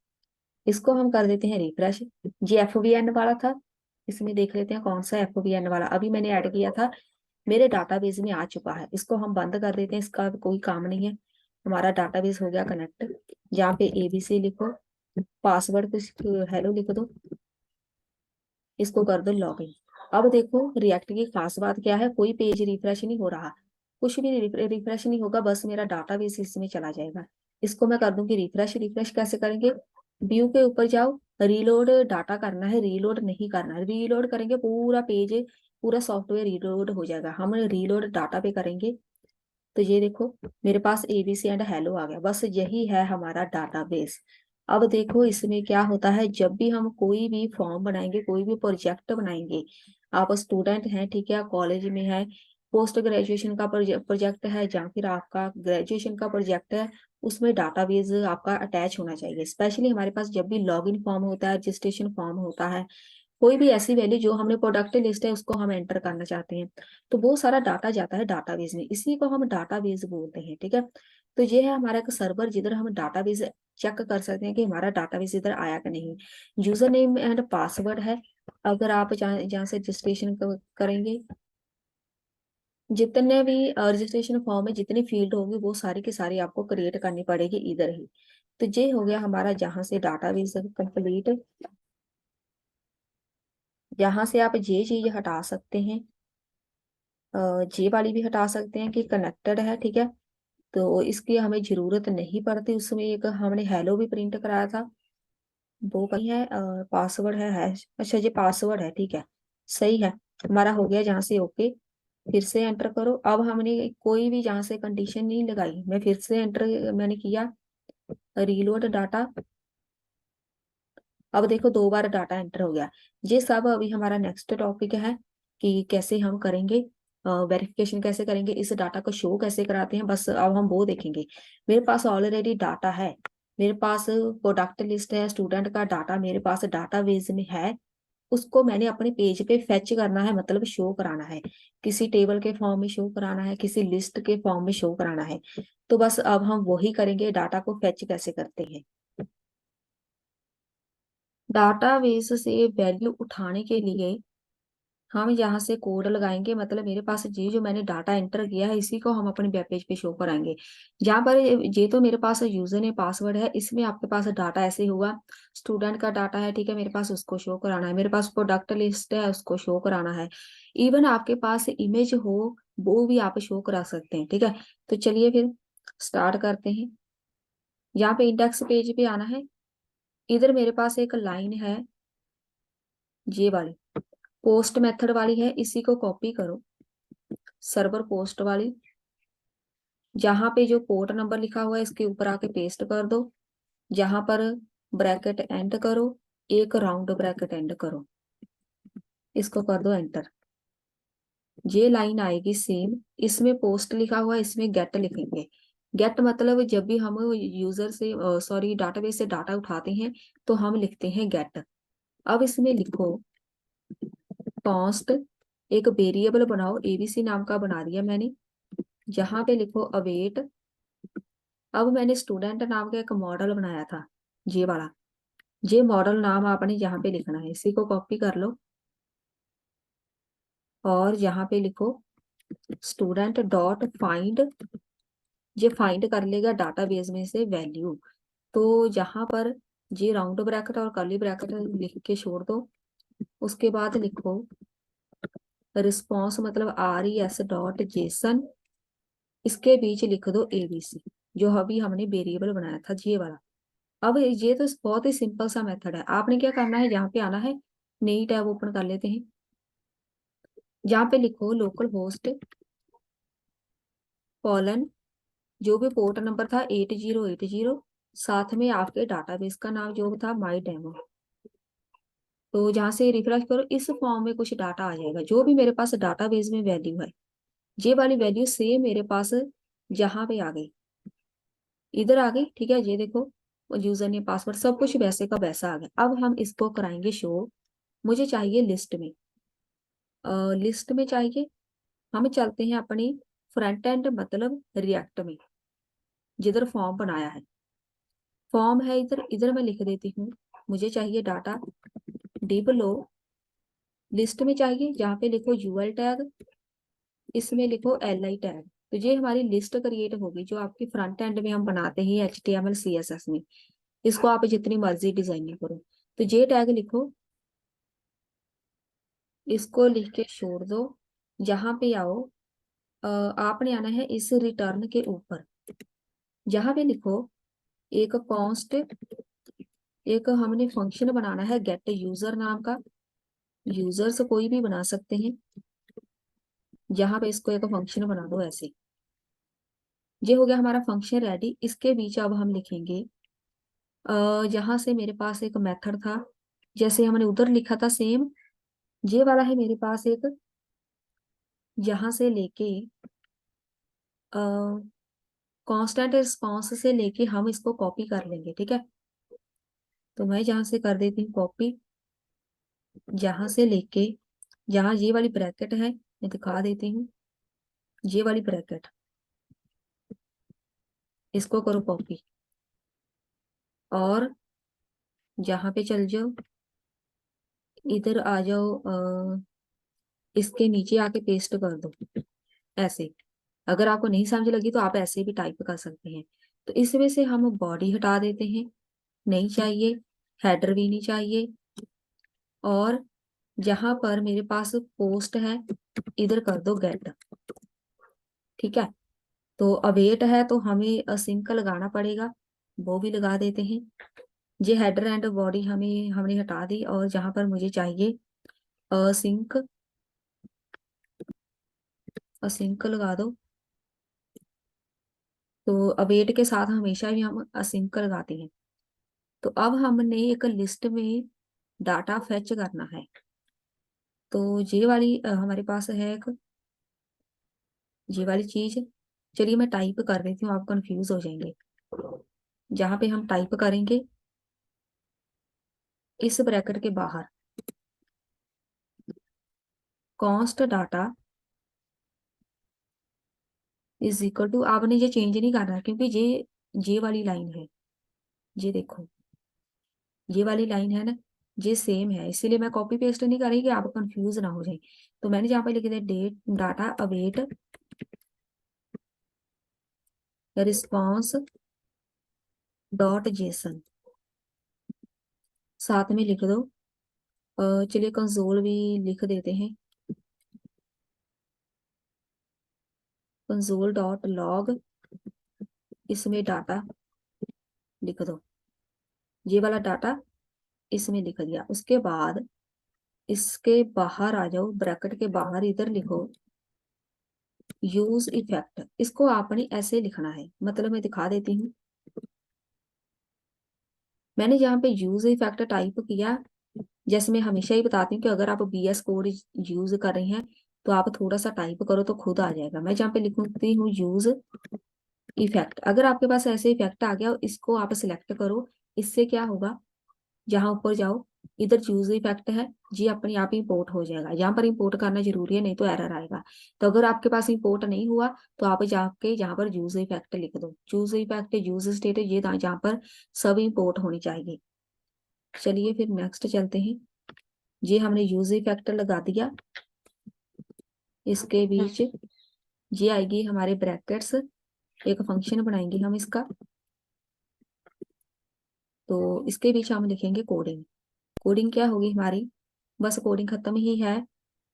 इसको हम कर देते हैं रिफ्रेश। ये FVN वाला था, इसमें देख लेते हैं कौन सा FVN वाला अभी मैंने ऐड किया था, मेरे डाटाबेस में आ चुका है। इसको हम बंद कर देते हैं, इसका कोई काम नहीं है। हमारा डाटाबेस हो गया कनेक्ट। यहाँ पे ABC लिखो, पासवर्ड कुछ हेलो लिख दो, इसको कर दो लॉगिन। अब देखो रिएक्ट की खास बात क्या है, कोई पेज रिफ्रेश नहीं हो रहा, कुछ भी रिफ्रेश नहीं होगा, बस मेरा डाटाबेस इसमें चला जाएगा। इसको मैं कर दूंगी रिफ्रेश। रिफ्रेश कैसे करेंगे, व्यू के ऊपर जाओ, रीलोड डाटा करना है, रीलोड नहीं करना है। रीलोड करेंगे पूरा पेज, पूरा सॉफ्टवेयर रीलोड हो जाएगा। हम रीलोड डाटा पे करेंगे, तो ये देखो मेरे पास ABC एंड हेलो आ गया, बस यही है हमारा डाटाबेस। अब देखो इसमें क्या होता है, जब भी हम कोई भी फॉर्म बनाएंगे, कोई भी प्रोजेक्ट बनाएंगे, आप स्टूडेंट हैं, ठीक है, कॉलेज में है, पोस्ट ग्रेजुएशन का प्रोजेक्ट है, या फिर आपका ग्रेजुएशन का प्रोजेक्ट है, उसमें डाटाबेस आपका अटैच होना चाहिए। स्पेशली हमारे पास जब भी लॉगिन फॉर्म होता है, रजिस्ट्रेशन फॉर्म होता है, कोई भी ऐसी वैल्यू जो हमने प्रोडक्ट लिस्ट है उसको हम एंटर करना चाहते हैं, तो वो सारा डाटा जाता है डाटाबेस में, इसी को हम डाटाबेस बोलते हैं, ठीक है। तो ये है हमारा एक सर्वर जिधर हम डाटाबेस चेक कर सकते हैं कि हमारा डाटाबेस इधर आया कि नहीं। यूजर नेम एंड पासवर्ड है, अगर आप जहाँ से रजिस्ट्रेशन करेंगे, जितने भी रजिस्ट्रेशन फॉर्म में जितनी फील्ड होगी वो सारी की सारी आपको क्रिएट करनी पड़ेगी इधर ही। तो ये हो गया हमारा जहाँ से डाटाबेस कंप्लीट। यहाँ से आप ये चीज हटा सकते हैं, ये वाली भी हटा सकते हैं कि कनेक्टेड है, ठीक है, तो इसकी हमें जरूरत नहीं पड़ती। उसमें एक हमने हेलो भी प्रिंट कराया था, वो कहीं है, पासवर्ड है हैश, अच्छा ये पासवर्ड है, ठीक है, सही है, हमारा हो गया जहाँ से ओके। फिर से एंटर करो। अब हमने कोई भी जहाँ से कंडीशन नहीं लगाई, मैं फिर से एंटर मैंने किया, रीलोड डाटा। अब देखो 2 बार डाटा एंटर हो गया। ये सब अभी हमारा नेक्स्ट टॉपिक है कि कैसे हम करेंगे वेरिफिकेशन, कैसे करेंगे, इस डाटा को शो कैसे कराते हैं, बस अब हम वो देखेंगे। मेरे पास ऑलरेडी डाटा है, मेरे पास प्रोडक्ट लिस्ट है, स्टूडेंट का डाटा मेरे पास डाटाबेस में है। उसको मैंने अपने पेज पे फेच करना है, मतलब शो कराना है, किसी टेबल के फॉर्म में शो कराना है, किसी लिस्ट के फॉर्म में शो कराना है। तो बस अब हम वही करेंगे, डाटा को फेच कैसे करते हैं। डाटाबेस से वैल्यू उठाने के लिए हम यहाँ से कोड लगाएंगे, मतलब मेरे पास ये जो मैंने डाटा एंटर किया है इसी को हम अपने वेब पेज पे शो कराएंगे। जहाँ पर ये तो मेरे पास यूजर ने पासवर्ड है, इसमें आपके पास डाटा ऐसे होगा, स्टूडेंट का डाटा है, ठीक है, मेरे पास उसको शो कराना है, मेरे पास प्रोडक्ट लिस्ट है उसको शो कराना है, इवन आपके पास इमेज हो वो भी आप शो करा सकते हैं, ठीक है। तो चलिए फिर स्टार्ट करते हैं। यहाँ पे इंडेक्स पेज पे आना है, इधर मेरे पास एक लाइन है ये वाली, पोस्ट मेथड वाली है, इसी को कॉपी करो, सर्वर पोस्ट वाली, जहां पे जो पोर्ट नंबर लिखा हुआ है इसके ऊपर आके पेस्ट कर दो, जहां पर ब्रैकेट एंड करो, एक राउंड ब्रैकेट एंड करो, इसको कर दो एंटर। ये लाइन आएगी सेम, इसमें पोस्ट लिखा हुआ है, इसमें गेट लिखेंगे। गेट मतलब जब भी हम यूजर से सॉरी डाटाबेस से डाटा उठाते हैं तो हम लिखते हैं गेट। अब इसमें लिखो कॉन्स्ट, एक वेरिएबल बनाओ, एबीसी नाम का बना दिया मैंने, जहां पे लिखो अवेट। अब मैंने स्टूडेंट नाम का एक मॉडल बनाया था ये वाला, ये मॉडल नाम आपने यहाँ पे लिखना है, इसी को कॉपी कर लो और यहाँ पे लिखो स्टूडेंट डॉट फाइंड, ये फाइंड कर लेगा डाटाबेस में से वैल्यू। तो यहाँ पर ये राउंड ब्रैकेट और कर्ली ब्रैकेट लिख के छोड़ दो, उसके बाद लिखो रिस्पॉन्स मतलब RES डॉट जेसन, इसके बीच लिख दो ABC, जो अभी हमने वेरिएबल बनाया था ये वाला। अब ये तो बहुत ही सिंपल सा मेथड है, आपने क्या करना है, यहाँ पे आना है, नई टैब ओपन कर लेते हैं, यहाँ पे लिखो लोकल होस्ट कॉलन, जो भी पोर्ट नंबर था 8080, साथ में आपके डाटाबेस का नाम जो था माई डेमो। तो जहाँ से रिफ्रेश करो इस फॉर्म में कुछ डाटा आ जाएगा, जो भी मेरे पास डाटाबेस में वैल्यू है, ये वाली वैल्यू सेम मेरे पास जहाँ पे आ गई, इधर आ गई, ठीक है। ये देखो यूजर ने पासवर्ड सब कुछ वैसे का वैसा आ गया। अब हम इसको कराएंगे शो, मुझे चाहिए लिस्ट में, लिस्ट में चाहिए, हम चलते हैं अपनी फ्रंट एंड मतलब रिएक्ट में, जिधर फॉर्म बनाया है, फॉर्म है इधर, इधर मैं लिख देती हूँ मुझे चाहिए डाटा डिव लो, लिस्ट में चाहिए, जहाँ पे लिखो यूएल टैग, इसमें लिखो LI टैग। तो ये हमारी लिस्ट क्रिएट होगी जो आपकी फ्रंट एंड में हम बनाते हैं HTML CSS में, इसको आप जितनी मर्जी डिजाइनिंग करो। तो ये टैग लिखो, इसको लिख के छोड़ दो, जहां पे आओ आपने आना है इस रिटर्न के ऊपर, जहां पे लिखो एक कॉन्स्ट, एक हमने फंक्शन बनाना है गेट यूजर नाम का, यूजर से कोई भी बना सकते हैं, जहां पे इसको एक फंक्शन बना दो ऐसे। ये हो गया हमारा फंक्शन रेडी, इसके बीच अब हम लिखेंगे जहां से मेरे पास एक मेथड था, जैसे हमने उधर लिखा था सेम, ये वाला है मेरे पास एक, यहाँ से लेके कांस्टेंट रिस्पॉन्स से लेके हम इसको कॉपी कर लेंगे, ठीक है। तो मैं जहां से कर देती हूँ कॉपी, यहाँ से लेके यहाँ ये वाली ब्रैकेट है, मैं दिखा देती हूँ, ये वाली ब्रैकेट, इसको करो कॉपी और यहाँ पे चल जाओ, इधर आ जाओ, इसके नीचे आके पेस्ट कर दो ऐसे। अगर आपको नहीं समझ लगी तो आप ऐसे भी टाइप कर सकते हैं। तो इसमें से हम बॉडी हटा देते हैं, नहीं चाहिए, हेडर भी नहीं चाहिए, और जहां पर मेरे पास पोस्ट है इधर कर दो गेट, ठीक है। तो अवेट है तो हमें असिंक लगाना पड़ेगा, वो भी लगा देते हैं। ये हेडर एंड बॉडी हमें हमने हटा दी, और जहां पर मुझे चाहिए असिंक, असिंक लगा दो। तो अवेट के साथ हमेशा ही हम असिंक लगाते हैं। तो अब हमने एक लिस्ट में डाटा फेच करना है, तो ये वाली हमारे पास है एक ये वाली चीज, चलिए मैं टाइप कर देती हूँ, आप कंफ्यूज हो जाएंगे। जहां पे हम टाइप करेंगे इस ब्रैकेट के बाहर const data is equal to, आपने ये चेंज नहीं करना क्योंकि ये वाली लाइन है, ये देखो ये वाली लाइन है ना, ये सेम है, इसीलिए मैं कॉपी पेस्ट नहीं कर रही कि आप कंफ्यूज ना हो जाए। तो मैंने यहाँ पे लिख दिया date data await response dot JSON, साथ में लिख दो चलिए कंसोल भी लिख देते हैं, कंसोल डॉट लॉग, इसमें डाटा लिख दो, ये वाला डाटा इसमें लिख दिया। उसके बाद इसके बाहर आ जाओ, ब्रैकेट के बाहर इधर लिखो यूज इफेक्ट, इसको आपने ऐसे लिखना है, मतलब मैं दिखा देती हूँ। मैंने यहाँ पे यूज इफेक्ट टाइप किया, जैसे मैं हमेशा ही बताती हूँ कि अगर आप बीएस कोड यूज कर रही हैं तो आप थोड़ा सा टाइप करो तो खुद आ जाएगा। मैं यहाँ पे लिखती हूँ यूज इफेक्ट, अगर आपके पास ऐसे इफेक्ट आ गया इसको आप सिलेक्ट करो। इससे क्या होगा, यहाँ ऊपर जाओ, इधर चूज इफेक्ट है, जी अपने आप इंपोर्ट हो जाएगा। यहाँ पर इंपोर्ट करना जरूरी है, नहीं तो एरर आएगा। तो अगर आपके पास इंपोर्ट नहीं हुआ तो आप जाके यहाँ पर यूज इफेक्ट लिख दो, चूज इफेक्ट यूज स्टेट ये यहाँ पर सब इंपोर्ट होनी चाहिए। चलिए फिर नेक्स्ट चलते हैं, ये हमने यूज इफेक्ट लगा दिया, इसके बीच ये आएगी हमारे ब्रैकेट्स, एक फंक्शन बनाएंगे हम इसका, तो इसके बीच हम लिखेंगे कोडिंग। कोडिंग क्या होगी हमारी, बस कोडिंग खत्म ही है।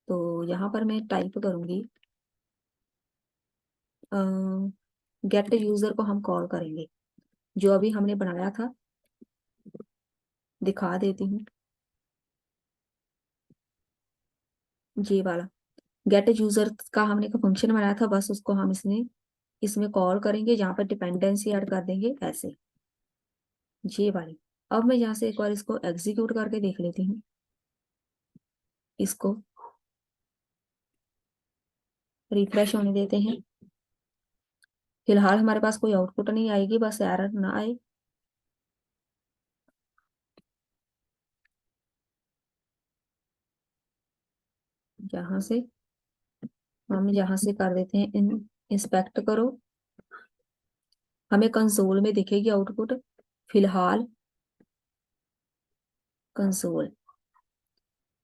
तो यहाँ पर मैं टाइप करूंगी गेट यूजर को हम कॉल करेंगे, जो अभी हमने बनाया था, दिखा देती हूँ, ये वाला गेट यूजर का हमने एक फंक्शन बनाया था, बस उसको हम इसमें कॉल करेंगे, जहाँ पर डिपेंडेंसी ऐड कर देंगे ऐसे, ये वाली। अब मैं यहाँ से एक बार इसको एग्जीक्यूट करके देख लेती हूँ, इसको रिफ्रेश होने देते हैं। फिलहाल हमारे पास कोई आउटपुट नहीं आएगी, बस एरर ना आए। यहाँ से हम यहाँ से कर देते हैं इंस्पेक्ट करो, हमें कंसोल में दिखेगी आउटपुट, फिलहाल कंसोल।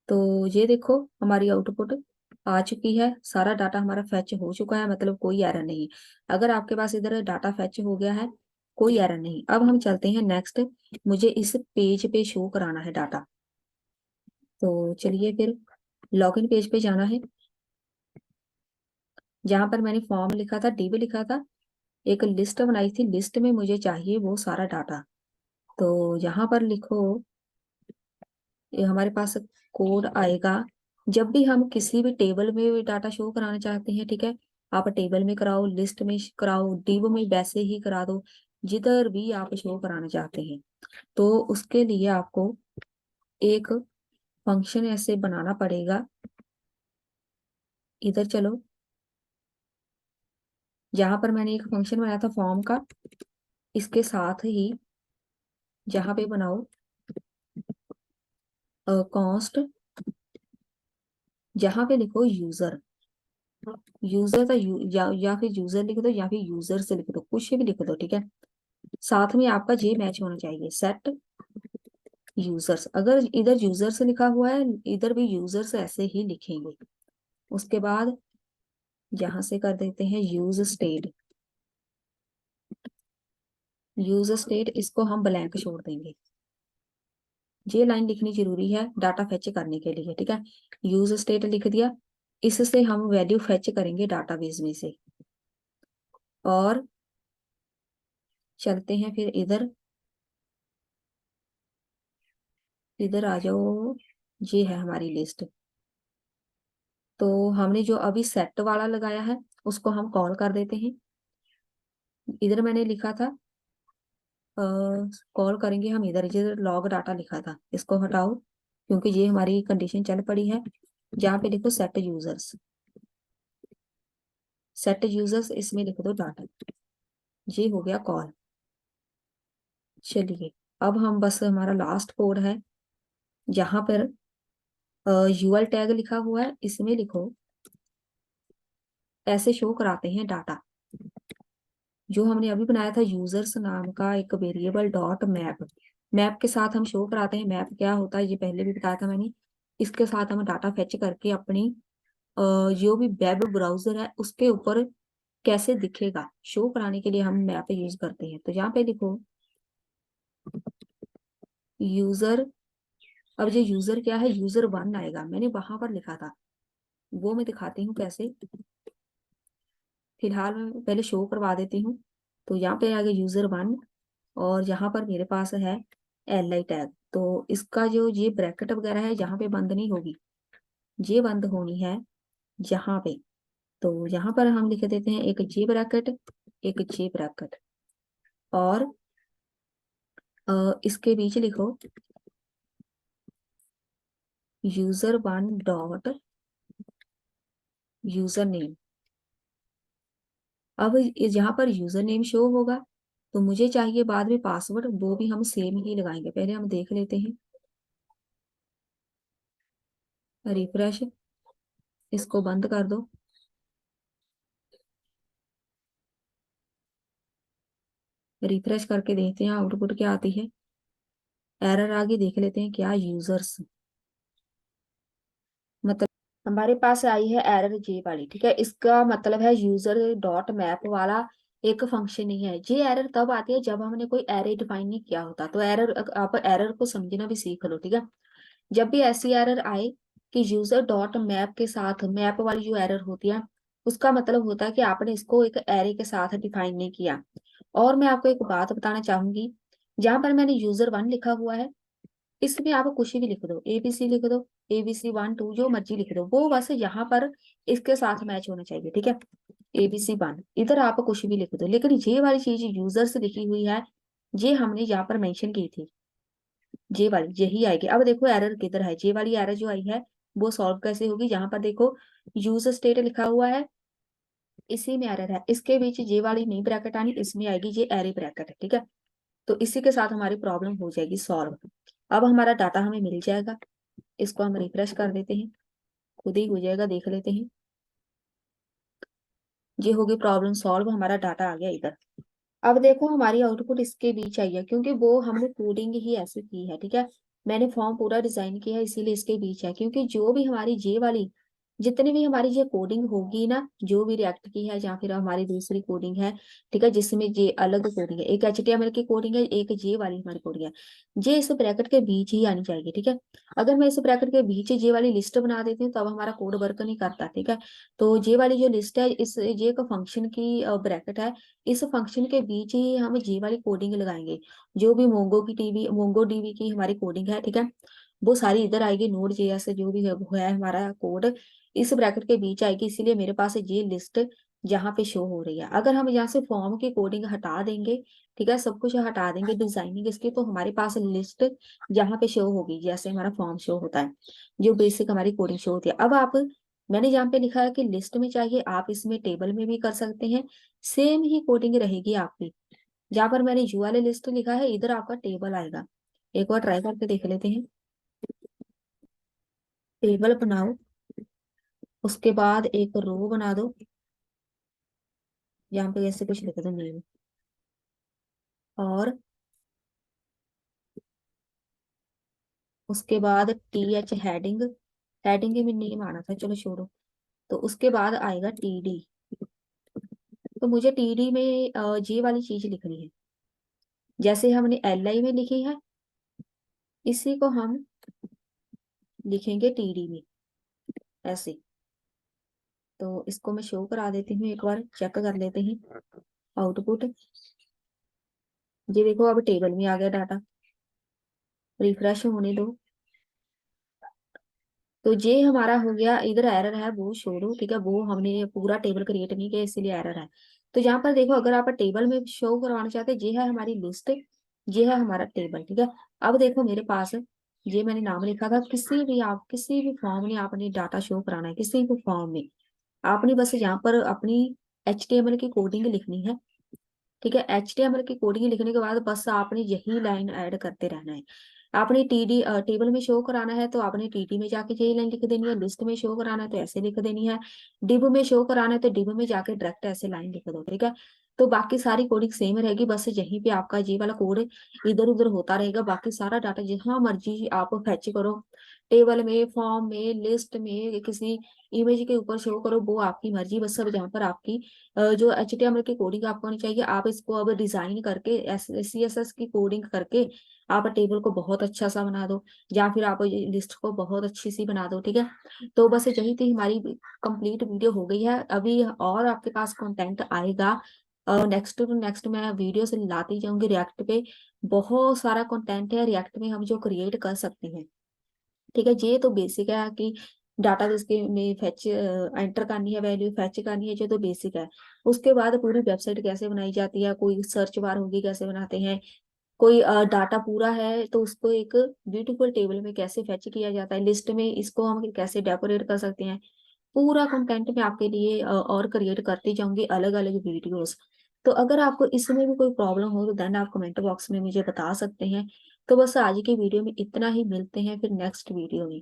तो ये देखो हमारी आउटपुट आ चुकी है, सारा डाटा हमारा फैच हो चुका है, मतलब कोई एरर नहीं। अगर आपके पास इधर डाटा फैच हो गया है, कोई एरर नहीं। अब हम चलते हैं नेक्स्ट, मुझे इस पेज पे शो कराना है डाटा, तो चलिए फिर लॉगिन पेज पे जाना है, जहां पर मैंने फॉर्म लिखा था, डिव लिखा था, एक लिस्ट बनाई थी, लिस्ट में मुझे चाहिए वो सारा डाटा। तो यहाँ पर लिखो, ये हमारे पास कोड आएगा, जब भी हम किसी भी टेबल में डाटा शो कराना चाहते हैं, ठीक है, आप टेबल में कराओ, लिस्ट में कराओ, डिव में वैसे ही करा दो, जिधर भी आप शो कराना चाहते हैं। तो उसके लिए आपको एक फंक्शन ऐसे बनाना पड़ेगा, इधर चलो, जहां पर मैंने एक फंक्शन बनाया था फॉर्म का, इसके साथ ही जहां पे बनाओ कॉन्स्ट, जहां पे लिखो यूजर, यूजर का या फिर यूजर लिख दो या फिर यूजर से लिख दो, कुछ भी लिख दो, ठीक है। साथ में आपका जे मैच होना चाहिए, सेट यूजर्स, अगर इधर यूजर्स लिखा हुआ है इधर भी यूजर्स ऐसे ही लिखेंगे। उसके बाद यहां से कर देते हैं यूज स्टेट, यूज स्टेट इसको हम ब्लैंक छोड़ देंगे, ये लाइन लिखनी जरूरी है डाटा फेच करने के लिए, ठीक है। यूज स्टेट लिख दिया, इससे हम वैल्यू फेच करेंगे डाटाबेस में से। और चलते हैं फिर इधर, इधर आ जाओ, ये है हमारी लिस्ट। तो हमने जो अभी सेट वाला लगाया है उसको हम कॉल कर देते हैं, इधर मैंने लिखा था कॉल करेंगे हम, इधर इधर लॉग डाटा लिखा था, इसको हटाओ क्योंकि ये हमारी कंडीशन चल पड़ी है। जहाँ पे लिखो सेट यूजर्स, सेट यूजर्स इसमें लिख दो डाटा, ये हो गया कॉल। चलिए अब हम बस हमारा लास्ट कोड है, यहाँ पर यूएल टैग लिखा हुआ है, इसमें लिखो ऐसे शो कराते हैं डाटा। जो हमने अभी बनाया था यूजर्स नाम का एक वेरिएबल डॉट मैप, मैप के साथ हम शो कराते हैं। मैप क्या होता है ये पहले भी बताया था मैंने। इसके साथ हम डाटा फेच करके अपनी जो भी वेब ब्राउजर है उसके ऊपर कैसे दिखेगा शो कराने के लिए हम मैप यूज करते हैं। तो यहाँ पे लिखो यूजर। अब ये यूजर क्या है, यूजर वन आएगा, मैंने वहां पर लिखा था, वो मैं दिखाती हूँ कैसे। फिलहाल मैं पहले शो करवा देती हूँ। तो यहाँ पे आ गया यूजर वन, और यहाँ पर मेरे पास है एल आई टैग। तो इसका जो ये ब्रैकेट वगैरह है यहाँ पे बंद नहीं होगी, ये बंद होनी है यहाँ पे। तो यहाँ पर हम लिख देते हैं एक जे ब्रैकेट, एक जे ब्रैकेट, और इसके बीच लिखो user one dot user name. अब यहाँ पर यूजर नेम शो होगा, तो मुझे चाहिए बाद में पासवर्ड, वो भी हम सेम ही लगाएंगे। पहले हम देख लेते हैं, रिफ्रेश, इसको बंद कर दो। रिफ्रेश करके देखते हैं आउटपुट क्या आती है। एरर आगे देख लेते हैं क्या, यूजर्स, मतलब हमारे पास आई है एरर जे वाली, ठीक है। इसका मतलब है यूजर डॉट मैप वाला एक फंक्शन ही है। ये एरर तब आती है जब हमने कोई एरे डिफाइन नहीं किया होता। तो एरर, आप एरर को समझना भी सीख लो, ठीक है। जब भी ऐसी एरर आए कि यूजर डॉट मैप के साथ, मैप वाली जो एरर होती है उसका मतलब होता है कि आपने इसको एक एरे के साथ डिफाइन नहीं किया। और मैं आपको एक बात बताना चाहूंगी, जहां पर मैंने यूजर वन लिखा हुआ है इसमें आप कुछ भी लिख दो, एबीसी लिख दो, एबीसी वन टू जो मर्जी लिख दो, वो बस यहाँ पर इसके साथ मैच होना चाहिए, ठीक है। एबीसी वन इधर आप कुछ भी लिख दो, लेकिन ये वाली चीज यूजर से लिखी हुई है, ये हमने यहाँ पर मेंशन की थी, जे वाली यही आएगी। अब देखो एरर किधर है, जे वाली एरर जो आई है वो सॉल्व कैसे होगी। यहाँ पर देखो यूज स्टेट लिखा हुआ है, इसी में एरर है, इसके बीच जे वाली नहीं ब्रैकेट आनी, इसमें आएगी ये एरे ब्रैकेट, ठीक है। तो इसी के साथ हमारी प्रॉब्लम हो जाएगी सॉल्व। अब हमारा डाटा हमें मिल जाएगा, इसको हम रिफ्रेश कर देते हैं, खुद ही हो जाएगा, देख लेते हैं। ये होगी प्रॉब्लम सॉल्व, हमारा डाटा आ गया इधर। अब देखो हमारी आउटपुट इसके बीच आई है, क्योंकि वो हमने कोडिंग ही ऐसे की है, ठीक है। मैंने फॉर्म पूरा डिजाइन किया है, इसीलिए इसके बीच है, क्योंकि जो भी हमारी जे वाली, जितनी भी हमारी ये कोडिंग होगी ना, जो भी रिएक्ट की है या फिर हमारी दूसरी कोडिंग है, ठीक है, जिसमें जे अलग कोडिंग है, एक HTML की कोडिंग है, एक जे वाली हमारी कोडिंग है, जे इस ब्रैकेट के बीच ही आनी चाहिए, ठीक है। अगर मैं इस ब्रैकेट के बीच जे वाली लिस्ट बना देती हूँ तब हमारा कोड वर्क नहीं करता, ठीक है। तो जे वाली जो लिस्ट है, इस जे का फंक्शन की ब्रैकेट है, इस फंक्शन के बीच ही हम जे वाली कोडिंग लगाएंगे। जो भी मोंगो डीबी की हमारी कोडिंग है, ठीक है, वो सारी इधर आएगी। नोड जेएस जो भी है वो है हमारा कोड, इस ब्रैकेट के बीच आएगी। इसीलिए मेरे पास ये लिस्ट जहाँ पे शो हो रही है। अगर हम यहाँ से फॉर्म की कोडिंग हटा देंगे, ठीक है, सब कुछ हटा देंगे डिजाइनिंग इसकी, तो हमारे पास लिस्ट यहाँ पे शो होगी जैसे हमारा फॉर्म शो होता है, जो बेसिक हमारी कोडिंग शो होती है। अब आप, मैंने यहाँ पे लिखा है कि लिस्ट में चाहिए, आप इसमें टेबल में भी कर सकते हैं, सेम ही कोडिंग रहेगी आपकी। जहां पर मैंने यू वाले लिस्ट लिखा है इधर आपका टेबल आएगा। एक बार ट्राई करके देख लेते हैं। टेबल बनाओ, उसके बाद एक रो बना दो, यहाँ पे ऐसे कुछ लिख दो नेम, और उसके बाद TH हेडिंग, हेडिंग में नेम आना था, चलो छोड़ो। तो उसके बाद आएगा TD। तो मुझे TD में ये वाली चीज लिखनी है, जैसे हमने LI में लिखी है इसी को हम लिखेंगे TD में, ऐसे। तो इसको मैं शो करा देती हूँ, एक बार चेक कर लेते हैं आउटपुट। ये देखो अब टेबल में आ गया डाटा, रिफ्रेश होने दो। तो ये हमारा हो गया, इधर एरर है वो छोड़ो, ठीक है, वो हमने पूरा टेबल क्रिएट नहीं किया इसीलिए एरर है। तो यहाँ पर देखो अगर आप टेबल में शो करवाना चाहते हैं, ये है हमारी लिस्ट, ये है हमारा टेबल, ठीक है। अब देखो मेरे पास, ये मैंने नाम लिखा था, किसी भी आप किसी भी फॉर्म में आपने डाटा शो कराना है, किसी भी फॉर्म में आपने बस यहाँ पर अपनी HTML की कोडिंग लिखनी है, ठीक है। HTML की कोडिंग लिखने के बाद बस आपने यही लाइन ऐड करते रहना है। आपने टीडी टेबल में शो कराना है तो आपने टीडी में जाके यही लाइन लिख देनी है, लिस्ट में शो कराना है तो ऐसे लिख देनी है, डिब में शो कराना है तो डिब में जाके डायरेक्ट ऐसे लाइन लिख दो, ठीक है। तो बाकी सारी कोडिंग सेम रहेगी, बस यहीं पे आपका ये वाला कोड इधर उधर होता रहेगा। बाकी सारा डाटा जहां मर्जी आप फेच करो, टेबल में, फॉर्म में, लिस्ट में, किसी इमेज के ऊपर शो करो, वो आपकी मर्जी। बस सब जहाँ पर आपकी जो HTML की कोडिंग आपको आनी चाहिए, आप इसको अब डिजाइन करके CSS की कोडिंग करके आप टेबल को बहुत अच्छा सा बना दो, या फिर आप लिस्ट को बहुत अच्छी सी बना दो, ठीक है। तो बस यही थी हमारी कंप्लीट वीडियो हो गई है। अभी और आपके पास कंटेंट आएगा, नेक्स्ट टू नेक्स्ट मैं वीडियो से लाती जाऊंगी। रिएक्ट पे बहुत सारा कंटेंट है, रिएक्ट में हम जो क्रिएट कर सकते हैं, ठीक है। ये तो बेसिक है कि डाटाबेस के में फेच एंटर करनी है, वैल्यू फेच करनी है, जो तो बेसिक है। उसके बाद पूरी वेबसाइट कैसे बनाई जाती है, कोई सर्च बार होगी कैसे बनाते हैं, कोई डाटा पूरा है तो उसको एक ब्यूटीफुल टेबल में कैसे फेच किया जाता है, लिस्ट में इसको हम कैसे डेकोरेट कर सकते हैं, पूरा कंटेंट मैं आपके लिए और क्रिएट करती जाऊंगी, अलग अलग वीडियोस। तो अगर आपको इसमें भी कोई प्रॉब्लम हो तो देन आप कमेंट बॉक्स में मुझे बता सकते हैं। तो बस आज की वीडियो में इतना ही, मिलते हैं फिर नेक्स्ट वीडियो में।